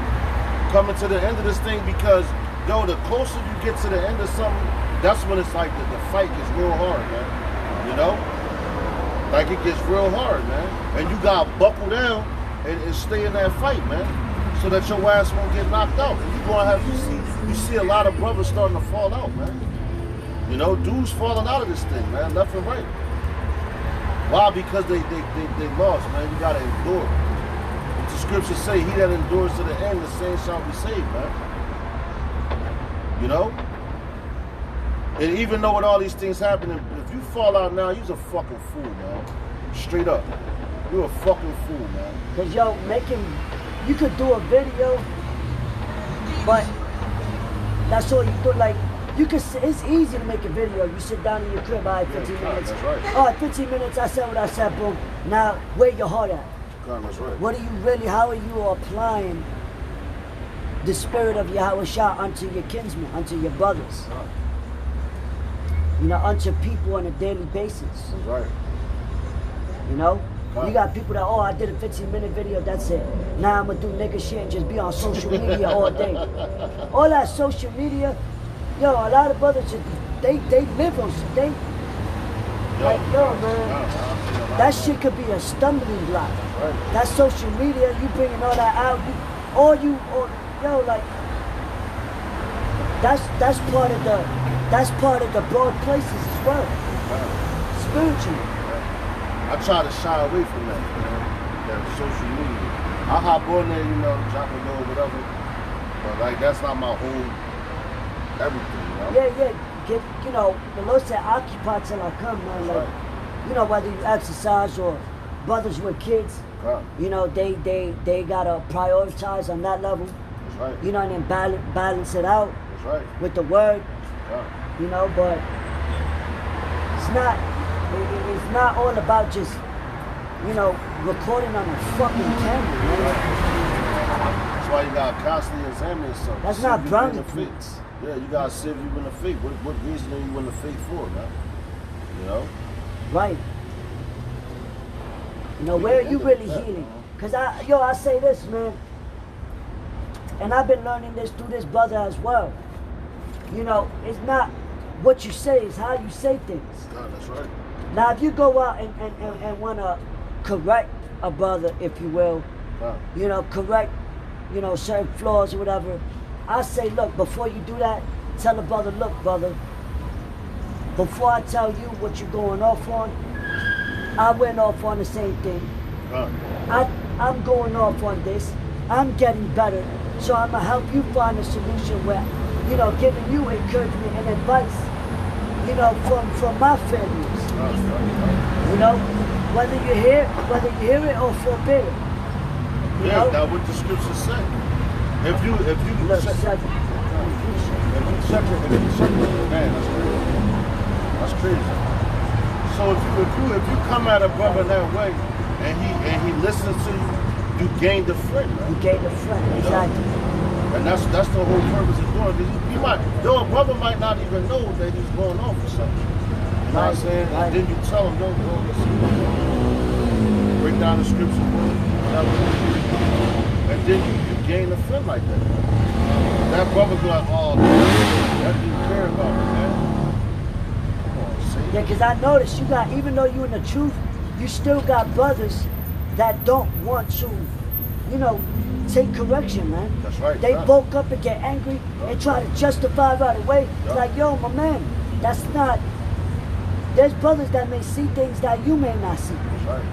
Coming to the end of this thing because yo, the closer you get to the end of something, that's when it's like the fight gets real hard, man. You know? Like it gets real hard, man. And you gotta buckle down and stay in that fight, man. So that your ass won't get knocked out. And you're gonna have you see a lot of brothers starting to fall out, man. You know, dudes falling out of this thing, man, left and right. Why? Because they lost, man. You gotta endure. The scriptures say, he that endures to the end, the same shall be saved, man. You know? And even though with all these things happening, if you fall out now, you're a fucking fool, man. Straight up. You're a fucking fool, man. Cause yo, you could do a video, but that's all you do. Like, You can. It's easy to make a video. You sit down in your crib, all right, 15 Yeah, minutes. that's right. All right, 15 minutes. I said what I said. Boom. Now, where your heart at? That's right. What are you really? How are you applying the spirit of Yahweh Shah unto your kinsmen, unto your brothers? You know, unto people on a daily basis. That's right. You know? Right. You got people that, oh, I did a 15-minute video, that's it. Now I'm gonna do nigga shit and just be on social media all day. All that social media, yo, a lot of brothers just, they live on shit. They like, yo, man, that shit could be a stumbling block. Right. That social media, you bringing all that out, yo, like, that's part of the broad places as well. Spiritually. I try to shy away from that, that social media. I hop on there, drop a load, whatever. But like that's not my whole everything, Yeah. The Lord said, occupy till I come, man. Like, Right. Whether you exercise or brothers with kids, Right. they gotta prioritize on that level. That's right. And then balance it out That's right. with the word. Right. But it's not all about just, recording on a fucking camera, man. That's why you gotta constantly examine yourself. That's See not if you brownie in the faith. points. Yeah, you gotta see if you in the faith. What reason are you in the faith for, man? Right. Where are you really healing? Because I say this, man, and I've been learning this through this brother as well. It's not what you say, it's how you say things. God, that's right. Now, if you go out and want to correct a brother, if you will, correct, certain flaws or whatever, I say, look, before you do that, tell the brother, look, brother, before I tell you what you're going off on, I went off on the same thing. I'm going off on this. I'm getting better. So I'm going to help you find a solution where, giving you encouragement and advice, from my failures. Whether you hear it or forbid it. Yeah, that's what the scriptures say. If you Look, check, seven. man, that's crazy. So if you come at a brother that way and he listens to you, you gained a friend, man. You gained a friend, exactly. And that's the whole purpose of doing it. Because a brother might not even know that he's going on for something. You know what I'm saying? Right. And then you tell him, don't go listen. Break down the scripture, whatever. And then you gain a friend like that. That brother be like, oh, that didn't care about me, man. Come on, see? Yeah, because I noticed you got, even though you're in the truth, you still got brothers that don't want to, take correction, man. That's right. They yeah. bulk up and get angry and try to justify right away. Yeah. Like, yo, my man, that's not. There's brothers that may see things that you may not see. That's right.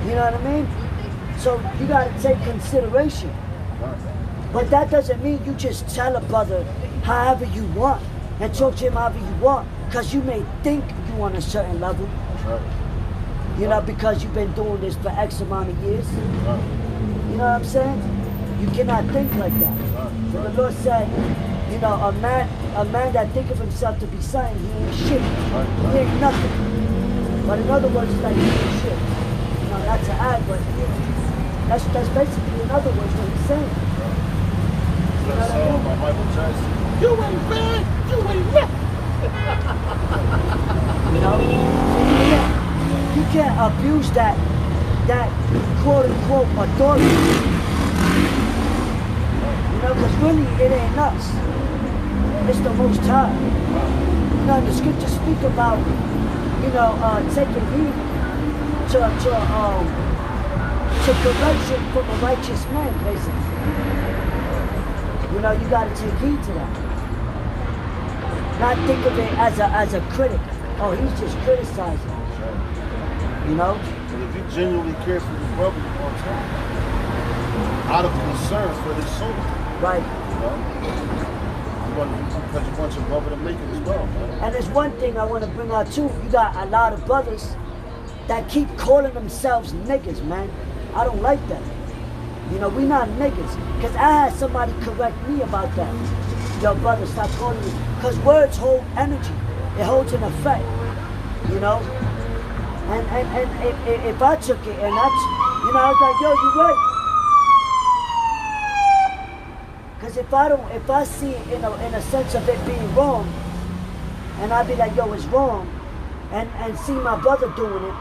You know what I mean? So you got to take consideration. Right. But that doesn't mean you just tell a brother however you want and talk to him however you want, because you may think you on a certain level. That's right. Because you've been doing this for X amount of years. Right. You know what I'm saying? You cannot think like that. So the Lord said, a man that think of himself to be something, he ain't shit. He ain't nothing. But in other words, it's like he ain't shit. Not to add, but that's basically in other words what he's saying. That song by Michael Jackson. You ain't bad, you ain't nothing. You can't abuse that quote unquote authority. Because really it ain't us. It's the Most High. The scriptures speak about, taking heed to correction from a righteous man, basically. You got to take heed to that. Not think of it as a critic. Oh, he's just criticizing. But if you genuinely care for your brother, you're going to tell him. Out of concern for his soul. Right. Because you want your brother to make it as well, man. And there's one thing I want to bring out too. You got a lot of brothers that keep calling themselves niggas, man. I don't like that. We not niggas. Because I had somebody correct me about that. Yo, brother, stop calling me. Because words hold energy. It holds an effect. You know? And if I took it and that's, you know, I was like, yo, you're right. Because if I see it in a sense of it being wrong, and I be like, yo, it's wrong, and see my brother doing it,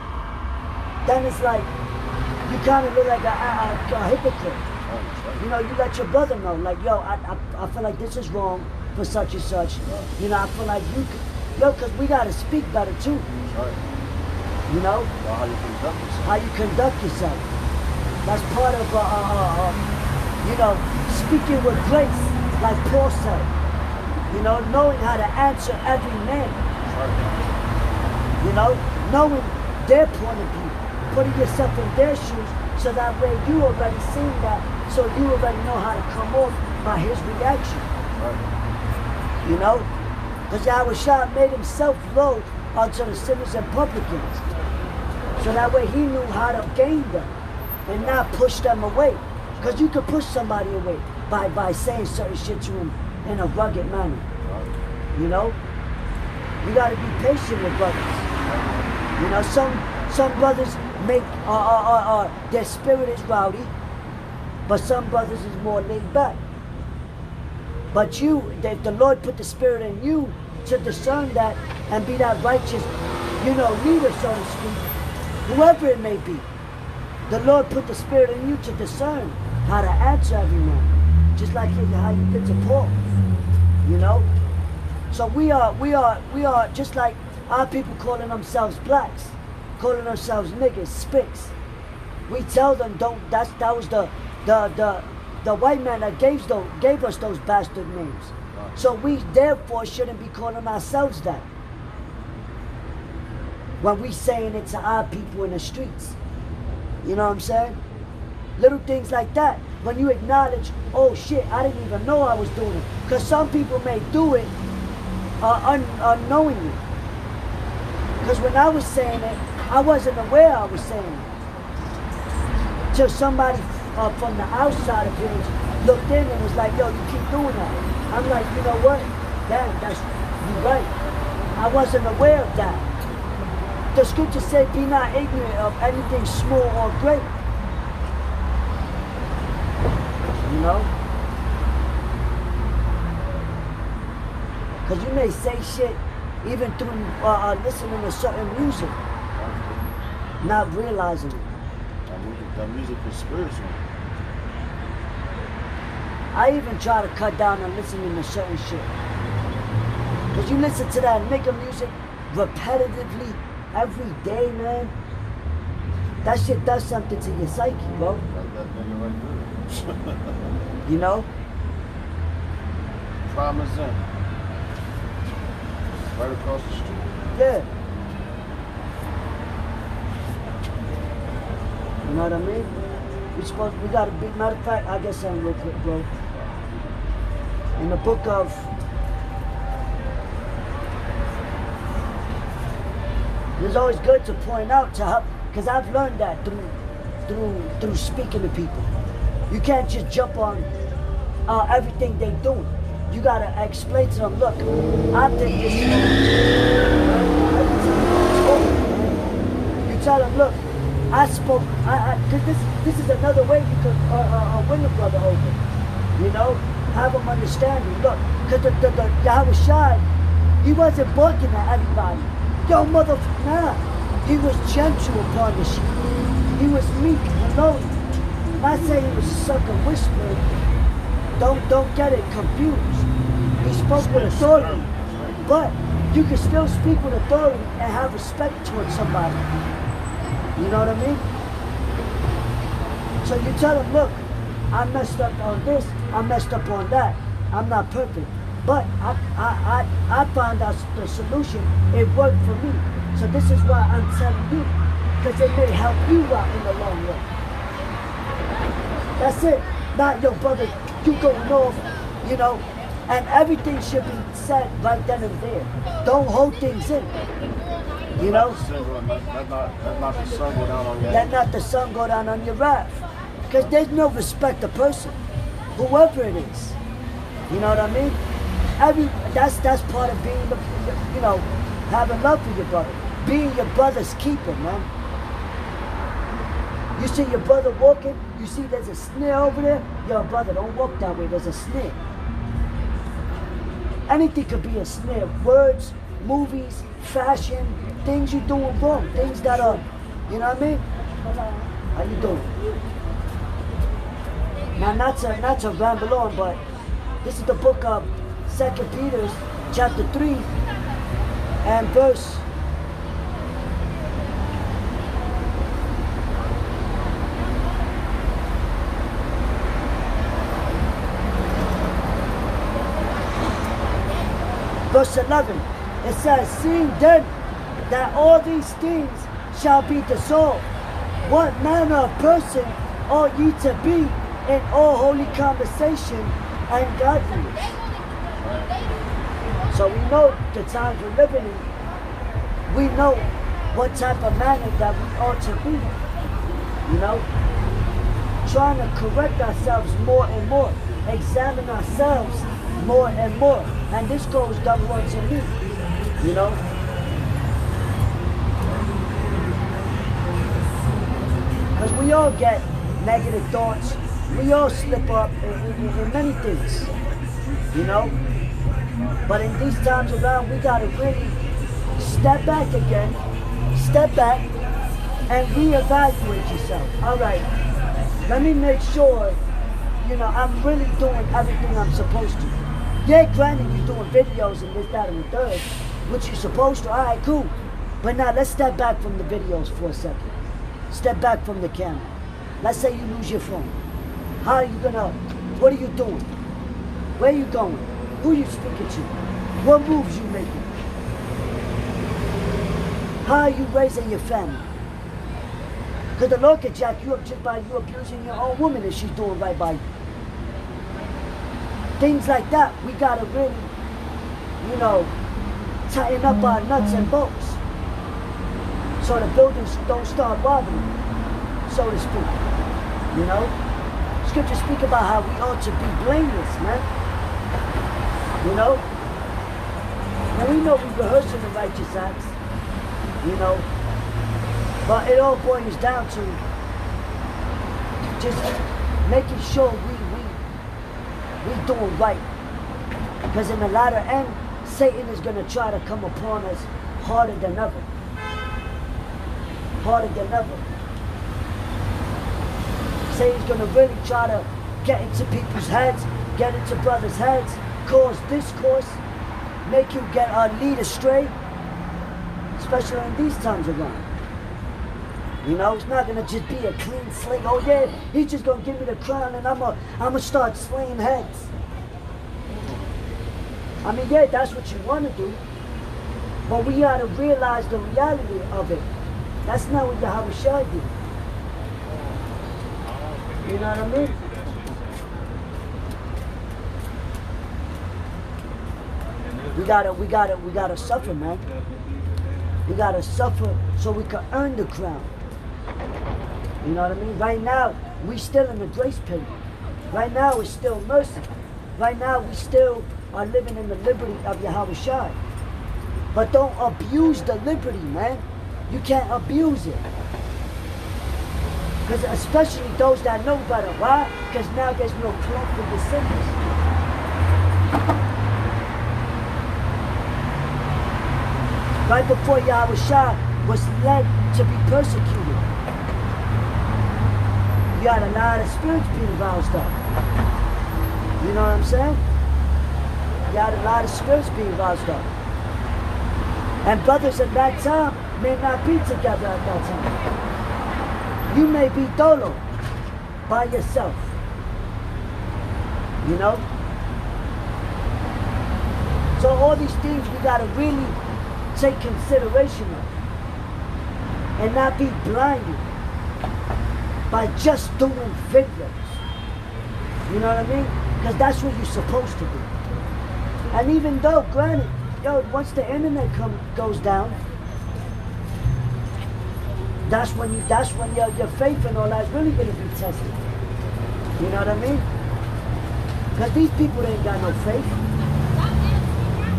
then it's like, you kind of look like a hypocrite. You know, you let your brother know, like, yo, I feel like this is wrong for such and such. You know, I feel like you could, yo, because we got to speak better too. Right. You know? How you conduct yourself. How you conduct yourself. That's part of, you know, speaking with grace, like Paul said. You know, knowing how to answer every man. You know, knowing their point of view, putting yourself in their shoes, so that way you already seen that, so you already know how to come off by his reaction. Right. You know? Because Yahushua made himself low unto the sinners and publicans. So that way he knew how to gain them and not push them away. Because you could push somebody away by saying certain shit to them in a rugged manner. You know? You got to be patient with brothers. You know, some brothers make, their spirit is rowdy, but some brothers is more laid back. But you, if the Lord put the spirit in you to discern that and be that righteous, you know, leader, so to speak, whoever it may be, the Lord put the spirit in you to discern how to answer everyone, just like how you did to Paul, you know? So we are just like our people calling themselves blacks, calling themselves niggas, spicks. We tell them that was the white man that gave us those bastard names. So we therefore shouldn't be calling ourselves that when we saying it to our people in the streets. You know what I'm saying? Little things like that. When you acknowledge, oh shit, I didn't even know I was doing it. Because some people may do it unknowingly. Because when I was saying it, I wasn't aware I was saying it. Till somebody from the outside appearance looked in and was like, yo, you keep doing that. I'm like, you know what? Damn, you're right. I wasn't aware of that. The scripture said, be not ignorant of anything small or great. You know? Because you may say shit even through listening to certain music, not realizing it. That music is spiritual. I even try to cut down on listening to certain shit. Because you listen to that nigga music repetitively every day, man. That shit does something to your psyche, bro. That nigga right there. You know? Promise in. Right across the street. Yeah. You know what I mean? We got a big, matter of fact, I guess something real quick, bro. In the book of it's always good to point out to help, because I've learned that through speaking to people. You can't just jump on everything they do. You gotta explain to them, look, I think this is wrong. You tell them, look, I spoke, because this is another way you could win the brother over. You know, have them understanding. Look, because the Yahushua, he wasn't barking at everybody. Yo, motherfucker, nah. He was gentle upon the sheep. He was meek and lowly. Not saying he was sucking whispering. Don't get it confused. He spoke with authority. But you can still speak with authority and have respect towards somebody. You know what I mean? So you tell them, look, I messed up on this, I messed up on that. I'm not perfect. But I found out the solution. It worked for me. So this is why I'm telling you. Because it may help you out in the long run. That's it. Not your brother, you going off, you know, and everything should be said right then and there. Don't hold things in. You know? Let not the sun go down on your Let not the sun go down on your wrath. Because there's no respect of person. Whoever it is. You know what I mean? That's part of being, you know, having love for your brother. Being your brother's keeper, man. You see your brother walking, you see there's a snare over there. Yo, brother, don't walk that way, there's a snare. Anything could be a snare. Words, movies, fashion, things you're doing wrong, things that are, you know what I mean? How you doing? Now, not to ramble on, but this is the book of 2 Peter, chapter 3, and verse. Verse 11, it says, seeing then that all these things shall be dissolved, what manner of person ought ye to be in all holy conversation and godliness? So we know the times we're living in. We know what type of manner that we ought to be. You know? Trying to correct ourselves more and more. Examine ourselves more and more. And this goes double to me. You know? Because we all get negative thoughts. We all slip up in many things. You know? But in these times around, we got to really step back again. Step back and reevaluate yourself. All right. Let me make sure, you know, I'm really doing everything I'm supposed to. Yeah, granted, you're doing videos and this, that, and the third, which you're supposed to. All right, cool. But now let's step back from the videos for a second. Step back from the camera. Let's say you lose your phone. How are you gonna, what are you doing? Where are you going? Who are you speaking to? What moves you making? How are you raising your family? Because the Lord can jack you up just by you abusing your own woman if she's doing right by you. Things like that, we gotta really, you know, tighten up our nuts and bolts so the buildings don't start wobbling, so to speak. You know? Scriptures speak about how we ought to be blameless, man. You know? And we know we rehearsing the righteous acts, you know? But it all boils down to just making sure we doing right. Because in the latter end, Satan is going to try to come upon us harder than ever. Harder than ever. Satan's going to really try to get into people's heads, get into brothers' heads, cause discourse, make you get lead astray, especially in these times around. You know, it's not going to just be a clean slate. Oh yeah, he's just going to give me the crown and I'm gonna start slaying heads. I mean, yeah, that's what you want to do. But we got to realize the reality of it. That's not what Yahushua did. You know what I mean? We gotta suffer, man. We gotta suffer so we can earn the crown. You know what I mean? Right now, we still in the grace period. Right now, it's still mercy. Right now, we still are living in the liberty of Yahushua. But don't abuse the liberty, man. You can't abuse it. Because especially those that know better. Why? Because now there's no cloak for the sinners. Right before Yahushua was led to be persecuted, you had a lot of spirits being roused up. You know what I'm saying? You had a lot of spirits being roused up. And brothers at that time may not be together at that time. You may be dolo, by yourself. You know? So all these things we gotta really take consideration of. And not be blinded by just doing videos. You know what I mean? Because that's what you're supposed to do. And even though, granted, yo, once the internet goes down, that's when your faith and all that's really gonna be tested. You know what I mean? Because these people ain't got no faith.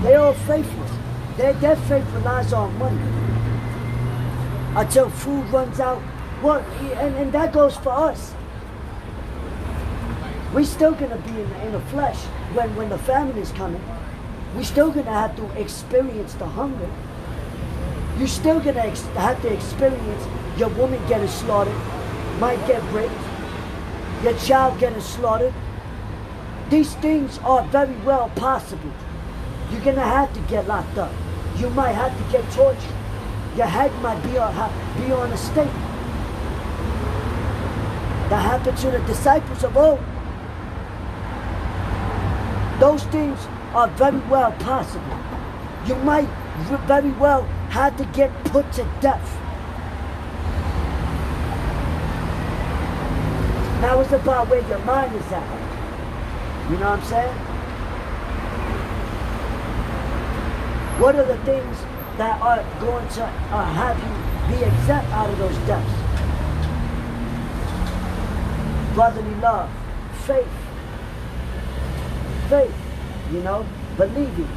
They all faithless. Their faith relies on money. Until food runs out. Well, and that goes for us. We still gonna be in the flesh when the famine is coming. We still gonna have to experience the hunger. You're still gonna have to experience your woman getting slaughtered, might get raped, your child getting slaughtered. These things are very well possible. You're gonna have to get locked up. You might have to get tortured. Your head might be on a stake. That happened to the disciples of old. Those things are very well possible. You might very well have to get put to death. Now it's about where your mind is at. You know what I'm saying? What are the things that are going to have you be exempt out of those deaths? Brotherly love, faith, you know, believing,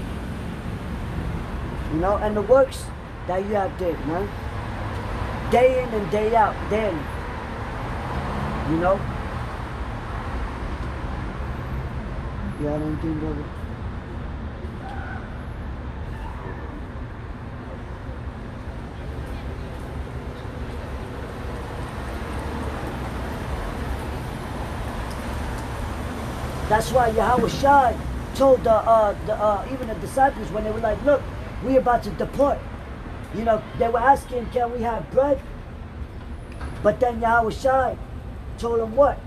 you know, and the works that you have did, man. Day in and day out, daily, you know. You got anything, brother? That's why Yahweh Shai told even the disciples when they were like, look, we about to depart. You know, they were asking, can we have bread? But then Yahweh Shai told them what?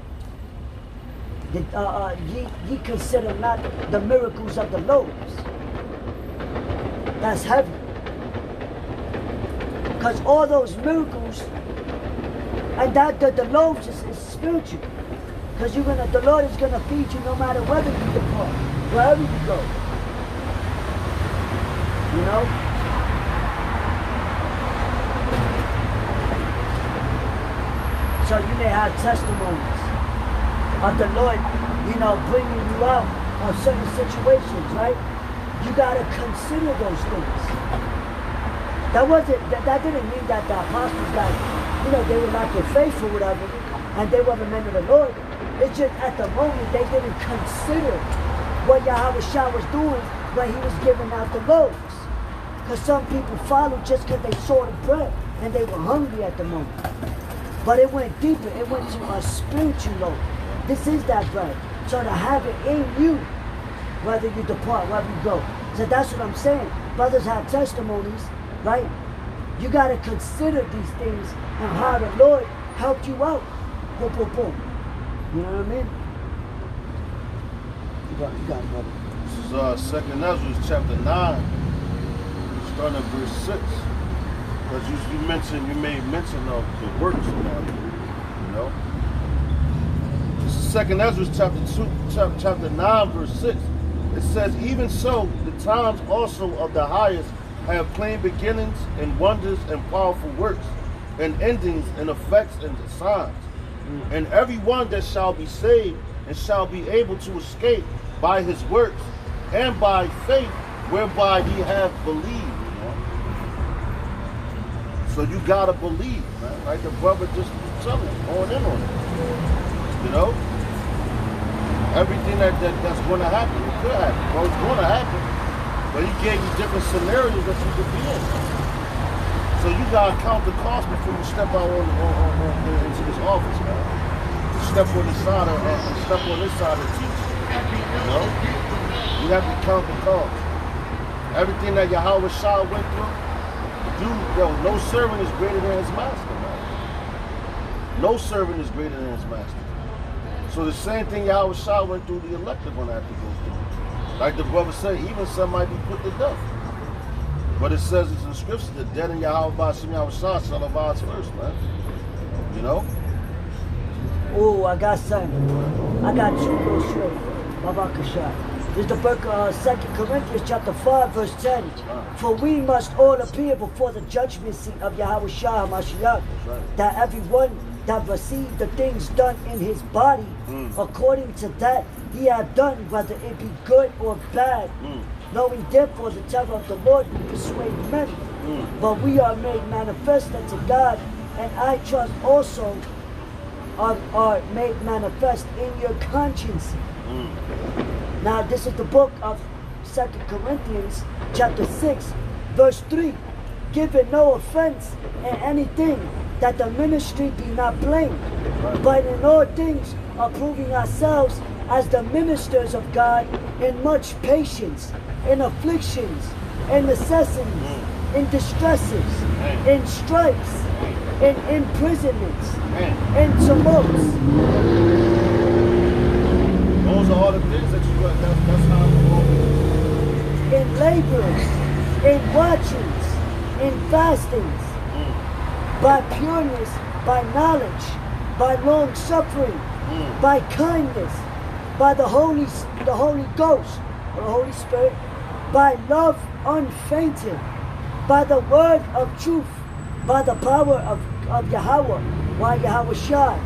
Ye consider not the miracles of the loaves. That's heavy. Because all those miracles, and that the loaves is spiritual. Because the Lord is gonna feed you no matter whether you depart, wherever you go. You know? So you may have testimonies of the Lord, you know, bringing you out of certain situations, right? You gotta consider those things. That didn't mean that the apostles, like, you know, they were lacking faith or whatever, and they weren't men of the Lord. It's just at the moment they didn't consider what Yahweh Shah was doing when he was giving out the loaves. Because some people followed just because they saw the bread and they were hungry at the moment. But it went deeper. It went to a spiritual loaf. This is that bread. So to have it in you, whether you depart, wherever you go. So that's what I'm saying. Brothers have testimonies, right? You got to consider these things and how the Lord helped you out. Boom, boom, boom. You know what I mean? You got it, brother. This is 2nd Ezra chapter 9, starting at verse 6. Because you made mention of the works of God, you know? This is 2nd Ezra chapter 9, verse 6. It says, even so, the times also of the highest have plain beginnings and wonders and powerful works, and endings and effects and signs. And everyone that shall be saved and shall be able to escape by his works and by faith whereby he hath believed. You know? So you gotta believe, man. Like the brother just was telling you, going in on it. You know? Everything that's gonna happen, it could happen. Well, it's gonna happen. But he gave you different scenarios that you could be in. So you gotta count the cost before you step out into this office, man. Step on this side and teach. You know? You have to count the cost. Everything that Yahweh Shah went through, no servant is greater than his master, man. No servant is greater than his master. So the same thing Yahweh Shah went through, the elect are gonna have to go through. Like the brother said, even some might be put to death. But it says it's in the scriptures, the dead in Yahweh Ba'ashem Yahweh Shah shall arise first, man. You know? Oh, I got something. I got two real straight. Baba Kashai. This is the book of 2 Corinthians chapter 5, verse 10. For we must all appear before the judgment seat of Yahweh Shah HaMashiach, that everyone that received the things done in his body, according to that he had done, whether it be good or bad, knowing therefore the terror of the Lord will persuade many. But we are made manifest unto God, and I trust also are made manifest in your conscience. Now this is the book of 2 Corinthians chapter 6 verse 3. Giving no offense in anything, that the ministry be not blamed, but in all things approving ourselves as the ministers of God, in much patience, in afflictions, in necessities, in distresses, in stripes, in imprisonments, in tumults. Those are all the things that you got. That's how it's going. In labors, in watchings, in fastings, by pureness, by knowledge, by long suffering, by kindness, by the Holy Ghost, or the Holy Spirit, by love unfeigned, by the word of truth, by the power of Yahweh, by Yahweh Shai,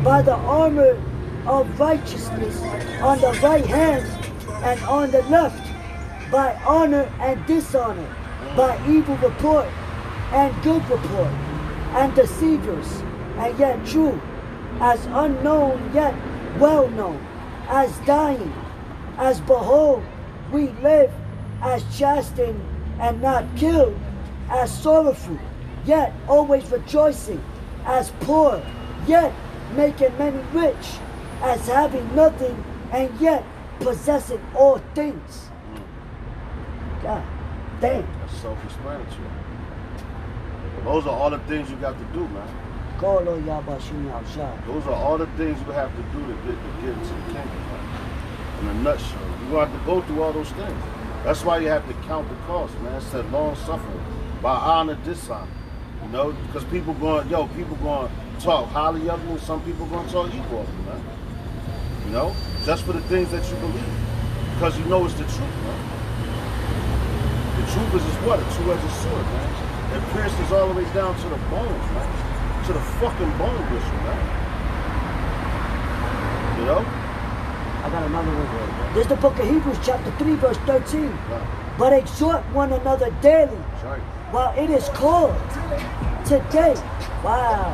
by the armor of righteousness on the right hand and on the left, by honor and dishonor, by evil report and good report, and deceivers, and yet true, as unknown yet well known, as dying, as behold, we live, as chastened and not killed, as sorrowful, yet always rejoicing, as poor, yet making many rich, as having nothing, and yet possessing all things. God damn. That's self-explanatory. Those are all the things you got to do, man. Kolo Yabashuni outside. Those are all the things you have to do to get into the kingdom, man. In a nutshell, you're going to have to go through all those things. That's why you have to count the cost, man. It said long suffering, by honor, dishonor. You know, because people going to talk highly of you, and some people going to talk evil of you, man. You know, just for the things that you believe, because you know it's the truth, man. The truth is what? A two-edged sword, man. It pierces all the way down to the bones, man. To the fucking bone bristle, man. You know? I got another one. There's the book of Hebrews, chapter 3, verse 13. Right. But exhort one another daily, That's right. while it is called today. Wow.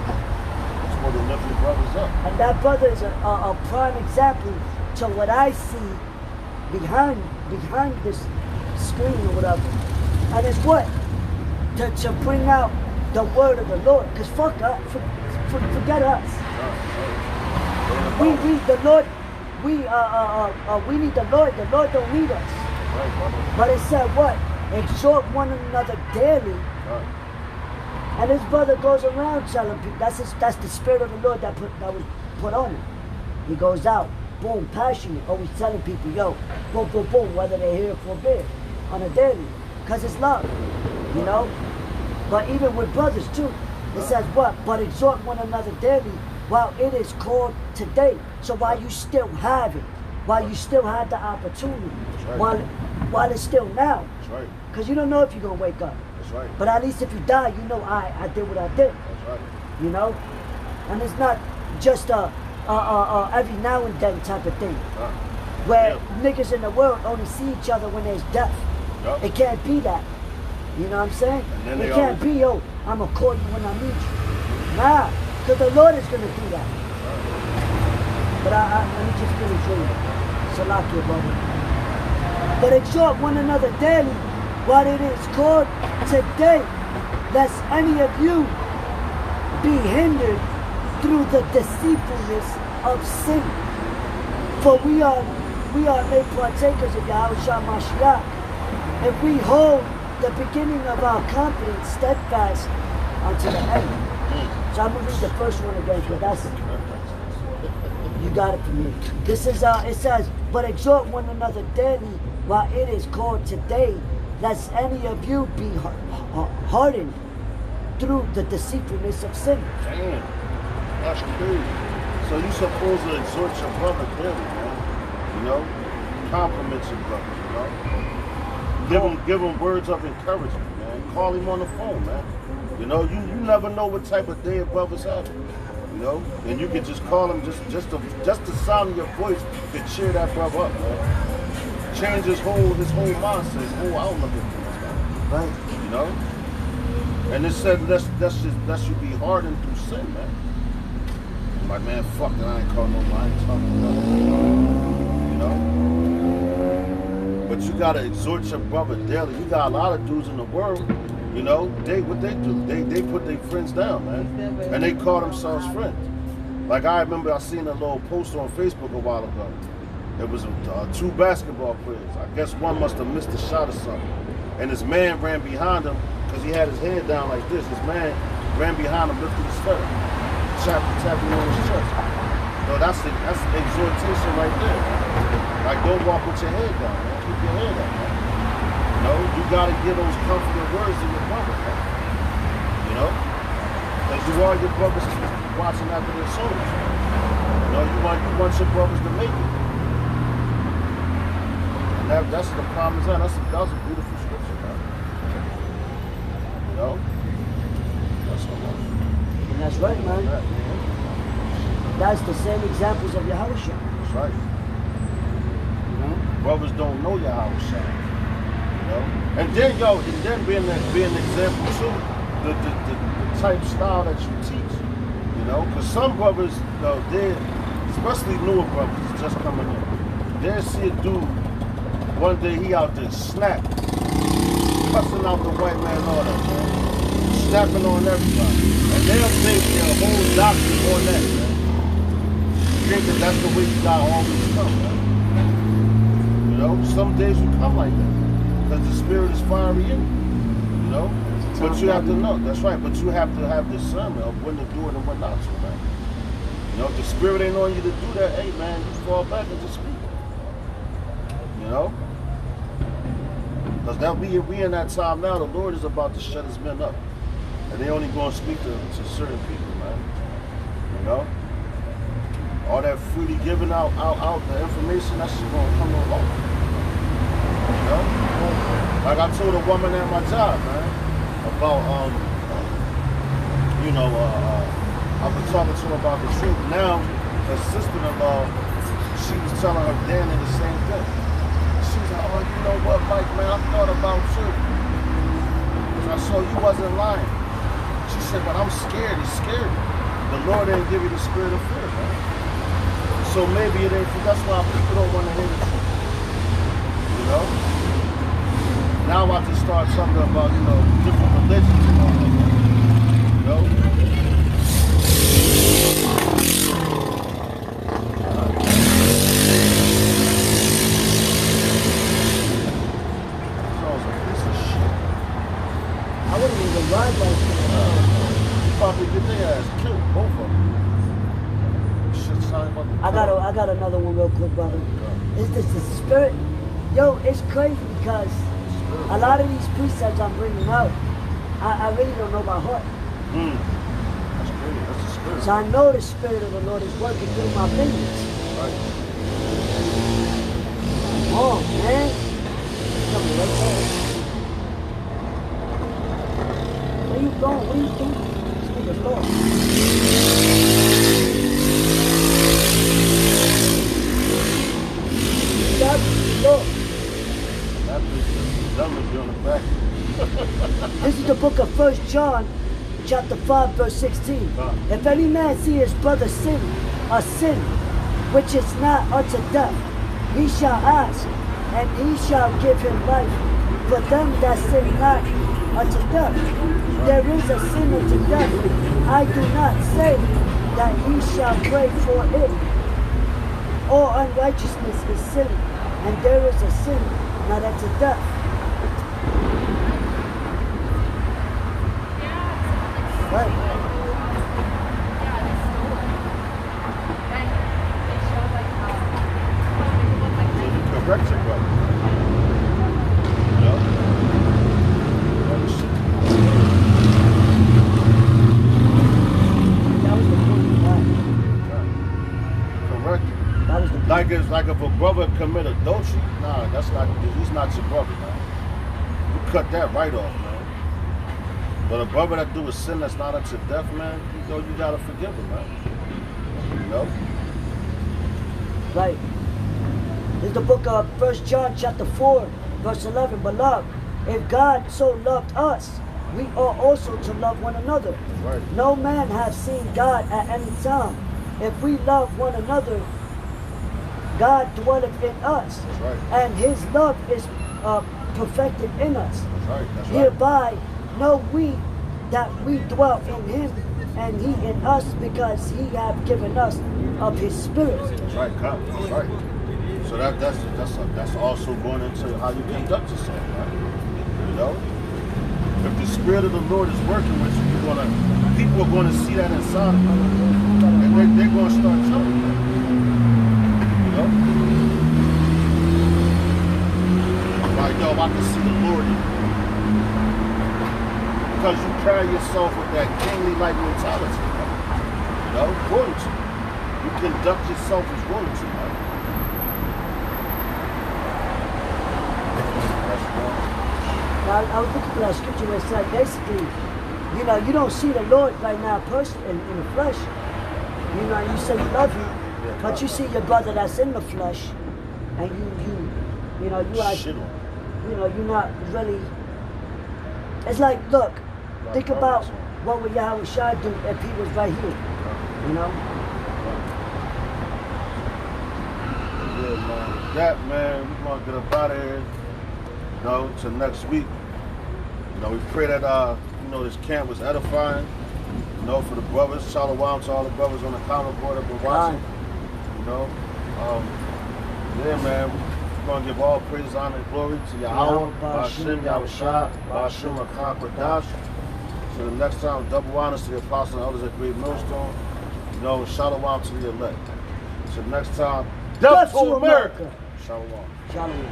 That's what will lift your brothers up. And that brother is a prime example to what I see behind this screen or whatever. And it's what? To bring out the word of the Lord. Because forget us. We need the Lord. We need the Lord. The Lord don't need us. Right, But it said what? Exhort one another daily. right. And this brother goes around telling people, that's the spirit of the Lord that was put on him. He goes out, boom, passionate, always telling people, yo, boom, boom, boom, whether they're here or forbid, on a daily. Because it's love, you know? But even with brothers too, it says what? But exhort one another daily while it is called today. So while you still have it, while you still have the opportunity, Right. while it's still now. That's right. Because you don't know if you're going to wake up. That's right. But at least if you die, you know I did what I did. That's right. You know? And it's not just a every now and then type of thing. Where niggas in the world only see each other when there's death. Yup. It can't be that. You know what I'm saying? And then It they can't be, yo, I'm going to call you when I need you. Nah, because the Lord is going to do that. But let me just finish reading. Salakia, brother. But exhort one another daily while it is called today, lest any of you be hindered through the deceitfulness of sin. For we are made partakers of Yahushua Mashiach, if we hold the beginning of our confidence steadfast unto the end. So I'm going to read the first one again, because that's, you got it from me. This is, it says, but exhort one another daily while it is called today, lest any of you be hardened through the deceitfulness of sin. Damn. That's crazy. So you supposed to exhort your brother daily, man. You know? Compliment your brother, you know? Give him words of encouragement, man. Call him on the phone, man. You know, you never know what type of day a brother's having. You know? And you can just call him, just the sound of your voice can cheer that brother up, man. change his whole mindset, his whole outlook at things, man. Right. You know? And it said that should be hardened through sin, man. I'm like, man, fuck it, I ain't calling nobody, I ain't talking about it. You know? But you gotta exhort your brother daily. You got a lot of dudes in the world, you know, what they do, they put their friends down, man. And they call themselves friends. Like I remember I seen a little post on Facebook a while ago. It was two basketball players. I guess one must have missed a shot or something. And his man ran behind him because he had his head down like this. His man ran behind him, lifted his shirt, tapping on his chest. No, that's exhortation right there. Like, don't walk with your head down, man. Keep your head up, man. You know, you gotta give those comforting words to your brother, man. You know? Because you want your brothers watching after their souls. You know, you want your brothers to make it. And that's the promise. That was a beautiful scripture, man. You know? That's what And that's right, man. That's the same examples of Yahushua. That's right. You know? Brothers don't know Yahushua. You know? And then being an example too, the type style that you teach. You know? Because some brothers, especially newer brothers just coming in, they'll see a dude, one day he out there cussing out the white man and all that, man. Snapping on everybody. And they'll think their whole doctrine on that, man. Think that that's the way you gotta always come, man. You know, some days you come like that. Because the spirit is fiery in you. You know? But you have to know, that's right, but you have to have discernment of when to do it and when not to, man. You know, if the spirit ain't on you to do that, hey man, you fall back and just speak. You know? Because now we in that time now, the Lord is about to shut his men up. And they only going to speak to certain people, man. You know? All that freely giving out the information, that shit going to come along. You know? Like I told a woman at my job, man, about, I was talking to her about the truth. Now, her sister-in-law, she was telling her Danny the same thing. She's like, oh, you know what, Mike, man, I thought about you. I saw you wasn't lying. She said, but I'm scared. It's scary. The Lord didn't give you the spirit of fear, man. So maybe it ain't, that's why people don't want to hear the truth. You know? Now I just start talking about, you know, different religions and all that. You know? I wouldn't even ride like that. Probably get their ass killed, both of them. Shit, sorry about the I got another one real quick, brother. It's the spirit. Yo, it's crazy because a lot of these precepts I'm bringing out, I really don't know by heart. That's crazy. That's the spirit. So I know the spirit of the Lord is working through my fingers. Right. Oh, man. Coming right there. Where you going? What are you doing? This nigga's lost. That was be on the back. This is the book of 1 John, chapter 5, verse 16. If any man see his brother sin, a sin which is not unto death, he shall ask, and he shall give him life. For them that sin not unto death, there is a sin unto death. I do not say that he shall pray for it. All unrighteousness is sin, and there is a sin not unto death. Right. Correct your brother. You know? That was the point. Correct. That was the point. Like if a brother commit adultery, nah, he's not your brother, man. You cut that right off, man. But a brother that do a sin that's not unto death, man, you gotta forgive him, man. You know? Right. It's the book of 1 John chapter 4, verse 11. Beloved, if God so loved us, we ought also to love one another. Right. No man has seen God at any time. If we love one another, God dwelleth in us, That's right. and his love is perfected in us. That's right. That's right. Hereby know we that we dwell in him, and he in us, because he hath given us of his spirit. That's right, come. That's right. So that's also going into how you conduct yourself, right? You know, if the spirit of the Lord is working with you, people are going to see that inside of you, and they're going to start telling you. You know, like yo, I can see the Lord in you because you carry yourself with that kingly-like mentality. Right? You know, royalty. You conduct yourself as royalty. Right? Now, I was looking for that scripture where it said basically, you know, you don't see the Lord right now personally in the flesh. You know, you say you love him, but you see your brother that's in the flesh, and you know, you are, Shit on. you know, you're not really. It's like, look, think about what would Yahweh Shai do if he was right here, you know? Yeah, man. With that, man, we're gonna get up out of here. You know, till next week. You know, we pray that you know, this camp was edifying. You know, for the brothers, shalom to all the brothers on the comment board that been watching. You know, yeah, man, we're gonna give all praise, honor, and glory to Yahweh, Ba'ashem, Yahushua, Ba'ashem, Rakah, Kodash. So the next time, double honors to the apostles and elders at Great Millstone. You know, shalom to the elect. So next time, death to America. Shalom. Shalom.